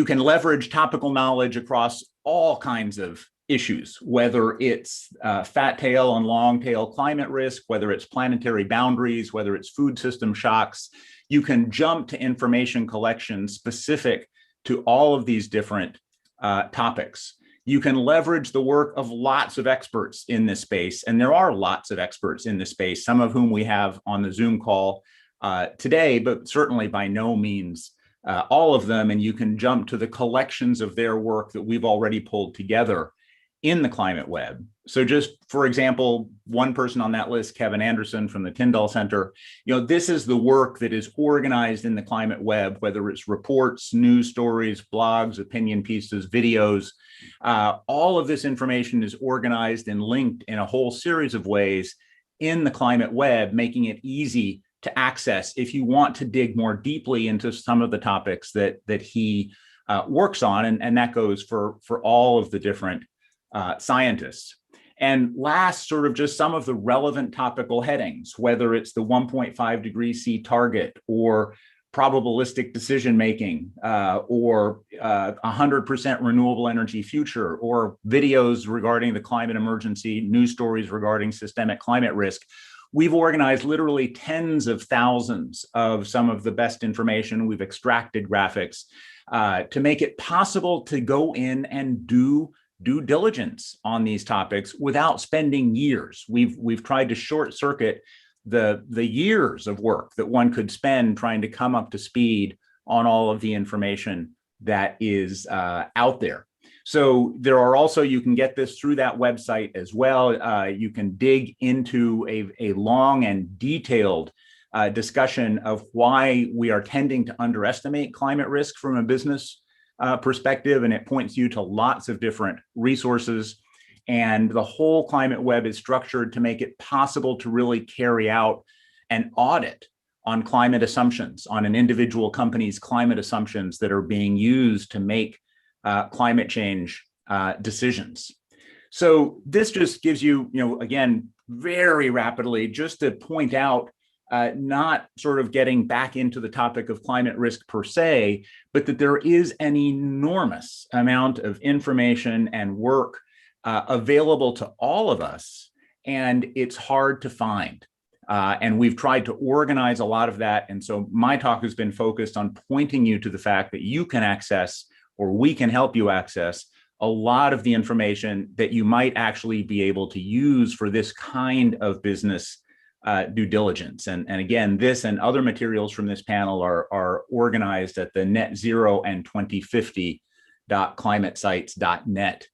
can leverage topical knowledge across all kinds of issues, whether it's fat tail and long tail climate risk, whether it's planetary boundaries, whether it's food system shocks. You can jump to information collection specific to all of these different topics. You can leverage the work of lots of experts in this space, and there are lots of experts in this space, some of whom we have on the Zoom call today, but certainly by no means all of them. And you can jump to the collections of their work that we've already pulled together in the Climate Web. So just for example, one person on that list, Kevin Anderson from the Tyndall Center, this is the work that is organized in the Climate Web, whether it's reports, news stories, blogs, opinion pieces, videos. All of this information is organized and linked in a whole series of ways in the Climate Web, making it easy to access if you want to dig more deeply into some of the topics that he works on, and that goes for all of the different scientists. And last, sort of just some of the relevant topical headings, whether it's the 1.5 degrees C target or probabilistic decision-making or 100% renewable energy future, or videos regarding the climate emergency, news stories regarding systemic climate risk. We've organized literally tens of thousands of some of the best information. We've extracted graphics to make it possible to go in and do due diligence on these topics without spending years. We've tried to short circuit the years of work that one could spend trying to come up to speed on all of the information that is out there. So there are also, you can get this through that website as well. You can dig into a long and detailed discussion of why we are tending to underestimate climate risk from a business perspective, and it points you to lots of different resources. And the whole Climate Web is structured to make it possible to really carry out an audit on climate assumptions, on an individual company's climate assumptions that are being used to make climate change decisions. So this just gives you, again, very rapidly, just to point out, not sort of getting back into the topic of climate risk per se, but that there is an enormous amount of information and work available to all of us, and it's hard to find. And we've tried to organize a lot of that. And so my talk has been focused on pointing you to the fact that you can access, or we can help you access, a lot of the information that you might actually be able to use for this kind of business due diligence. And again, this and other materials from this panel are organized at the net zero and 2050.climatesites.net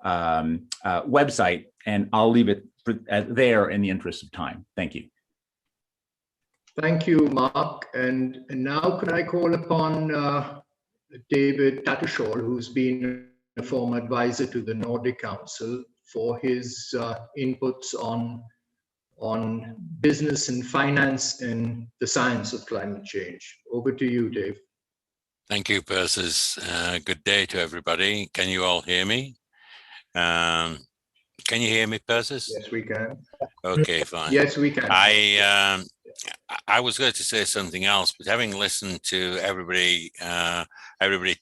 website, and I'll leave it there in the interest of time. Thank you. Thank you, Mark. And now could I call upon David Tatushaw, who's been a former advisor to the Nordic Council, for his inputs on business and finance and the science of climate change. Over to you, Dave. Thank you, Persis. Good day to everybody. Can you all hear me? Can you hear me, Persis? Yes, we can. Okay, fine. Yes, we can. I was going to say something else, but having listened to everybody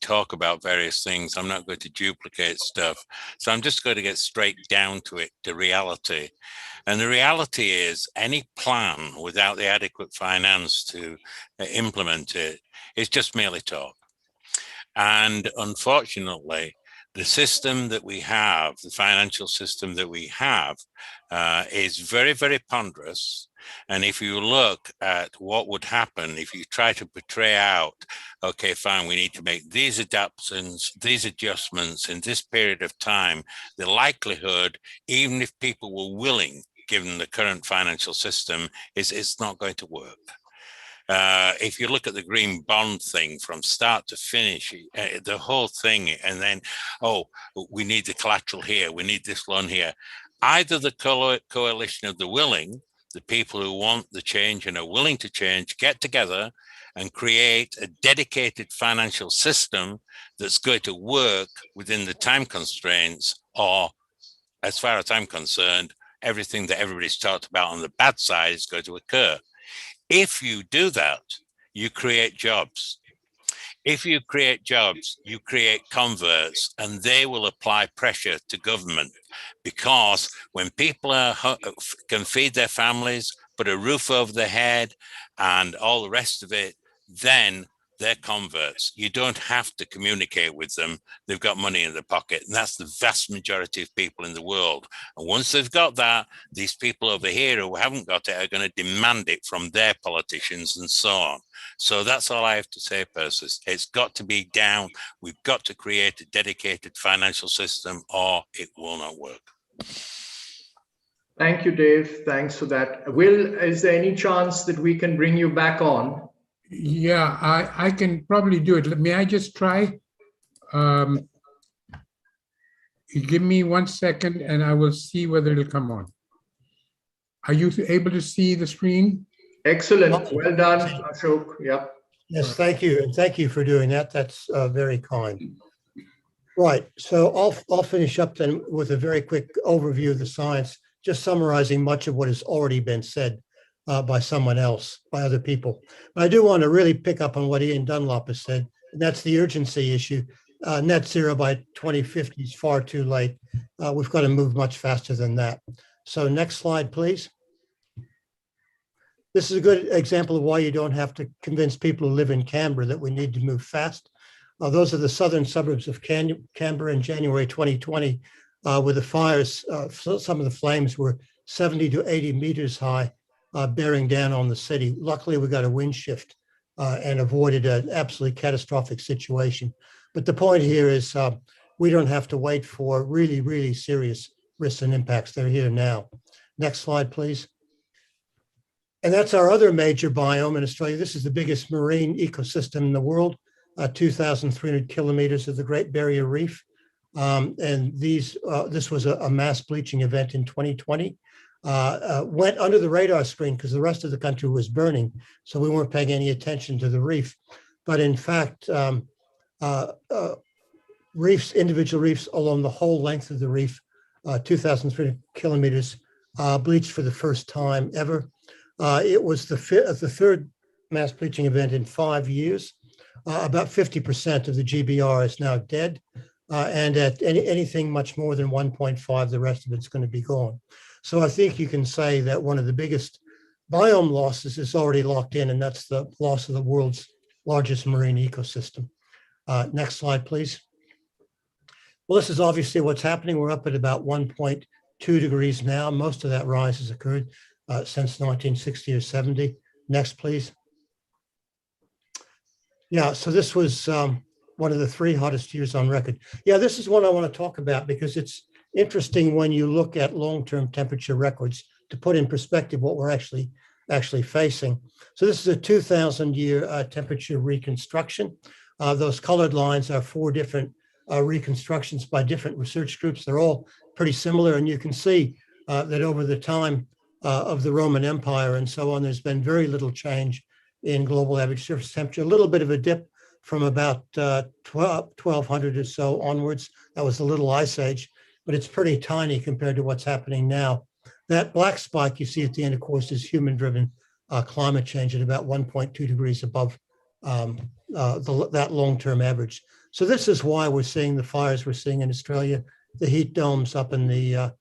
talk about various things, I'm not going to duplicate stuff. So I'm just going to get straight down to it, to reality. And the reality is any plan without the adequate finance to implement it is just merely talk. And unfortunately, the system that we have, the financial system that we have, is very, very ponderous. And if you look at what would happen if you try to portray out, okay, fine, we need to make these adaptations, these adjustments in this period of time, the likelihood, even if people were willing, given the current financial system, is it's not going to work. If you look at the green bond thing from start to finish, the whole thing, and then, oh, we need the collateral here, we need this loan here. Either the coalition of the willing, the people who want the change and are willing to change, get together and create a dedicated financial system that's going to work within the time constraints, or, as far as I'm concerned, everything that everybody's talked about on the bad side is going to occur. If you do that, you create jobs. If you create jobs, you create converts, and they will apply pressure to government, because when people can feed their families, put a roof over their head, and all the rest of it, then they're converts. You don't have to communicate with them. They've got money in their pocket, and that's the vast majority of people in the world. And once they've got that, these people over here who haven't got it are going to demand it from their politicians and so on. So that's all I have to say, Persis. It's got to be down. We've got to create a dedicated financial system, or it will not work. Thank you, Dave. Thanks for that. Will, is there any chance that we can bring you back on? Yeah, I can probably do it. May I just try? Give me 1 second and I will see whether it'll come on. Are you able to see the screen? Excellent. Well done, Ashok. Yep. Yes, thank you. And thank you for doing that. That's very kind. Right. So I'll finish up then with a very quick overview of the science, just summarizing much of what has already been said by someone else, by other people. But I do want to really pick up on what Ian Dunlop has said, and that's the urgency issue. Net zero by 2050 is far too late. We've got to move much faster than that. So next slide, please. This is a good example of why you don't have to convince people who live in Canberra that we need to move fast. Those are the southern suburbs of Canberra in January 2020, where the fires, some of the flames were 70 to 80 meters high, bearing down on the city. Luckily, we got a wind shift and avoided an absolutely catastrophic situation. But the point here is we don't have to wait for really, really serious risks and impacts. They're here now. Next slide, please. And that's our other major biome in Australia. This is the biggest marine ecosystem in the world, 2,300 kilometers of the Great Barrier Reef. And this was a mass bleaching event in 2020. Went under the radar screen because the rest of the country was burning, so we weren't paying any attention to the reef. But in fact, individual reefs along the whole length of the reef, 2,300 kilometers, bleached for the first time ever. It was the third mass bleaching event in 5 years. About 50% of the GBR is now dead, and at anything much more than 1.5, the rest of it's going to be gone. So I think you can say that one of the biggest biome losses is already locked in, and that's the loss of the world's largest marine ecosystem. Next slide, please. Well, this is obviously what's happening. We're up at about 1.2 degrees now. Most of that rise has occurred since 1960 or 70. Next, please. Yeah, so this was one of the 3 hottest years on record. Yeah, this is one I want to talk about because it's interesting when you look at long-term temperature records to put in perspective what we're actually facing. So this is a 2,000-year temperature reconstruction. Those colored lines are 4 different reconstructions by different research groups. They're all pretty similar, and you can see that over the time of the Roman Empire and so on, there's been very little change in global average surface temperature. A little bit of a dip from about 1200 or so onwards. That was the Little Ice Age, but it's pretty tiny compared to what's happening now. That black spike you see at the end, of course, is human-driven climate change at about 1.2 degrees above that long-term average. So this is why we're seeing the fires we're seeing in Australia, the heat domes up in the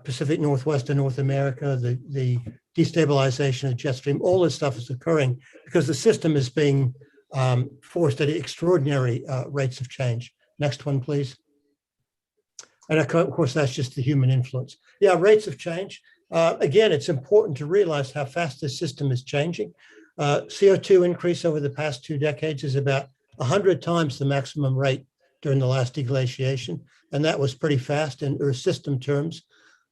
Pacific Northwest of North America, the destabilization of jet stream, all this stuff is occurring because the system is being forced at extraordinary rates of change. Next one, please. And of course, that's just the human influence. Yeah, rates of change. Again, it's important to realize how fast this system is changing. CO2 increase over the past 2 decades is about 100 times the maximum rate during the last deglaciation. And that was pretty fast in Earth system terms.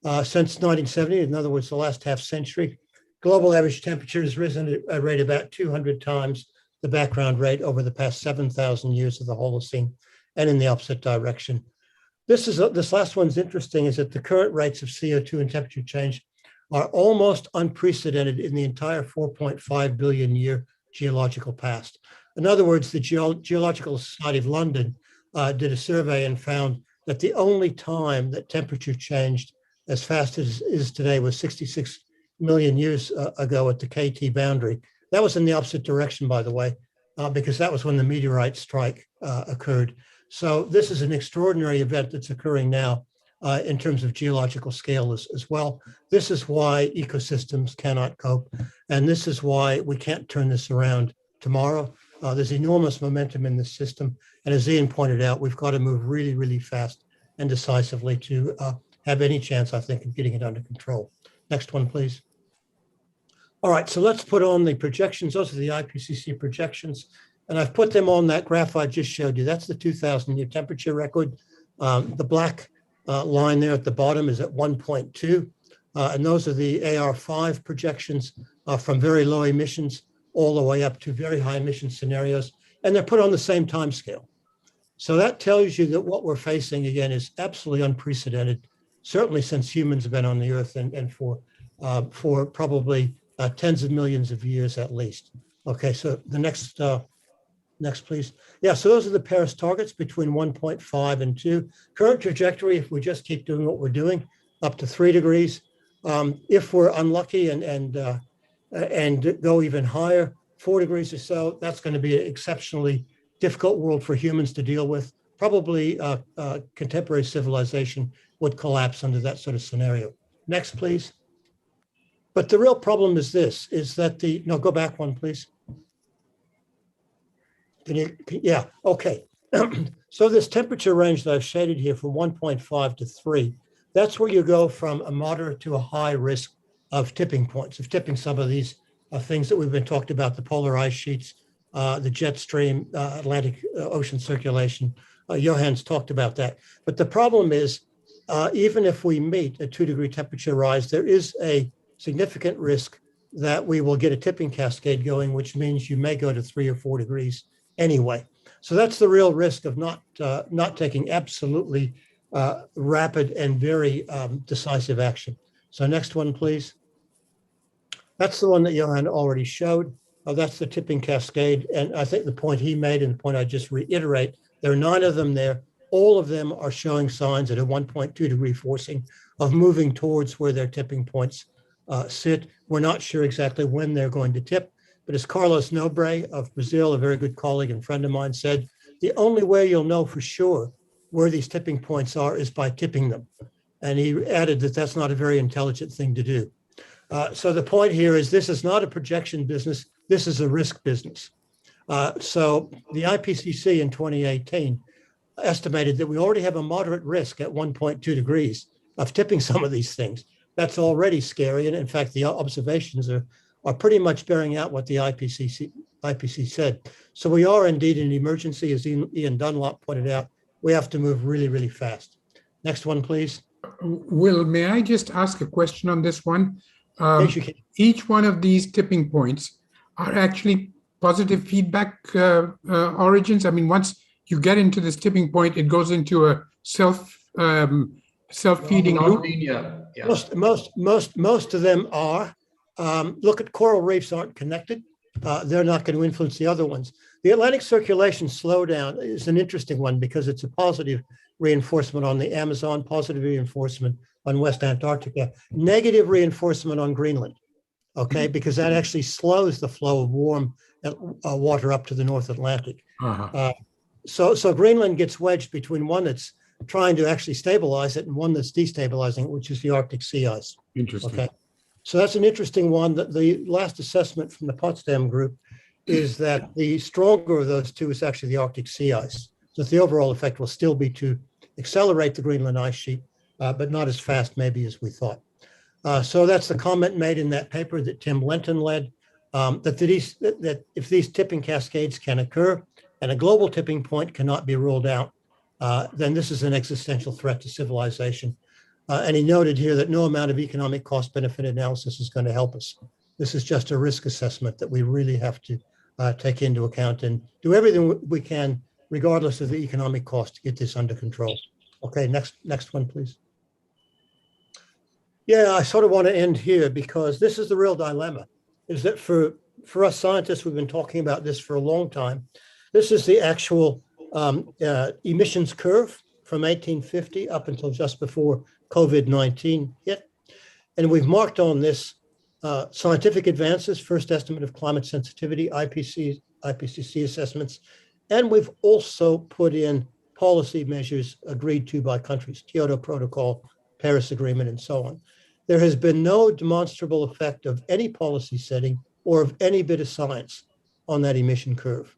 Since 1970, in other words, the last half century, global average temperature has risen at a rate about 200 times the background rate over the past 7,000 years of the Holocene, and in the opposite direction. This last one's interesting, is that the current rates of CO2 and temperature change are almost unprecedented in the entire 4.5 billion year geological past. In other words, the Geological Society of London did a survey and found that the only time that temperature changed as fast as it is today was 66 million years ago at the KT boundary. That was in the opposite direction, by the way, because that was when the meteorite strike occurred. So this is an extraordinary event that's occurring now in terms of geological scale as well. This is why ecosystems cannot cope. And this is why we can't turn this around tomorrow. There's enormous momentum in this system. And as Ian pointed out, we've got to move really, really fast and decisively to have any chance, I think, of getting it under control. Next one, please. All right, so let's put on the projections. Those are the IPCC projections. And I've put them on that graph I just showed you. That's the 2,000-year temperature record. The black line there at the bottom is at 1.2. And those are the AR5 projections from very low emissions all the way up to very high emission scenarios. And they're put on the same time scale. So that tells you that what we're facing, again, is absolutely unprecedented, certainly since humans have been on the Earth and for probably tens of millions of years at least. Okay, so the next, please. Yeah, so those are the Paris targets between 1.5 and 2. Current trajectory, if we just keep doing what we're doing, up to 3 degrees. If we're unlucky and go even higher, 4 degrees or so, that's going to be an exceptionally difficult world for humans to deal with. Probably contemporary civilization would collapse under that sort of scenario. Next, please. But the real problem is this, is that no, go back one, please. Yeah, okay. So this temperature range that I've shaded here from 1.5 to 3, that's where you go from a moderate to a high risk of tipping points, of tipping some of these things that we've been talking about, the polar ice sheets, the jet stream, Atlantic Ocean circulation. Johan's talked about that. But the problem is, even if we meet a 2-degree temperature rise, there is a significant risk that we will get a tipping cascade going, which means you may go to 3 or 4 degrees anyway. So that's the real risk of not taking absolutely rapid and very decisive action. So next one, please. That's the one that Johan already showed. That's the tipping cascade. And I think the point he made and the point I just reiterate, there are 9 of them there. All of them are showing signs at a 1.2 degree forcing of moving towards where their tipping points sit. We're not sure exactly when they're going to tip, but as Carlos Nobre of Brazil, a very good colleague and friend of mine, said, the only way you'll know for sure where these tipping points are is by tipping them. And he added that that's not a very intelligent thing to do. So the point here is this is not a projection business. This is a risk business. So the IPCC in 2018 estimated that we already have a moderate risk at 1.2 degrees of tipping some of these things. That's already scary. And in fact, the observations are pretty much bearing out what the IPCC IPCC said. So we are indeed in an emergency, as Ian Dunlop pointed out. We have to move really, really fast. Next one, please. Will, may I just ask a question on this one? Yes, you can. Each one of these tipping points are actually positive feedback origins. I mean, once you get into this tipping point, it goes into a self-feeding loop. Yeah. Most of them are. Look at coral reefs aren't connected. They're not going to influence the other ones. The Atlantic circulation slowdown is an interesting one because it's a positive reinforcement on the Amazon, positive reinforcement on West Antarctica, negative reinforcement on Greenland, okay? Because that actually slows the flow of warm water up to the North Atlantic. So Greenland gets wedged between one that's trying to actually stabilize it and one that's destabilizing it, which is the Arctic sea ice. Interesting. Okay. So that's an interesting one. That the last assessment from the Potsdam group is that the stronger of those two is actually the Arctic sea ice. So the overall effect will still be to accelerate the Greenland ice sheet, but not as fast maybe as we thought. So that's the comment made in that paper that Tim Lenton led, that if these tipping cascades can occur and a global tipping point cannot be ruled out, then this is an existential threat to civilization. And he noted here that no amount of economic cost benefit analysis is going to help us. This is just a risk assessment that we really have to take into account and do everything we can, regardless of the economic cost, to get this under control. Okay, next one, please. Yeah, I sort of want to end here because this is the real dilemma, is that for us scientists, we've been talking about this for a long time. This is the actual emissions curve from 1850 up until just before COVID-19 hit. And we've marked on this scientific advances, first estimate of climate sensitivity, IPCC assessments, and we've also put in policy measures agreed to by countries, Kyoto Protocol, Paris Agreement, and so on. There has been no demonstrable effect of any policy setting or of any bit of science on that emission curve.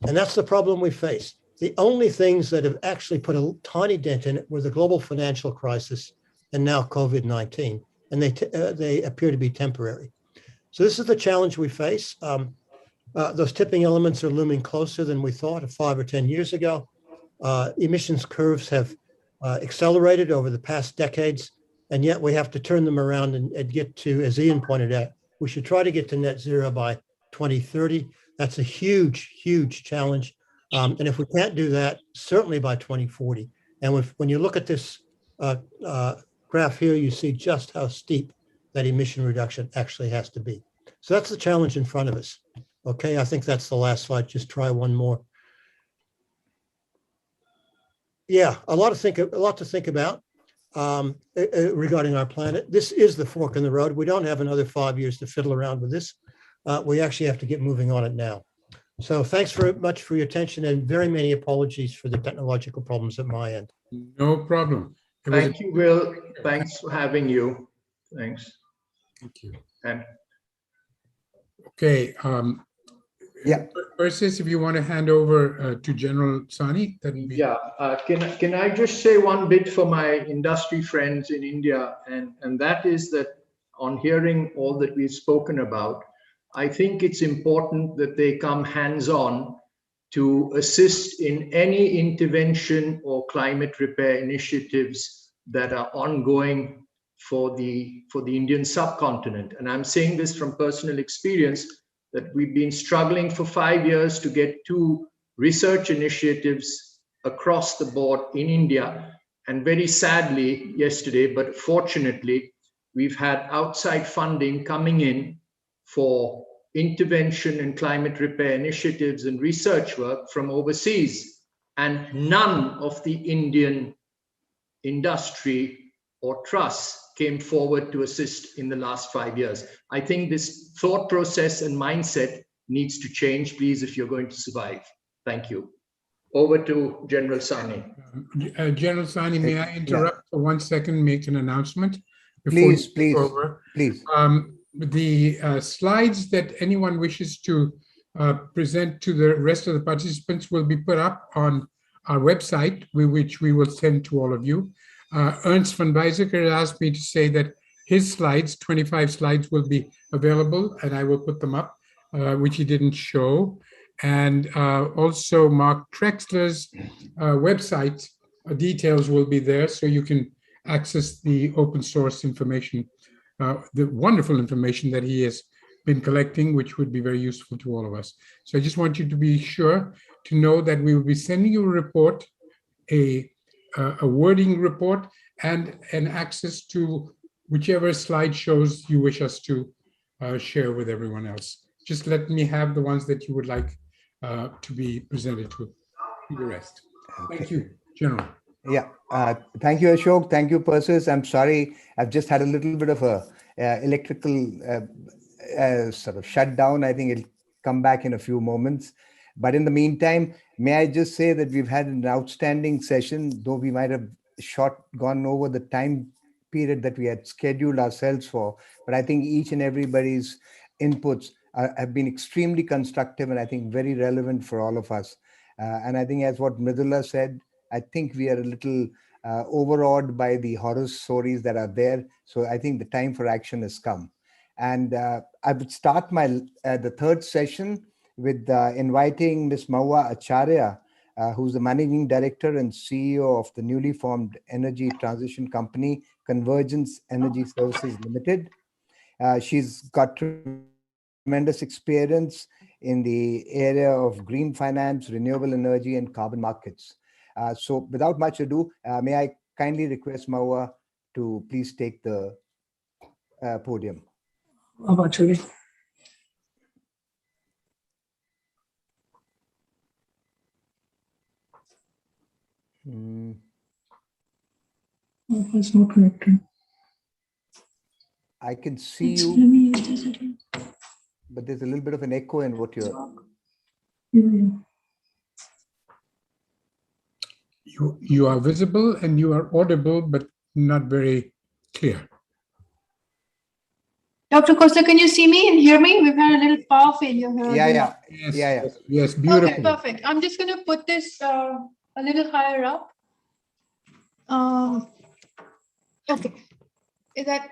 And that's the problem we face. The only things that have actually put a tiny dent in it were the global financial crisis and now COVID-19, and they appear to be temporary. So this is the challenge we face. Those tipping elements are looming closer than we thought 5 or 10 years ago. Emissions curves have accelerated over the past decades, and yet we have to turn them around and get to, as Ian pointed out, we should try to get to net zero by 2030. That's a huge, huge challenge. And if we can't do that, certainly by 2040. And when you look at this graph here, you see just how steep that emission reduction actually has to be. So that's the challenge in front of us. Okay, I think that's the last slide. Just try one more. Yeah, a lot to think about regarding our planet. This is the fork in the road. We don't have another 5 years to fiddle around with this. We actually have to get moving on it now. So thanks very much for your attention and very many apologies for the technological problems at my end. No problem. Thank you, Will. Thanks for having you. Thanks. Thank you. And okay. Yeah. Persis, if you want to hand over to General Sani, that would be. Yeah. Can I just say one bit for my industry friends in India, and that is that on hearing all that we've spoken about, I think it's important that they come hands-on to assist in any intervention or climate repair initiatives that are ongoing for the Indian subcontinent. And I'm saying this from personal experience, that we've been struggling for 5 years to get 2 research initiatives across the board in India. And very sadly yesterday, but fortunately, we've had outside funding coming in for intervention and climate repair initiatives and research work from overseas. And none of the Indian industry or trusts came forward to assist in the last 5 years. I think this thought process and mindset needs to change, please, if you're going to survive. Thank you. Over to General Sani. General Sani, may I interrupt for 1 second, make an announcement? Please. The slides that anyone wishes to present to the rest of the participants will be put up on our website, which we will send to all of you. Ernst van Weizsäcker asked me to say that his slides, 25 slides, will be available, and I will put them up. which he didn't show. And also Mark Trexler's website details will be there, so you can access the open source information, the wonderful information that he has been collecting, which would be very useful to all of us. So I just want you to be sure to know that we will be sending you a report, a wording report, and an access to whichever slideshows you wish us to share with everyone else. Just let me have the ones that you would like to be presented to the rest. Thank you, General. Yeah, thank you, Ashok. Thank you, Persis. I'm sorry, I've just had a little bit of a electrical sort of shutdown. I think it'll come back in a few moments. But in the meantime, may I just say that we've had an outstanding session, though we might have gone over the time period that we had scheduled ourselves for. But I think each and everybody's inputs have been extremely constructive and I think very relevant for all of us. And I think as what Mridula said, I think we are a little overawed by the horror stories that are there. So I think the time for action has come. And I would start the third session with inviting Ms. Maua Acharya, who's the Managing Director and CEO of the newly formed energy transition company, Convergence Energy Services Limited. She's got tremendous experience in the area of green finance, renewable energy, and carbon markets. So without much ado, may I kindly request Maua to please take the podium. It's not connected. I can see you, but there's a little bit of an echo in what you're. You are visible and you are audible, but not very clear. Dr. Khosla, can you see me and hear me? We've had a little power failure here. Yes, beautiful. Okay, perfect. I'm just going to put this a little higher up. Okay, is that?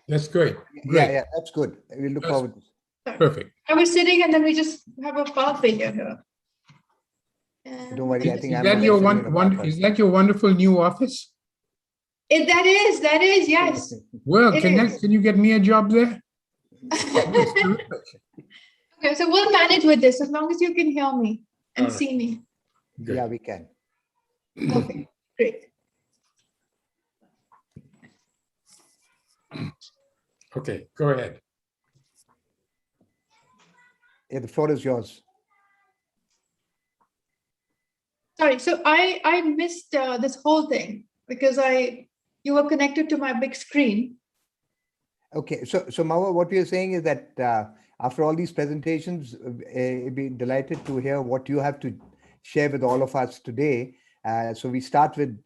That's great. Yeah, that's good. We look forward to it. Perfect. I was sitting and then we just have a power failure here. Don't worry, I think is that your wonderful new office? That is, yes. Well, can you get me a job there? Okay, so we'll manage with this as long as you can hear me and see me. Good. Yeah, we can. Okay, great. Okay, go ahead. Yeah, the floor is yours. Sorry, so I missed this whole thing because you were connected to my big screen. Okay, so Maua, what we are saying is that after all these presentations, we'd be delighted to hear what you have to share with all of us today. So we start with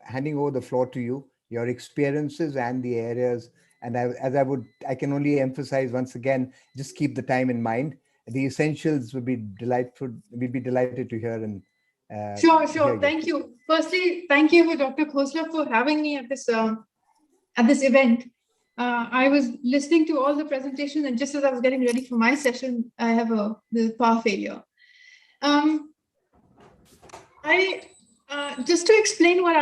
handing over the floor to you, your experiences and the areas. And I can only emphasize once again, just keep the time in mind. The essentials would be delightful. We'd be delighted to hear and. Sure. Thank you. Firstly, thank you, Dr. Khosla, for having me at this event. I was listening to all the presentations, and just as I was getting ready for my session, I have the power failure. Just to explain what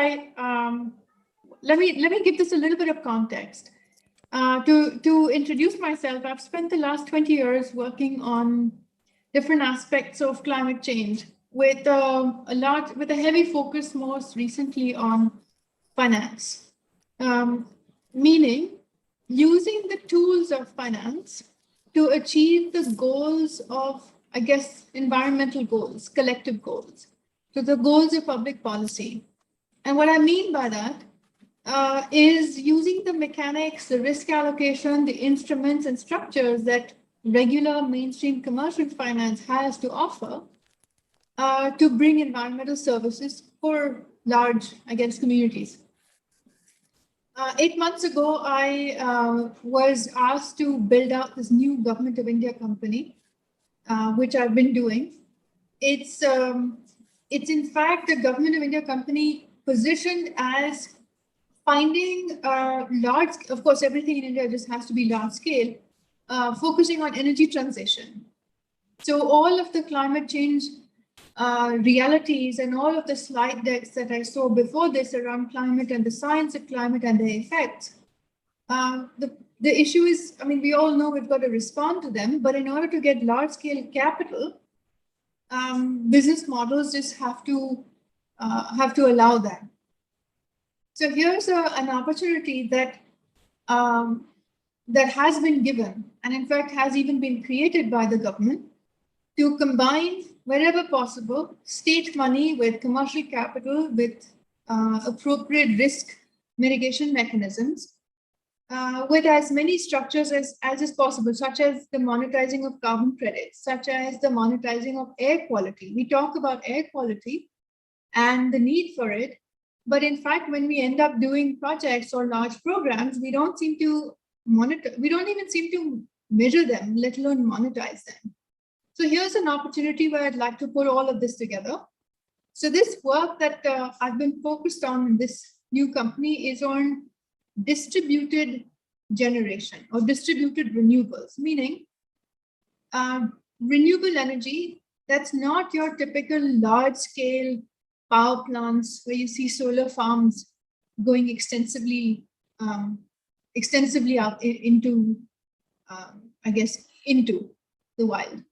let me give this a little bit of context. To introduce myself, I've spent the last 20 years working on different aspects of climate change with a heavy focus most recently on finance, meaning using the tools of finance to achieve the goals of, I guess, environmental goals, collective goals, so the goals of public policy. And what I mean by that is using the mechanics, the risk allocation, the instruments and structures that regular mainstream commercial finance has to offer to bring environmental services for large, I guess, communities. 8 months ago, I was asked to build out this new Government of India company, which I've been doing. It's in fact a Government of India company positioned as finding large, of course, everything in India just has to be large scale, focusing on energy transition. So all of the climate change realities and all of the slide decks that I saw before this around climate and the science of climate and the effects, the issue is, I mean, we all know we've got to respond to them, but in order to get large scale capital, business models just have to allow that. So here's an opportunity that that has been given, and in fact has even been created by the government, to combine wherever possible state money with commercial capital with appropriate risk mitigation mechanisms with as many structures as is possible, such as the monetizing of carbon credits, such as the monetizing of air quality. We talk about air quality and the need for it, but in fact, when we end up doing projects or large programs, we don't seem to monitor, we don't even seem to measure them, let alone monetize them. So here's an opportunity where I'd like to put all of this together. So this work that I've been focused on in this new company is on distributed generation or distributed renewables, meaning renewable energy that's not your typical large scale power plants where you see solar farms going extensively out into, I guess, into the wild.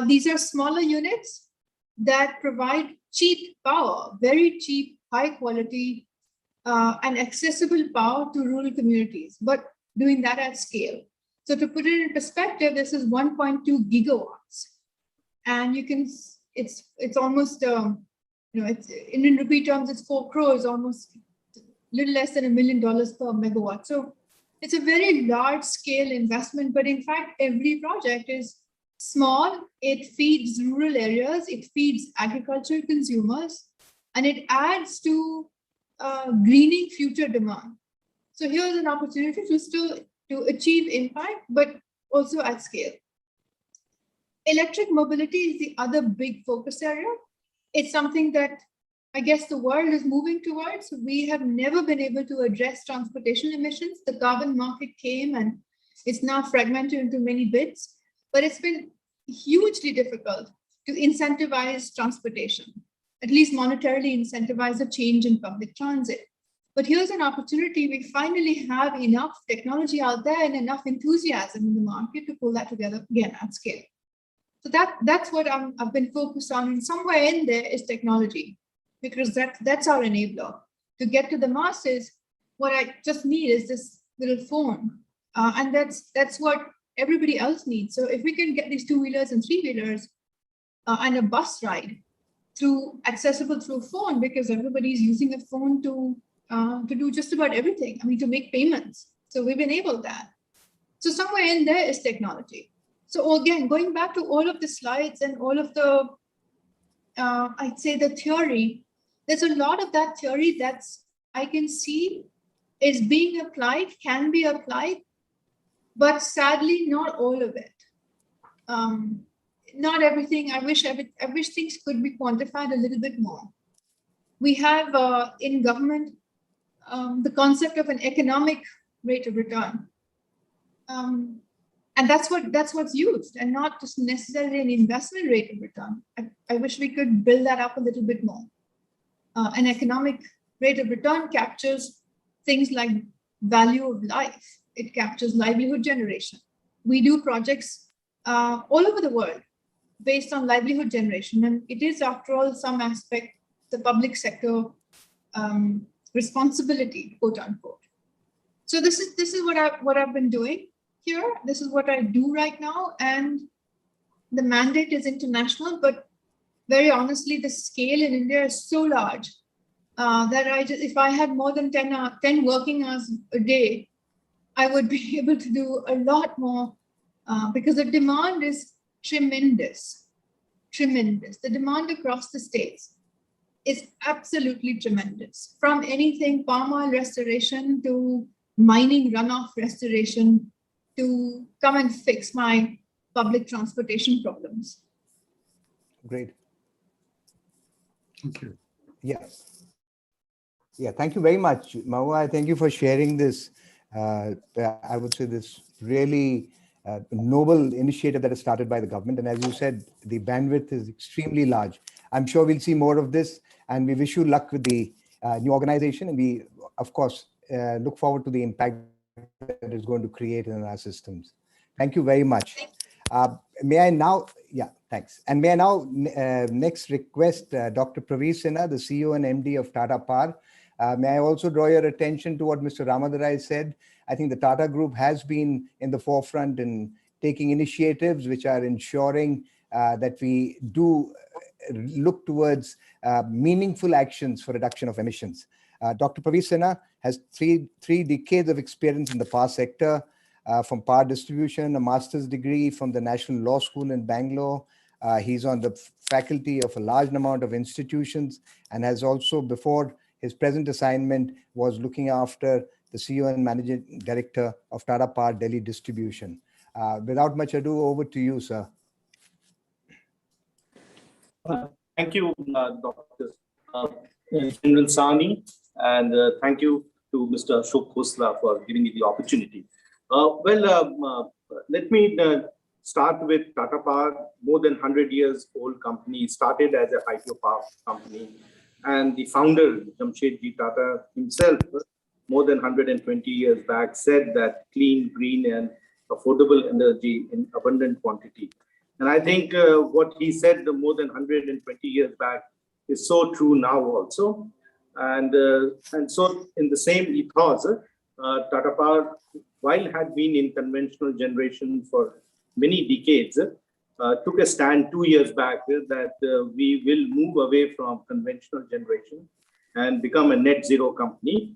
These are smaller units that provide cheap power, very cheap, high quality, and accessible power to rural communities, but doing that at scale. So to put it in perspective, this is 1.2 gigawatts. And you can, it's almost, it's, in rupee terms, it's 4 crores, almost a little less than $1 million per megawatt. So it's a very large scale investment, but in fact, every project is small. It feeds rural areas, it feeds agricultural consumers, and it adds to greening future demand. So here's an opportunity to achieve impact, but also at scale. Electric mobility is the other big focus area. It's something that I guess the world is moving towards. We have never been able to address transportation emissions. The carbon market came and it's now fragmented into many bits, but it's been hugely difficult to incentivize transportation, at least monetarily incentivize a change in public transit. But here's an opportunity. We finally have enough technology out there and enough enthusiasm in the market to pull that together again at scale. So that's what I've been focused on. And somewhere in there is technology, because that's our enabler. To get to the masses, what I just need is this little phone. And that's what everybody else needs. So if we can get these 2-wheelers and 3-wheelers and a bus ride accessible through phone, because everybody's using a phone to do just about everything. I mean, to make payments. So we've enabled that. So somewhere in there is technology. So again, going back to all of the slides and all of the, I'd say the theory, there's a lot of that theory that's, I can see is being applied, can be applied, but sadly, not all of it. Not everything. I wish things could be quantified a little bit more. We have in government the concept of an economic rate of return. And that's what's used, and not just necessarily an investment rate of return. I wish we could build that up a little bit more. An economic rate of return captures things like value of life. It captures livelihood generation. We do projects all over the world based on livelihood generation, and it is, after all, some aspect the public sector responsibility, quote unquote. So this is what I've been doing here. This is what I do right now, and the mandate is international, but very honestly, the scale in India is so large that if I had more than 10 working hours a day, I would be able to do a lot more because the demand is tremendous, tremendous. The demand across the states is absolutely tremendous, from anything palm oil restoration to mining runoff restoration to come and fix my public transportation problems. Great. Thank you. Yes. Yeah, thank you very much, Mahua. Thank you for sharing this. I would say this really noble initiative that is started by the government. And as you said, the bandwidth is extremely large. I'm sure we'll see more of this, and we wish you luck with the new organization. And we, of course, look forward to the impact that it's going to create in our systems. Thank you very much. May I now, thanks. And may I now next request Dr. Praveer Sinha, the CEO and MD of Tata Power. May I also draw your attention to what Mr. Ramadurai said. I think the Tata Group has been in the forefront in taking initiatives which are ensuring that we do look towards meaningful actions for reduction of emissions. Dr. Praveer Sinha has three decades of experience in the power sector, from power distribution, a master's degree from the National Law School in Bangalore. He's on the faculty of a large amount of institutions, and has also, before his present assignment, was looking after the CEO and Managing Director of Tata Power Delhi Distribution. Without much ado, over to you, sir. Thank you, Dr. General Sani, and thank you to Mr. Ashok Khosla for giving me the opportunity. Let me start with Tata Power, more than 100 years old company, started as a hydropower company. And the founder, Jamshedji Tata himself, more than 120 years back, said that clean, green, and affordable energy in abundant quantity. And I think what he said more than 120 years back is so true now also. And so in the same ethos, Tata Power, while had been in conventional generation for many decades, took a stand 2 years back that we will move away from conventional generation and become a net zero company,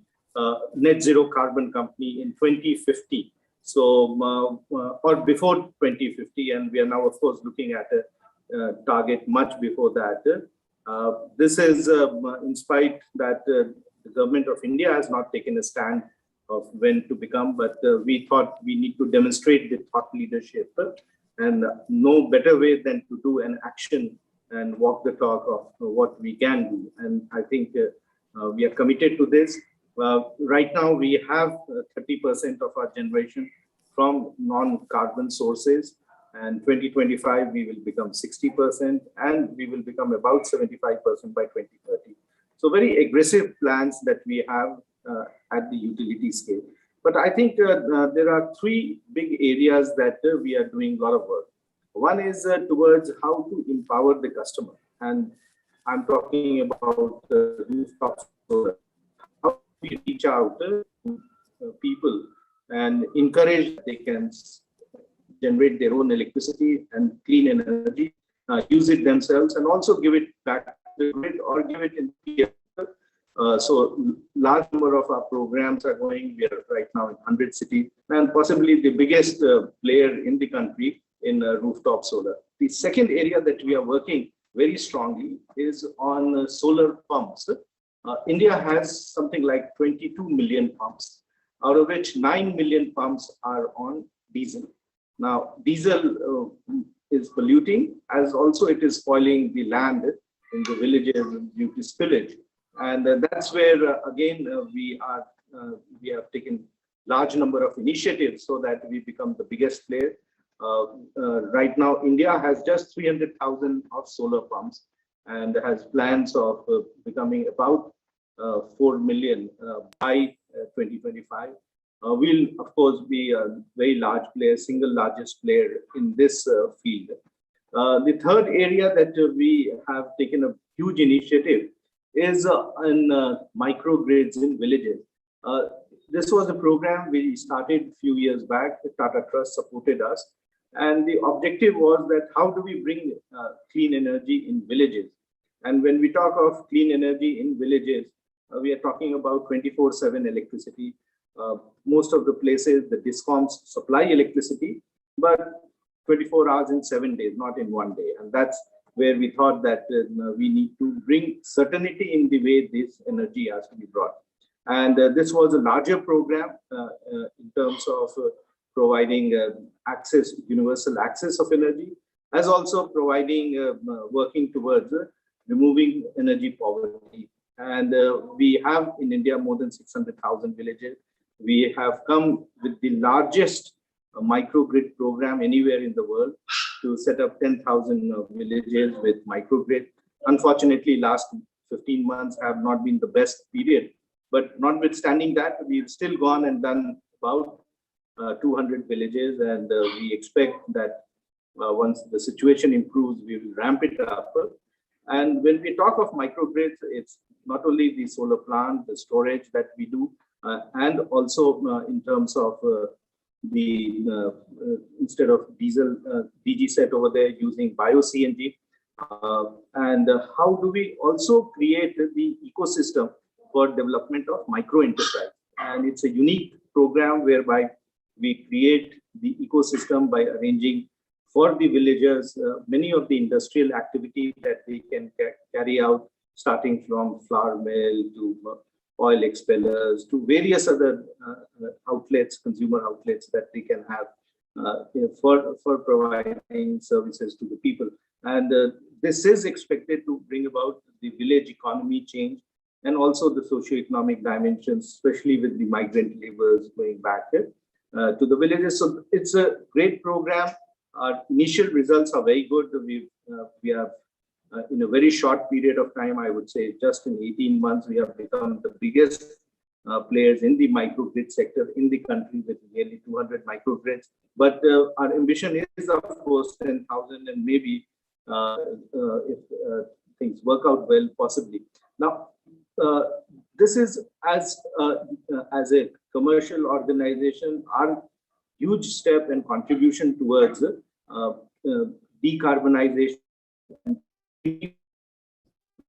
net zero carbon company in 2050. So, or before 2050, and we are now, of course, looking at a target much before that. This is in spite that the government of India has not taken a stand of when to become, but we thought we need to demonstrate the thought leadership, and no better way than to do an action and walk the talk of what we can do. And I think we are committed to this. Right now, we have 30% of our generation from non-carbon sources, and 2025, we will become 60%, and we will become about 75% by 2030. So very aggressive plans that we have at the utility scale. But I think there are three big areas that we are doing a lot of work. One is towards how to empower the customer. And I'm talking about rooftop solar. How we reach out to people and encourage that they can generate their own electricity and clean energy, use it themselves, and also give it back to the grid or give it in peer. So large number of our programs are going. We are right now in 100 cities, and possibly the biggest player in the country in rooftop solar. The second area that we are working very strongly is on solar pumps. India has something like 22 million pumps, out of which 9 million pumps are on diesel. Now, diesel is polluting, as also it is spoiling the land in the villages due to spillage. And that's where, again, we have taken large number of initiatives so that we become the biggest player. Right now, India has just 300,000 of solar pumps and has plans of becoming about 4 million by 2025. We'll, of course, be a very large player, single largest player in this field. The third area that we have taken a huge initiative is in microgrids in villages. This was a program we started a few years back. The Tata Trust supported us. And the objective was that how do we bring clean energy in villages? And when we talk of clean energy in villages, we are talking about 24/7 electricity. Most of the places, the DISCOMs supply electricity, but 24 hours in 7 days, not in 1 day. And that's where we thought that we need to bring certainty in the way this energy has to be brought. And this was a larger program in terms of providing access, universal access of energy, as also providing, working towards removing energy poverty. And we have in India more than 600,000 villages. We have come with the largest a microgrid program anywhere in the world to set up 10,000 villages with microgrid. Unfortunately, last 15 months have not been the best period, but notwithstanding that, we've still gone and done about 200 villages, and we expect that once the situation improves, we will ramp it up. And when we talk of microgrids, it's not only the solar plant, the storage that we do, and also in terms of instead of diesel, DG set over there using bio-CNG. And how do we also create the ecosystem for development of micro enterprise? And it's a unique program whereby we create the ecosystem by arranging for the villagers many of the industrial activities that they can carry out, starting from flour mill to oil expellers to various other outlets, consumer outlets that they can have for providing services to the people. And this is expected to bring about the village economy change and also the socio-economic dimensions, especially with the migrant laborers going back to the villages. So it's a great program. Our initial results are very good. We have in a very short period of time, I would say just in 18 months, we have become the biggest players in the microgrid sector in the country with nearly 200 microgrids. But our ambition is, of course, 10,000, and maybe if things work out well, possibly. Now, this is as a commercial organization, our huge step and contribution towards decarbonization and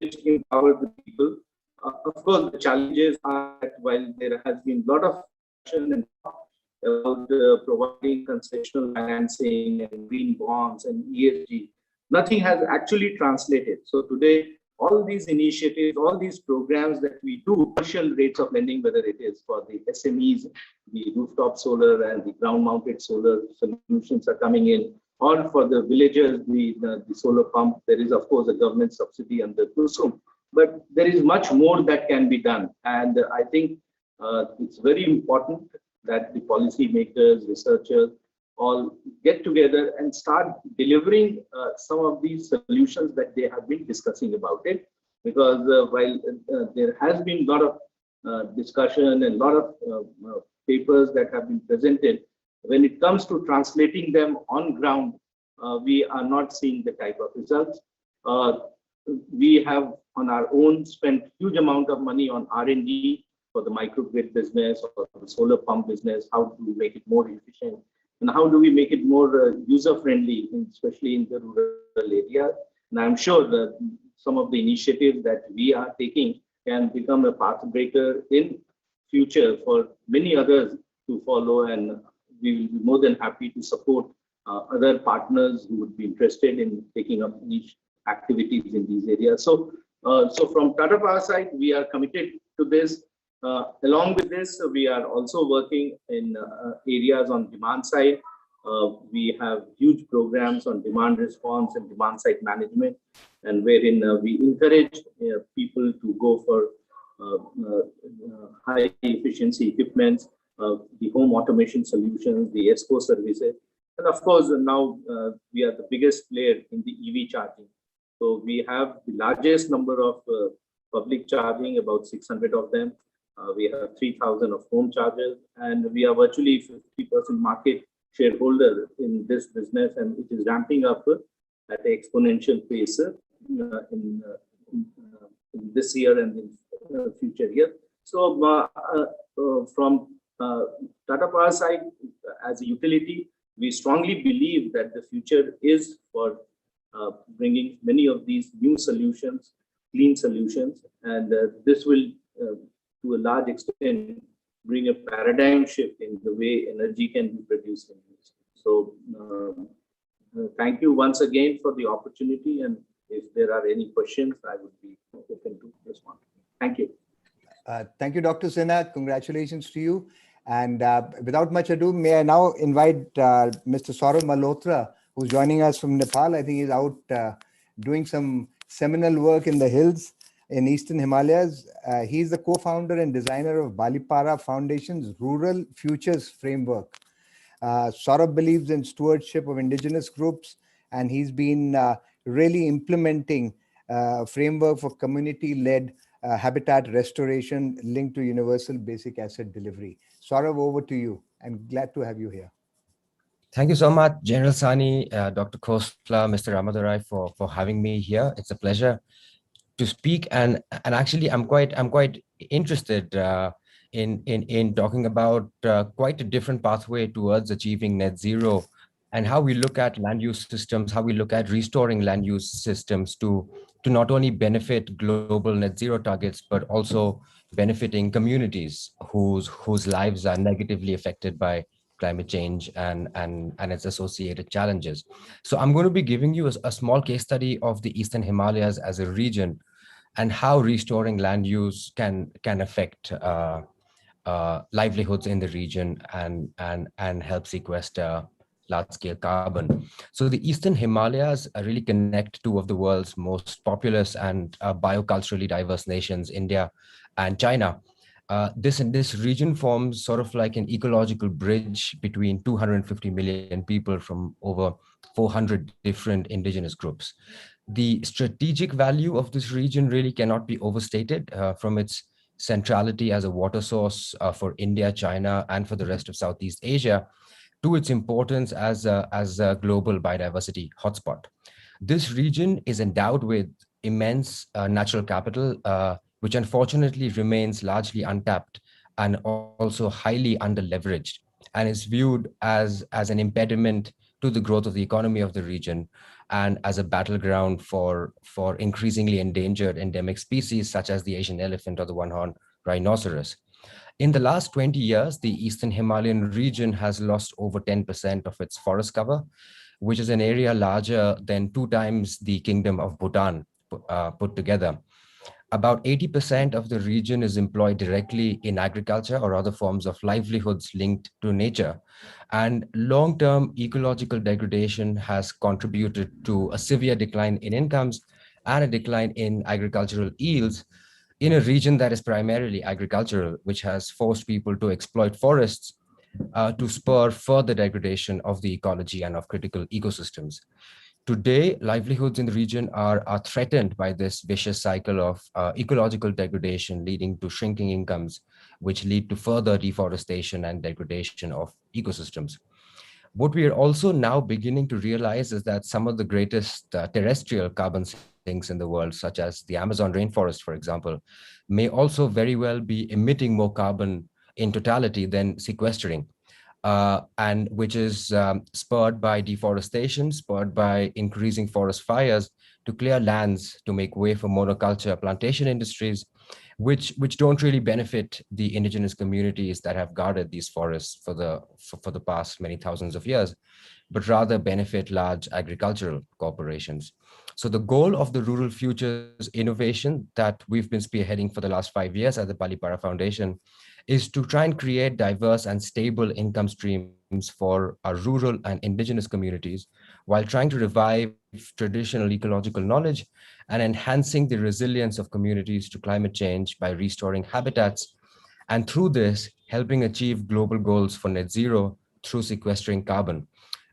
which empower the people. Of course, the challenges are that while there has been a lot of action about providing concessional financing and green bonds and ESG, nothing has actually translated. So today, all these initiatives, all these programs that we do, commercial rates of lending, whether it is for the SMEs, the rooftop solar and the ground-mounted solar solutions are coming in, or for the villagers, the solar pump. There is, of course, a government subsidy under KUSUM, but there is much more that can be done. And I think it's very important that the policymakers, researchers, all get together and start delivering some of these solutions that they have been discussing about it. Because while there has been a lot of discussion and a lot of papers that have been presented, when it comes to translating them on ground, we are not seeing the type of results. We have on our own spent huge amount of money on R&D for the microgrid business or the solar pump business. How do we make it more efficient? And how do we make it more user-friendly, especially in the rural area? And I'm sure that some of the initiatives that we are taking can become a path breaker in future for many others to follow, and we will be more than happy to support other partners who would be interested in taking up niche activities in these areas. So, from Tata Power side, we are committed to this. Along with this, we are also working in areas on demand side. We have huge programs on demand response and demand side management, and wherein we encourage people to go for high efficiency equipments, the home automation solutions, the ESCO services. And of course, now we are the biggest player in the EV charging. So we have the largest number of public charging, about 600 of them. We have 3,000 of home chargers, and we are virtually 50% market shareholder in this business, and it is ramping up at an exponential pace in this year and in future year. So from Tata Power side, as a utility, we strongly believe that the future is for bringing many of these new solutions, clean solutions, and this will, to a large extent, bring a paradigm shift in the way energy can be produced and used. So thank you once again for the opportunity, and if there are any questions, I would be open to respond. Thank you. Thank you, Dr. Sinha. Congratulations to you. And without much ado, may I now invite Mr. Saurav Malhotra, who's joining us from Nepal. I think he's out doing some seminal work in the hills in Eastern Himalayas. He's the co-founder and designer of Balipara Foundation's Rural Futures Framework. Saurabh believes in stewardship of indigenous groups, and he's been really implementing a framework for community-led habitat restoration linked to universal basic asset delivery. Saurabh, over to you, and glad to have you here. Thank you so much, General Sani, Dr. Khosla, Mr. Ramadurai, for having me here. It's a pleasure to speak, and actually, I'm quite interested in talking about quite a different pathway towards achieving net zero, and how we look at land use systems, how we look at restoring land use systems to not only benefit global net zero targets, but also benefiting communities whose lives are negatively affected by climate change and its associated challenges. So I'm going to be giving you a small case study of the Eastern Himalayas as a region, and how restoring land use can affect livelihoods in the region and help sequester large-scale carbon. So the Eastern Himalayas really connect two of the world's most populous and bioculturally diverse nations, India and China. This region forms sort of like an ecological bridge between 250 million people from over 400 different indigenous groups. The strategic value of this region really cannot be overstated, from its centrality as a water source for India, China, and for the rest of Southeast Asia, to its importance as a global biodiversity hotspot. This region is endowed with immense natural capital, which unfortunately remains largely untapped and also highly underleveraged, and is viewed as an impediment to the growth of the economy of the region, and as a battleground for increasingly endangered endemic species such as the Asian elephant or the one-horned rhinoceros. In the last 20 years, the Eastern Himalayan region has lost over 10% of its forest cover, which is an area larger than 2 times the Kingdom of Bhutan put together. About 80% of the region is employed directly in agriculture or other forms of livelihoods linked to nature. And long-term ecological degradation has contributed to a severe decline in incomes and a decline in agricultural yields in a region that is primarily agricultural, which has forced people to exploit forests to spur further degradation of the ecology and of critical ecosystems. Today, livelihoods in the region are threatened by this vicious cycle of ecological degradation, leading to shrinking incomes, which lead to further deforestation and degradation of ecosystems. What we are also now beginning to realize is that some of the greatest terrestrial carbon sinks in the world, such as the Amazon rainforest, for example, may also very well be emitting more carbon in totality than sequestering. And which is spurred by deforestation, spurred by increasing forest fires to clear lands to make way for monoculture plantation industries, which don't really benefit the indigenous communities that have guarded these forests for the past many thousands of years, but rather benefit large agricultural corporations. So the goal of the Rural Futures innovation that we've been spearheading for the last 5 years at the Palipara Foundation is to try and create diverse and stable income streams for our rural and indigenous communities, while trying to revive traditional ecological knowledge and enhancing the resilience of communities to climate change by restoring habitats, and through this, helping achieve global goals for net zero through sequestering carbon,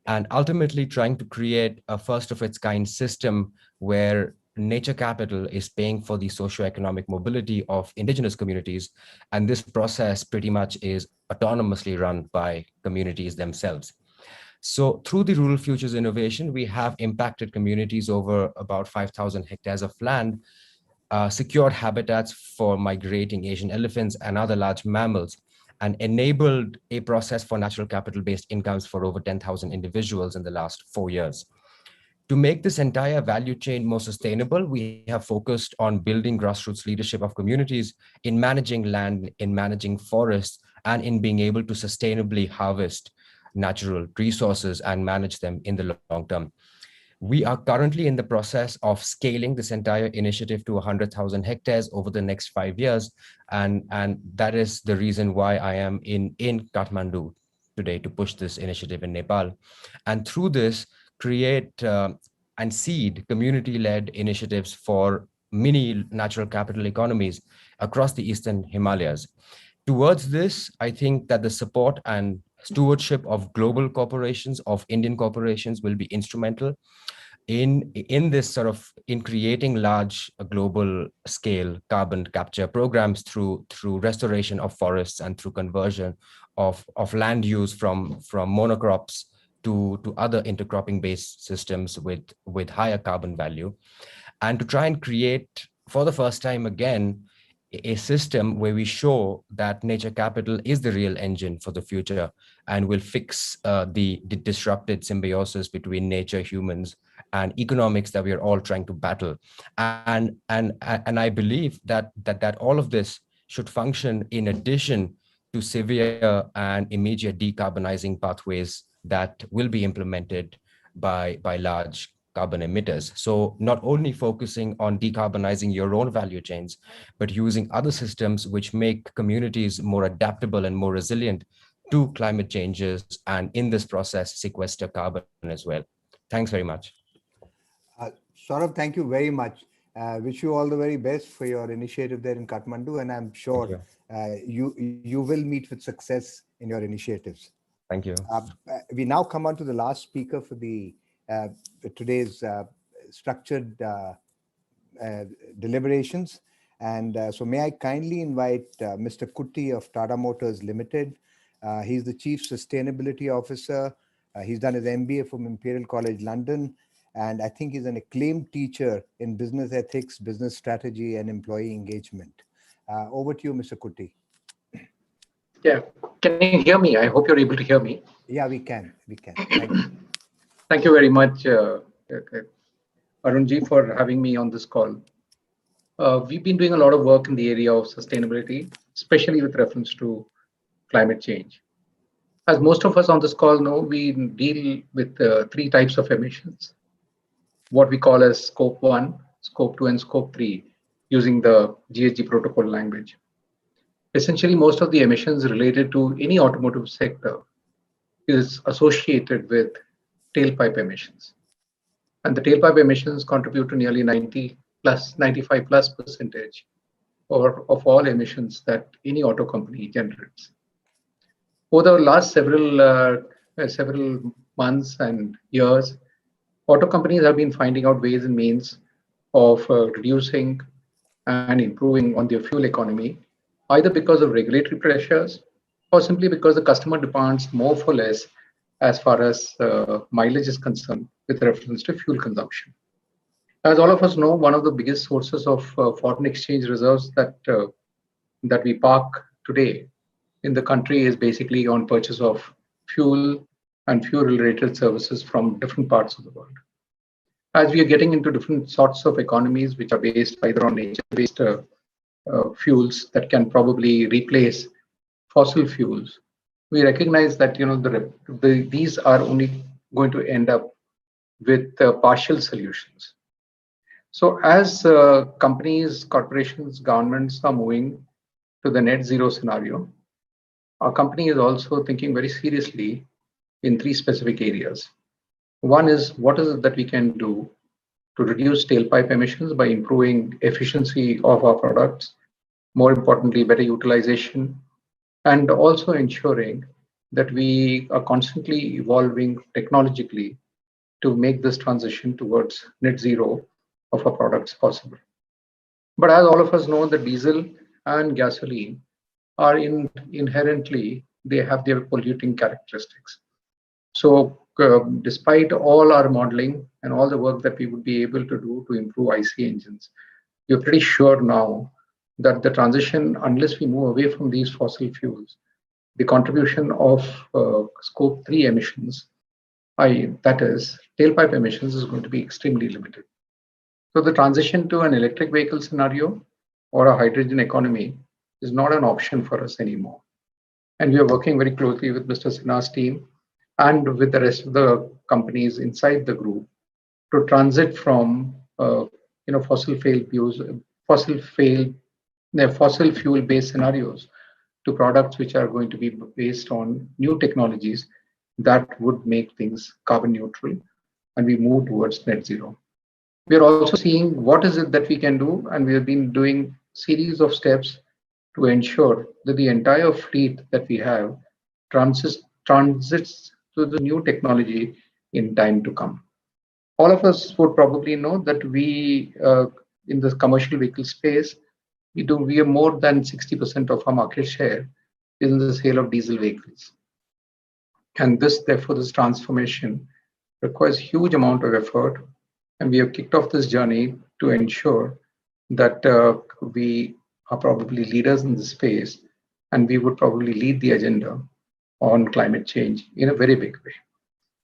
and ultimately trying to create a first of its kind system where nature capital is paying for the socioeconomic mobility of indigenous communities. And this process pretty much is autonomously run by communities themselves. So through the Rural Futures innovation, we have impacted communities over about 5,000 hectares of land, secured habitats for migrating Asian elephants and other large mammals, and enabled a process for natural capital-based incomes for over 10,000 individuals in the last 4 years. To make this entire value chain more sustainable, we have focused on building grassroots leadership of communities in managing land, in managing forests, and in being able to sustainably harvest natural resources and manage them in the long term. We are currently in the process of scaling this entire initiative to 100,000 hectares over the next 5 years. And that is the reason why I am in Kathmandu today to push this initiative in Nepal. And through this, create and seed community-led initiatives for mini natural capital economies across the Eastern Himalayas. Towards this, I think that the support and stewardship of global corporations, of Indian corporations, will be instrumental in this sort of in creating large global scale carbon capture programs through restoration of forests and through conversion of land use from monocrops to other intercropping based systems with higher carbon value, and to try and create for the first time again a system where we show that nature capital is the real engine for the future and will fix the disrupted symbiosis between nature, humans, and economics that we are all trying to battle. And I believe that all of this should function in addition to severe and immediate decarbonizing pathways that will be implemented by large carbon emitters. So not only focusing on decarbonizing your own value chains, but using other systems which make communities more adaptable and more resilient to climate changes, and in this process, sequester carbon as well. Thanks very much. Saurabh, thank you very much. Wish you all the very best for your initiative there in Kathmandu, and I'm sure you will meet with success in your initiatives. Thank you. We now come on to the last speaker for the today's structured deliberations. And so may I kindly invite Mr. Kutty of Tata Motors Limited. He's the Chief Sustainability Officer. He's done his MBA from Imperial College London. And I think he's an acclaimed teacher in business ethics, business strategy, and employee engagement. Over to you, Mr. Kutty. Yeah, can you hear me? I hope you're able to hear me. Yeah, we can. We can. Thank you. Thank you very much, Arunji, for having me on this call. We've been doing a lot of work in the area of sustainability, especially with reference to climate change. As most of us on this call know, we deal with three types of emissions, what we call as Scope 1, Scope 2, and Scope 3, using the GHG protocol language. Essentially, most of the emissions related to any automotive sector is associated with tailpipe emissions. And the tailpipe emissions contribute to nearly 95+% of all emissions that any auto company generates. Over the last several months and years, auto companies have been finding out ways and means of reducing and improving on their fuel economy, either because of regulatory pressures or simply because the customer demands more for less as far as mileage is concerned with reference to fuel consumption. As all of us know, one of the biggest sources of foreign exchange reserves that we park today in the country is basically on purchase of fuel and fuel-related services from different parts of the world. As we are getting into different sorts of economies which are based either on nature-based fuels that can probably replace fossil fuels, we recognize that these are only going to end up with partial solutions. So as companies, corporations, governments are moving to the net zero scenario, our company is also thinking very seriously in three specific areas. One is, what is it that we can do to reduce tailpipe emissions by improving efficiency of our products, more importantly, better utilization, and also ensuring that we are constantly evolving technologically to make this transition towards net zero of our products possible. But as all of us know, the diesel and gasoline are inherently, they have their polluting characteristics. So despite all our modeling and all the work that we would be able to do to improve IC engines, we're pretty sure now that the transition, unless we move away from these fossil fuels, the contribution of Scope 3 emissions, that is tailpipe emissions, is going to be extremely limited. So the transition to an electric vehicle scenario or a hydrogen economy is not an option for us anymore. And we are working very closely with Mr. Sinha's team and with the rest of the companies inside the group to transit from fossil fuel-based scenarios to products which are going to be based on new technologies that would make things carbon neutral, and we move towards net zero. We are also seeing what is it that we can do, and we have been doing series of steps to ensure that the entire fleet that we have transits to the new technology in time to come. All of us would probably know that we, in the commercial vehicle space, we have more than 60% of our market share is in the sale of diesel vehicles. And therefore, this transformation requires huge amount of effort. And we have kicked off this journey to ensure that we are probably leaders in this space, and we would probably lead the agenda on climate change in a very big way.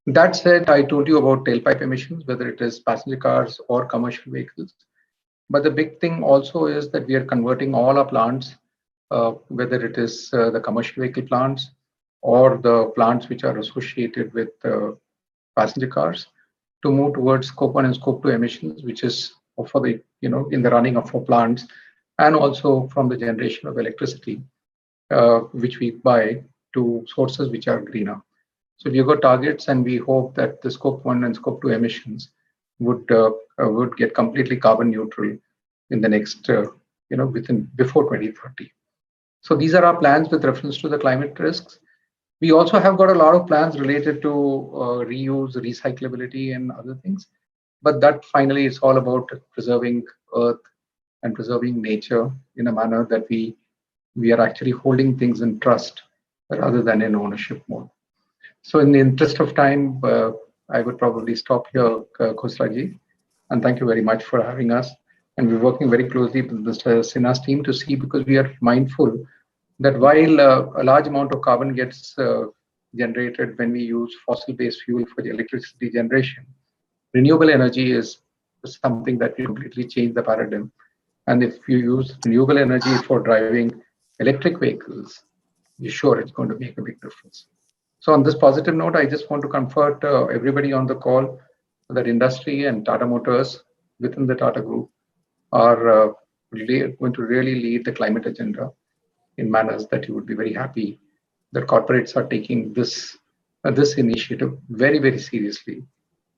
That said, I told you about tailpipe emissions, whether it is passenger cars or commercial vehicles. But the big thing also is that we are converting all our plants, whether it is the commercial vehicle plants or the plants which are associated with passenger cars, to move towards Scope 1 and Scope 2 emissions, which is for the, in the running of our plants, and also from the generation of electricity, which we buy, to sources which are greener. So we've got targets, and we hope that the Scope 1 and Scope 2 emissions would get completely carbon neutral in the next, before 2030. So these are our plans with reference to the climate risks. We also have got a lot of plans related to reuse, recyclability, and other things. But that finally is all about preserving Earth and preserving nature in a manner that we are actually holding things in trust rather than in ownership mode. So in the interest of time, I would probably stop here, Khosla-ji, and thank you very much for having us. And we're working very closely with Mr. Sinha's team to see, because we are mindful that while a large amount of carbon gets generated when we use fossil-based fuel for the electricity generation, renewable energy is something that will completely change the paradigm. And if you use renewable energy for driving electric vehicles, you're sure it's going to make a big difference. So on this positive note, I just want to comfort everybody on the call that industry and Tata Motors within the Tata Group are going to really lead the climate agenda in manners that you would be very happy that corporates are taking this initiative very, very seriously.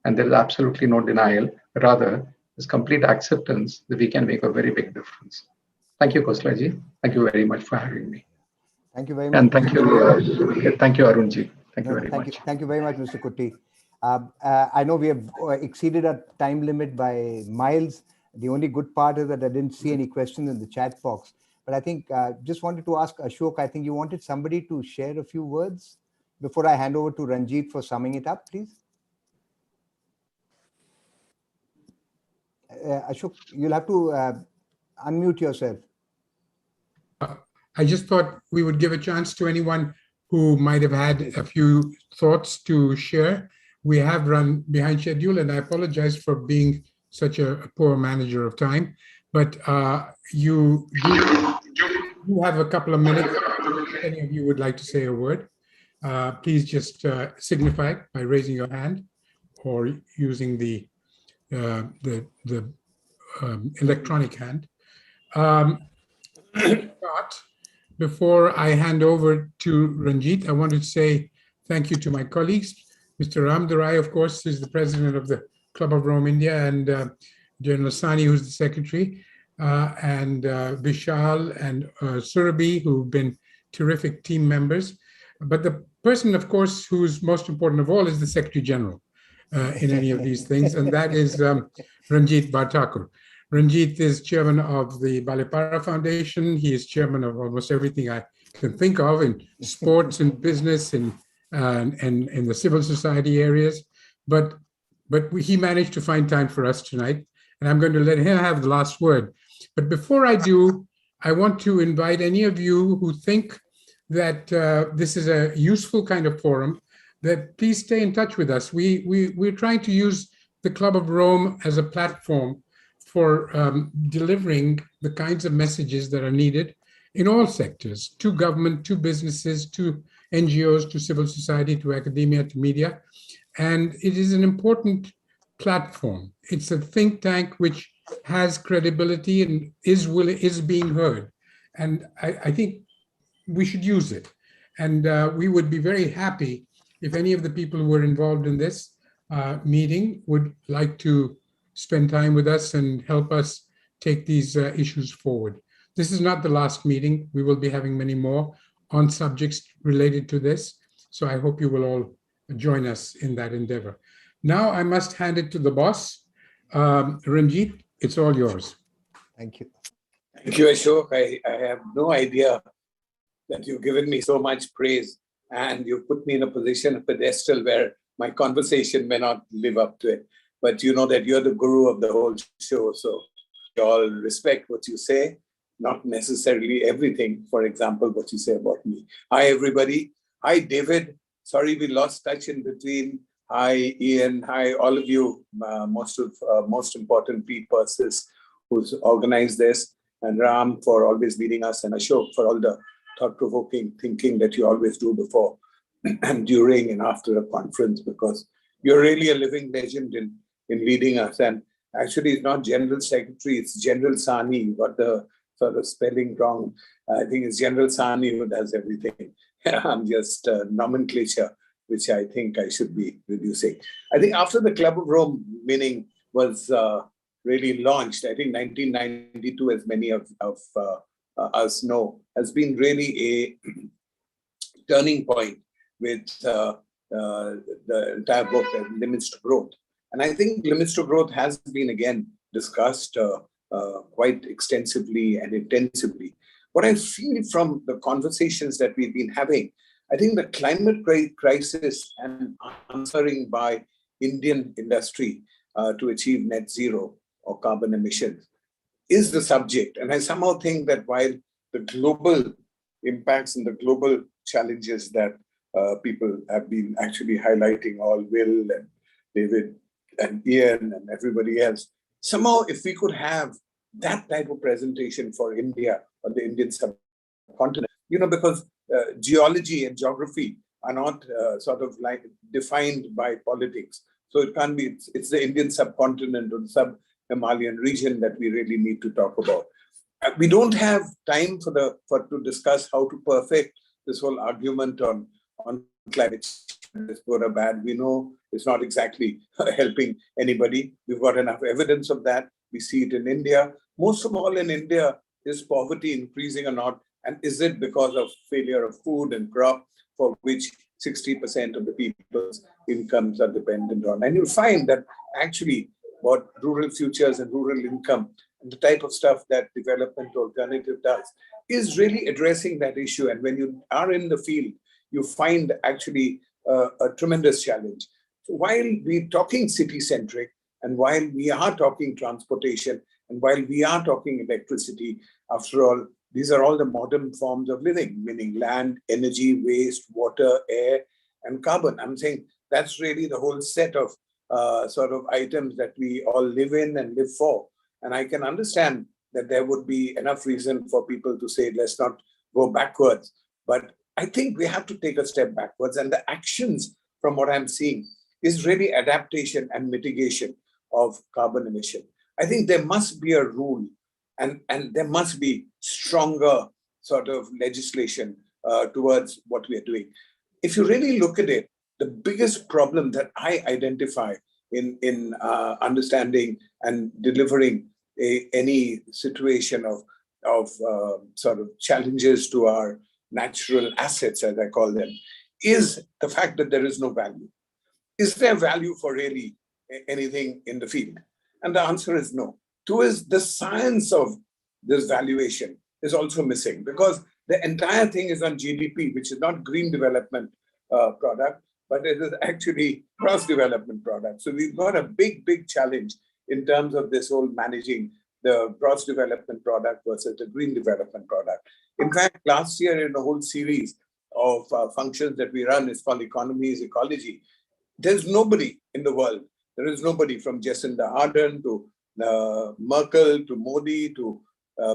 And there is absolutely no denial. Rather, there's complete acceptance that we can make a very big difference. Thank you, Khosla-ji. Thank you very much for having me. Thank you very much. And thank you, Arun-ji. Thank you very much. Thank you very much, Mr. Kutty. I know we have exceeded our time limit by miles. The only good part is that I didn't see any questions in the chat box. But I think just wanted to ask Ashok, I think you wanted somebody to share a few words before I hand over to Ranjit for summing it up, please. Ashok, you'll have to unmute yourself. I just thought we would give a chance to anyone who might have had a few thoughts to share. We have run behind schedule, and I apologize for being such a poor manager of time, but you have a couple of minutes. If any of you would like to say a word, please just signify by raising your hand or using the electronic hand. But before I hand over to Ranjit, I want to say thank you to my colleagues. Mr. Ram Durai, of course, is the president of the Club of Rome India, and General Sani, who's the secretary, and Vishal and Surabhi, who've been terrific team members. But the person, of course, who's most important of all is the Secretary General in any of these things, and that is Ranjit Barthakur. Ranjit is chairman of the Balipara Foundation. He is chairman of almost everything I can think of in sports and business and in the civil society areas. But he managed to find time for us tonight, and I'm going to let him have the last word. But before I do, I want to invite any of you who think that this is a useful kind of forum, that please stay in touch with us. We're trying to use the Club of Rome as a platform for delivering the kinds of messages that are needed in all sectors, to government, to businesses, to NGOs, to civil society, to academia, to media. And it is an important platform. It's a think tank which has credibility and is being heard. And I think we should use it. And we would be very happy if any of the people who were involved in this meeting would like to spend time with us and help us take these issues forward. This is not the last meeting. We will be having many more on subjects related to this. So I hope you will all join us in that endeavor. Now I must hand it to the boss. Ranjit, it's all yours. Thank you. Thank you, Ashok. I have no idea that you've given me so much praise and you've put me in a position, a pedestal where my conversation may not live up to it. But you know that you're the guru of the whole show. So we all respect what you say, not necessarily everything. For example, what you say about me. Hi, everybody. Hi, David. Sorry, we lost touch in between. Hi, Ian. Hi, all of you. Most important persons who's organized this. And Ram for always leading us, and Ashok for all the thought-provoking thinking that you always do before and during and after a conference, because you're really a living legend in leading us. And actually, it's not General Secretary, it's General Sani. You got the sort of spelling wrong. I think it's General Sani who does everything. I'm just nomenclature, which I think I should be reducing. I think after the Club of Rome meaning was really launched, I think 1992, as many of us know, has been really a turning point with the entire book, Limits to Growth. And I think Limits to Growth has been again discussed quite extensively and intensively. What I feel from the conversations that we've been having, I think the climate crisis and answering by Indian industry to achieve net zero or carbon emissions is the subject. And I somehow think that while the global impacts and the global challenges that people have been actually highlighting, all Will and David and Ian and everybody else, somehow if we could have that type of presentation for India or the Indian subcontinent, you know, because geology and geography are not sort of like defined by politics. So it can't be, it's the Indian subcontinent or the sub-Himalayan region that we really need to talk about. We don't have time to discuss how to perfect this whole argument on climate change, is good or bad. We know it's not exactly helping anybody. We've got enough evidence of that. We see it in India. Most of all in India, is poverty increasing or not? And is it because of failure of food and crop, for which 60% of the people's incomes are dependent on? And you'll find that actually what Rural Futures and rural income and the type of stuff that Development Alternative does is really addressing that issue. And when you are in the field, you find actually a tremendous challenge. So while we're talking city-centric, and while we are talking transportation, and while we are talking electricity, after all, these are all the modern forms of living, meaning land, energy, waste, water, air, and carbon. I'm saying that's really the whole set of sort of items that we all live in and live for. And I can understand that there would be enough reason for people to say, let's not go backwards. But I think we have to take a step backwards. And the actions, from what I'm seeing, is really adaptation and mitigation of carbon emission. I think there must be a rule, and there must be stronger sort of legislation towards what we are doing. If you really look at it, the biggest problem that I identify in understanding and delivering any situation of sort of challenges to our natural assets, as I call them, is the fact that there is no value. Is there value for really anything in the field? And the answer is no. Two is the science of this valuation is also missing, because the entire thing is on GDP, which is not green development product, but it is actually cross-development product. So we've got a big, big challenge in terms of this whole managing the cross-development product versus the green development product. In fact, last year in a whole series of functions that we run is called Economy is Ecology. There's nobody in the world. There is nobody from Jacinda Ardern to Merkel to Modi to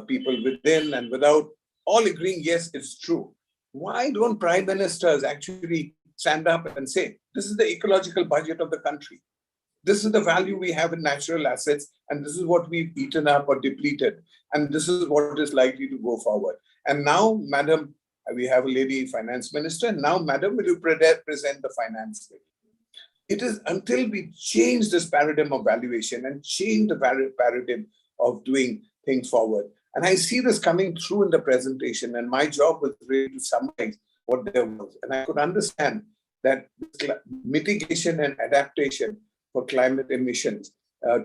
people within and without, all agreeing, yes, it's true. Why don't prime ministers actually stand up and say, this is the ecological budget of the country. This is the value we have in natural assets, and this is what we've eaten up or depleted. And this is what is likely to go forward. And now, Madam, we have a lady finance minister, and now, Madam, will you present the finance bill? It is until we change this paradigm of valuation and change the paradigm of doing things forward. And I see this coming through in the presentation, and my job was really to summarize what there was. And I could understand that mitigation and adaptation for climate emissions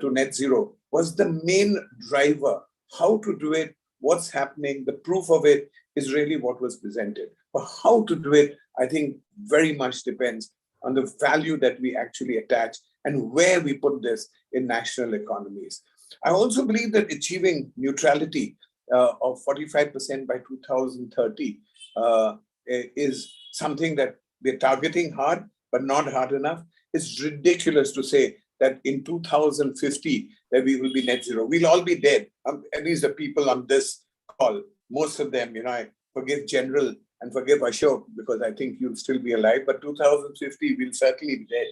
to net zero was the main driver. How to do it, what's happening, the proof of it is really what was presented. But how to do it, I think very much depends on the value that we actually attach and where we put this in national economies. I also believe that achieving neutrality of 45% by 2030 is something that we're targeting hard, but not hard enough. It's ridiculous to say that in 2050 that we will be net zero. We'll all be dead. At least the people on this call, most of them, I forgive General and forgive Ashok because I think you'll still be alive, but 2050 we'll certainly be dead.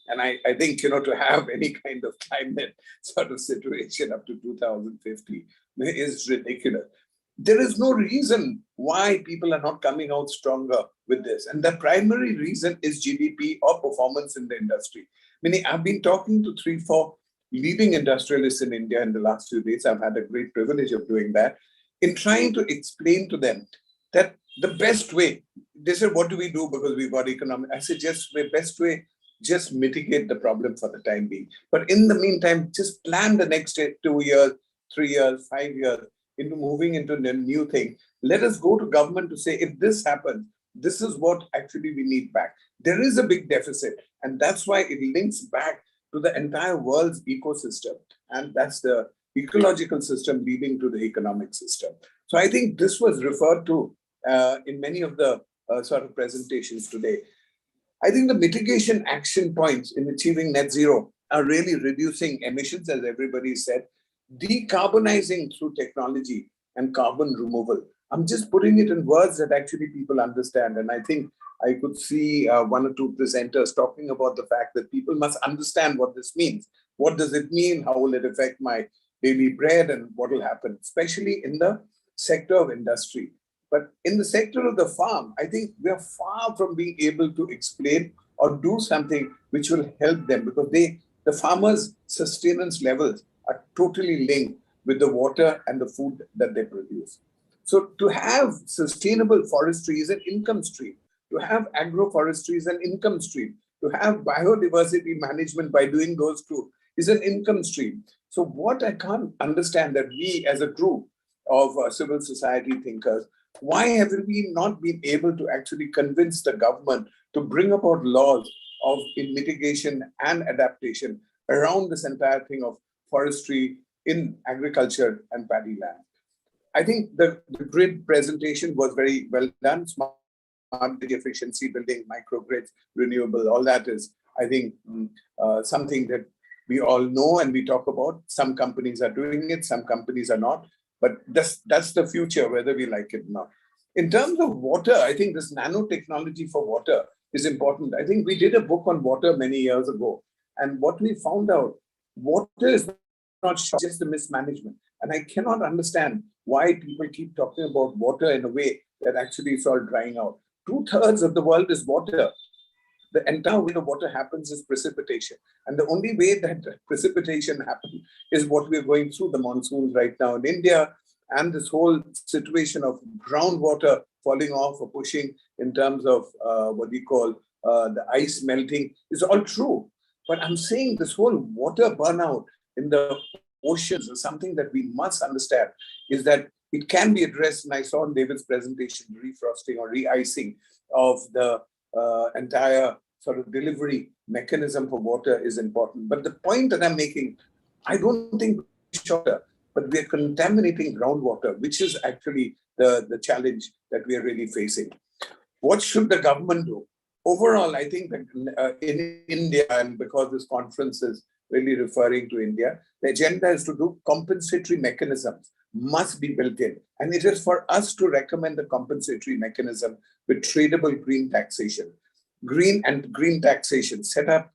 And I think, to have any kind of climate sort of situation up to 2050 is ridiculous. There is no reason why people are not coming out stronger with this. And the primary reason is GDP or performance in the industry. Meaning, I've been talking to 3-4 leading industrialists in India in the last few days. I've had a great privilege of doing that, in trying to explain to them that the best way, they said, what do we do because we've got economic? I said, the best way, just mitigate the problem for the time being. But in the meantime, just plan the next 2 years, 3 years, 5 years into moving into the new thing. Let us go to government to say, if this happens, this is what actually we need back. There is a big deficit, and that's why it links back to the entire world's ecosystem. And that's the ecological system leading to the economic system. So I think this was referred to in many of the sort of presentations today. I think the mitigation action points in achieving net zero are really reducing emissions, as everybody said, decarbonizing through technology and carbon removal. I'm just putting it in words that actually people understand. And I think I could see 1 or 2 presenters talking about the fact that people must understand what this means. What does it mean? How will it affect my daily bread and what will happen, especially in the sector of industry. But in the sector of the farm, I think we are far from being able to explain or do something which will help them, because the farmers' sustenance levels are totally linked with the water and the food that they produce. So to have sustainable forestry is an income stream. To have agroforestry is an income stream. To have biodiversity management by doing those two is an income stream. So what I can't understand that we as a group of civil society thinkers, why have we not been able to actually convince the government to bring about laws of mitigation and adaptation around this entire thing of forestry in agriculture and paddy land? I think the grid presentation was very well done. Smart grid efficiency, building microgrids, renewable, all that is, I think, something that we all know and we talk about. Some companies are doing it, some companies are not. But that's the future, whether we like it or not. In terms of water, I think this nanotechnology for water is important. I think we did a book on water many years ago. And what we found out, water is not just the mismanagement. And I cannot understand why people keep talking about water in a way that actually is all drying out. 2/3 of the world is water. The entire way the water happens is precipitation. And the only way that precipitation happens is what we're going through, the monsoons right now in India, and this whole situation of groundwater falling off or pushing in terms of what we call the ice melting is all true. But I'm saying this whole water burnout in the oceans is something that we must understand, is that it can be addressed. And I saw in David's presentation, refrosting or re-icing of the entire sort of delivery mechanism for water is important. But the point that I'm making, I don't think it's shorter, but we're contaminating groundwater, which is actually the challenge that we are really facing. What should the government do? Overall, I think that in India, and because this conference is really referring to India, the agenda is to do compensatory mechanisms must be built in. And it is for us to recommend the compensatory mechanism with tradable green taxation. Green taxation, set up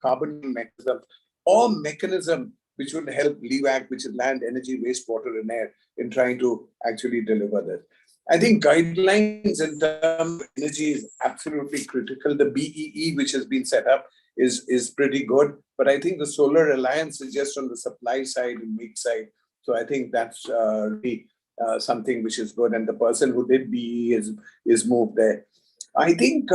carbon mechanism, or mechanism which would help LEWAC, which is land, energy, wastewater, and air, in trying to actually deliver this. I think guidelines in terms of energy is absolutely critical. The BEE, which has been set up, is pretty good. But I think the Solar Alliance is just on the supply side and meat side. So I think that's really something which is good. And the person who did BEE is moved there. I think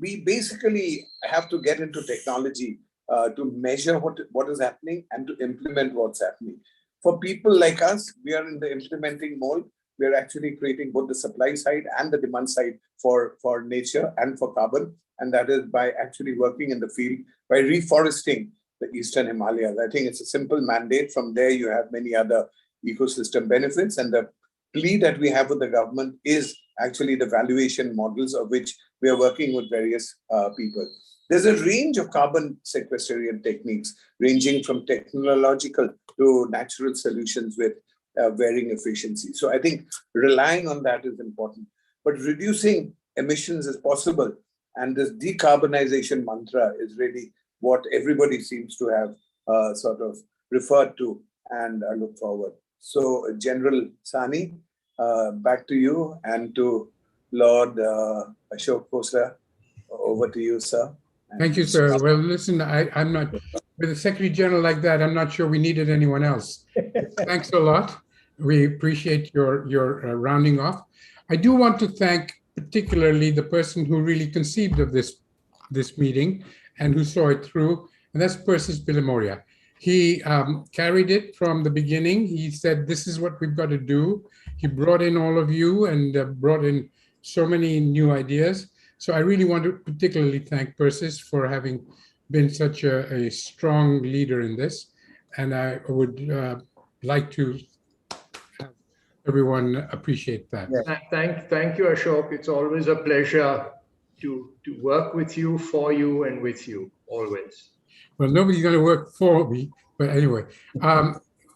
we basically have to get into technology to measure what is happening and to implement what's happening. For people like us, we are in the implementing mode. We are actually creating both the supply side and the demand side for nature and for carbon. And that is by actually working in the field, by reforesting the Eastern Himalayas. I think it's a simple mandate. From there, you have many other ecosystem benefits. And the plea that we have with the government is actually the valuation models, of which we are working with various people. There's a range of carbon sequestration techniques, ranging from technological to natural solutions with varying efficiency. So I think relying on that is important, but reducing emissions is possible. And this decarbonization mantra is really what everybody seems to have sort of referred to and look forward. So General Sani, back to you, and to Lord Ashok Khosla, over to you, sir. Thank you, sir. Well, listen, I'm not, with a Secretary General like that, I'm not sure we needed anyone else. Thanks a lot. We appreciate your rounding off. I do want to thank particularly the person who really conceived of this meeting and who saw it through, and that's Persis Bilamoria. He carried it from the beginning. He said, this is what we've got to do. He brought in all of you and brought in so many new ideas. So I really want to particularly thank Persis for having been such a strong leader in this. And I would like to have everyone appreciate that. Yeah. Thank you, Ashok. It's always a pleasure to work with you, for you, and with you, always. Well, nobody's going to work for me, but anyway,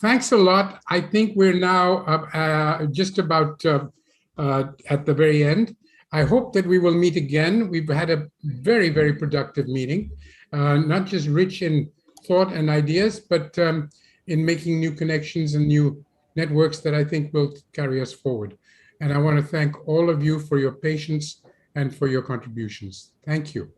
thanks a lot. I think we're now just about at the very end. I hope that we will meet again. We've had a very, very productive meeting, not just rich in thought and ideas, but in making new connections and new networks that I think will carry us forward. And I want to thank all of you for your patience and for your contributions. Thank you.